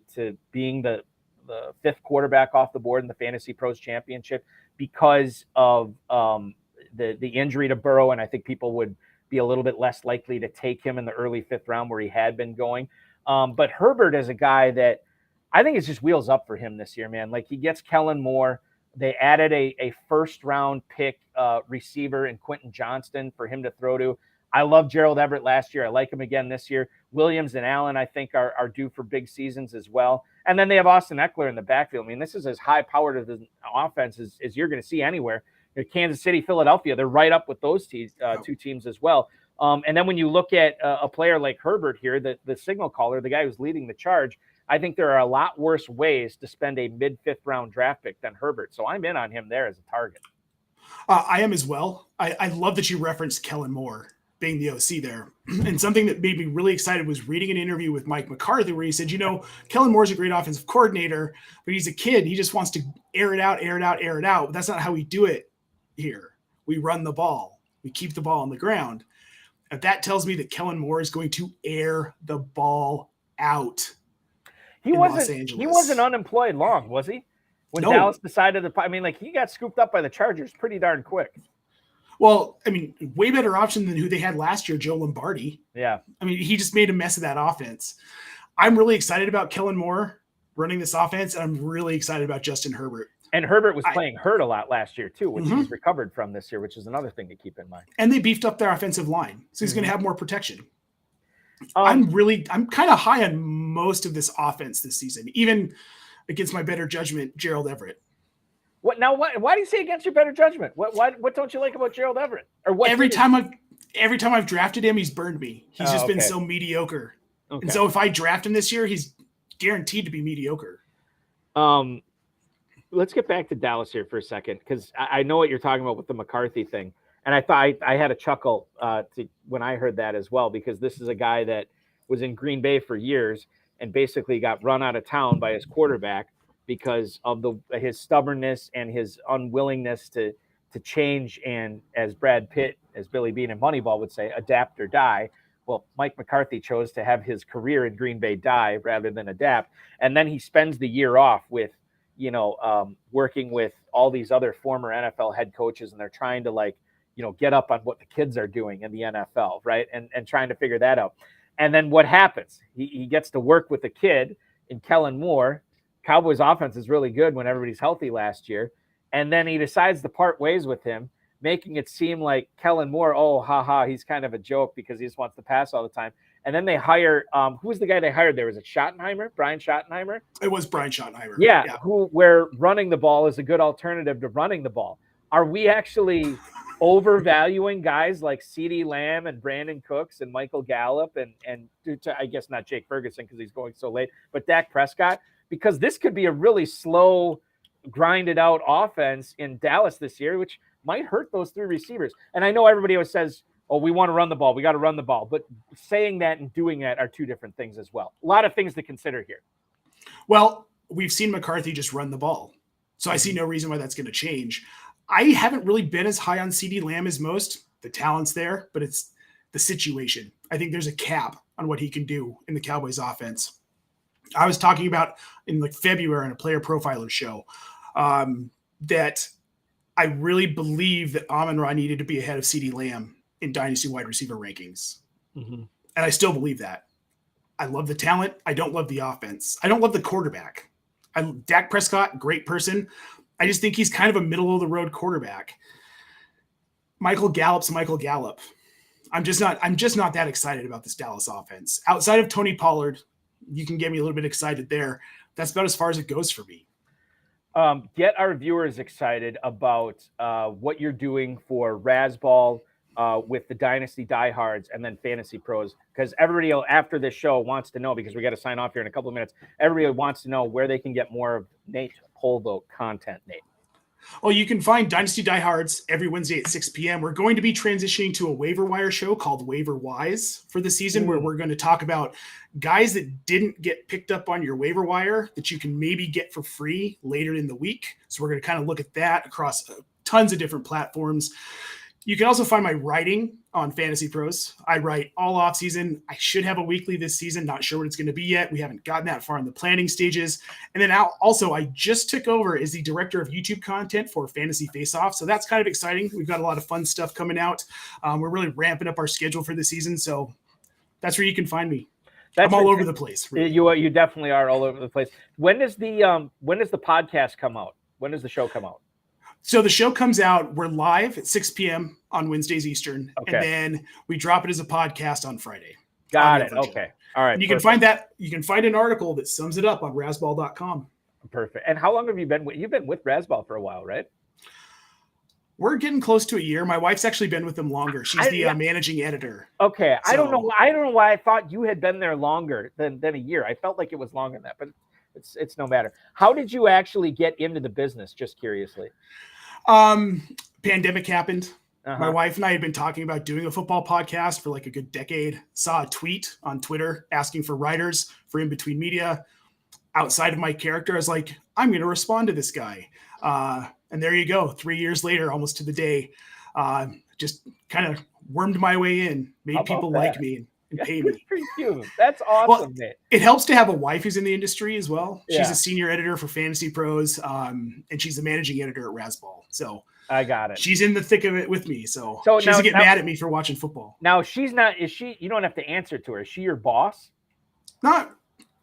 being the 5th quarterback off the board in the Fantasy Pros Championship because of the injury to Burrow, and I think people would be a little bit less likely to take him in the early 5th round where he had been going. But Herbert is a guy that I think it's just wheels up for him this year, man. Like, he gets Kellen Moore. They added a first-round pick receiver in Quentin Johnston for him to throw to. I love Gerald Everett last year. I like him again this year. Williams and Allen, I think, are due for big seasons as well. And then they have Austin Eckler in the backfield. I mean, this is as high-powered of an offense as you're going to see anywhere. Kansas City, Philadelphia, they're right up with those two teams as well. And then when you look at a player like Herbert here, the signal caller, the guy who's leading the charge, I think there are a lot worse ways to spend a mid-5th round draft pick than Herbert. So I'm in on him there as a target. I am as well. I love that you referenced Kellen Moore being the OC there. And something that made me really excited was reading an interview with Mike McCarthy where he said, Kellen Moore's a great offensive coordinator, but he's a kid. He just wants to air it out. But that's not how we do it here. We run the ball. We keep the ball on the ground. And that tells me that Kellen Moore is going to air the ball out. He wasn't unemployed long, was he? When Dallas decided to, he got scooped up by the Chargers pretty darn quick. Well, way better option than who they had last year, Joe Lombardi. Yeah. He just made a mess of that offense. I'm really excited about Kellen Moore running this offense, and I'm really excited about Justin Herbert. And Herbert was playing hurt a lot last year too, which he's recovered from this year, which is another thing to keep in mind. And they beefed up their offensive line, so he's going to have more protection. I'm kind of high on most of this offense this season, even against my better judgment, Gerald Everett. What now? Why do you say against your better judgment? What don't you like about Gerald Everett? Or what? Every time I've drafted him, he's burned me. He's just been so mediocre. Okay. And so if I draft him this year, he's guaranteed to be mediocre. Let's get back to Dallas here for a second, because I know what you're talking about with the McCarthy thing. And I thought I had a chuckle when I heard that as well, because this is a guy that was in Green Bay for years and basically got run out of town by his quarterback because of his stubbornness and his unwillingness to change. And as Brad Pitt, as Billy Beane and Moneyball would say, adapt or die. Well, Mike McCarthy chose to have his career in Green Bay die rather than adapt. And then he spends the year off with, working with all these other former NFL head coaches, and they're trying to get up on what the kids are doing in the NFL, right? And trying to figure that out. And then what happens? He gets to work with a kid in Kellen Moore. Cowboys offense is really good when everybody's healthy last year. And then he decides to part ways with him, making it seem like Kellen Moore, he's kind of a joke because he just wants to pass all the time. And then they hire, who was the guy they hired there? Was it Schottenheimer? Brian Schottenheimer? It was Brian Schottenheimer. Yeah. Where running the ball is a good alternative to running the ball. Are we actually overvaluing guys like CeeDee Lamb and Brandon Cooks and Michael Gallup and I guess not Jake Ferguson because he's going so late, but Dak Prescott? Because this could be a really slow, grinded out offense in Dallas this year, which might hurt those 3 receivers. And I know everybody always says, oh, we want to run the ball. We got to run the ball. But saying that and doing that are two different things as well. A lot of things to consider here. Well, we've seen McCarthy just run the ball. So I see no reason why that's going to change. I haven't really been as high on CeeDee Lamb as most. The talent's there, but it's the situation. I think there's a cap on what he can do in the Cowboys offense. I was talking about in like February on a player profiler show that I really believe that Amon-Ra needed to be ahead of CeeDee Lamb in dynasty wide receiver rankings. Mm-hmm. And I still believe that. I love the talent. I don't love the offense. I don't love the quarterback. Dak Prescott, great person. I just think he's kind of a middle of the road quarterback. Michael Gallup's Michael Gallup. I'm just not that excited about this Dallas offense. Outside of Tony Pollard, you can get me a little bit excited there. That's about as far as it goes for me. Get our viewers excited about what you're doing for Razzball with the Dynasty Diehards and then Fantasy Pros, because everybody after this show wants to know, because we got to sign off here in a couple of minutes. Everybody wants to know where they can get more of Nate Polvogt content, Nate. Well, you can find Dynasty Diehards every Wednesday at 6 p.m. We're going to be transitioning to a waiver wire show called Waiver Wise for the season, where we're going to talk about guys that didn't get picked up on your waiver wire that you can maybe get for free later in the week. So we're going to kind of look at that across tons of different platforms. You can also find my writing on Fantasy Pros. I write all off season. I should have a weekly this season. Not sure what it's going to be yet. We haven't gotten that far in the planning stages. And then also, I just took over as the director of YouTube content for Fantasy Face Off. So that's kind of exciting. We've got a lot of fun stuff coming out. We're really ramping up our schedule for the season. So that's where you can find me. I'm all over the place. Really. You definitely are all over the place. When does the podcast come out? When does the show come out? So the show comes out, we're live at 6 p.m. on Wednesdays Eastern, and then we drop it as a podcast on Friday. Got it. Okay. All right. And you can find that. You can find an article that sums it up on razzball.com. Perfect. And how long have you been? You've been with Razzball for a while, right? We're getting close to a year. My wife's actually been with them longer. She's the managing editor. Okay. So, I don't know why I thought you had been there longer than a year. I felt like it was longer than that, but it's no matter. How did you actually get into the business? Just curiously. Pandemic happened. My wife and I had been talking about doing a football podcast for like a good decade. Saw a tweet on Twitter asking for writers for In Between Media. Outside of my character, I was like, I'm going to respond to this guy. And there you go. 3 years later, almost to the day, just kind of wormed my way in, made people like me and pay me. For you. That's awesome, Nate. It helps to have a wife who's in the industry as well. She's a senior editor for Fantasy Pros, and she's the managing editor at Razzball. So I got it. She's in the thick of it with me, so she doesn't get mad at me for watching football. Now she's not. Is she? You don't have to answer to her. Is she your boss? Not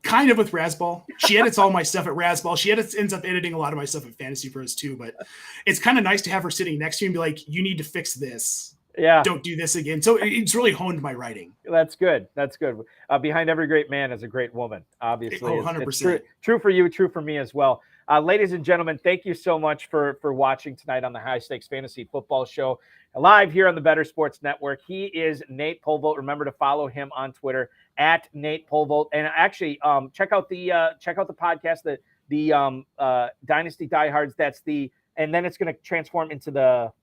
kind of with Razzball. She edits all my stuff at Razzball. She ends up editing a lot of my stuff at Fantasy Pros too. But it's kind of nice to have her sitting next to me and be like, "You need to fix this. Yeah. Don't do this again." So it's really honed my writing. That's good. That's good. Behind every great man is a great woman. Obviously, 100%. True for you. True for me as well. Ladies and gentlemen, thank you so much for watching tonight on the High Stakes Fantasy Football Show, live here on the Better Sports Network. He is Nate Polvogt. Remember to follow him on Twitter at Nate Polvogt, and actually check out the podcast, the Dynasty Diehards. And then it's going to transform into the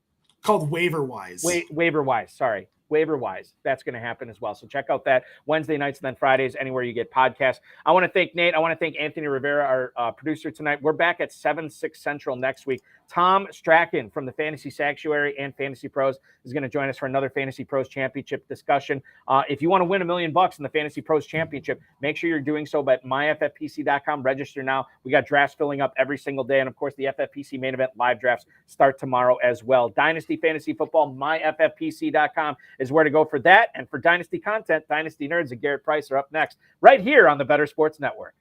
called Waiver Wise. Waiver Wise. Sorry. Waiver Wise. That's going to happen as well. So check out that Wednesday nights and then Fridays, anywhere you get podcasts. I want to thank Nate. I want to thank Anthony Rivera, our producer tonight. We're back at 7/6 Central next week. Tom Strachan from the Fantasy Sanctuary and Fantasy Pros is going to join us for another Fantasy Pros Championship discussion. If you want to win $1 million in the Fantasy Pros Championship, make sure you're doing so at myffpc.com. Register now. We got drafts filling up every single day. And, of course, the FFPC main event live drafts start tomorrow as well. Dynasty Fantasy Football, myffpc.com is where to go for that. And for Dynasty content, Dynasty Nerds and Garrett Price are up next right here on the Better Sports Network.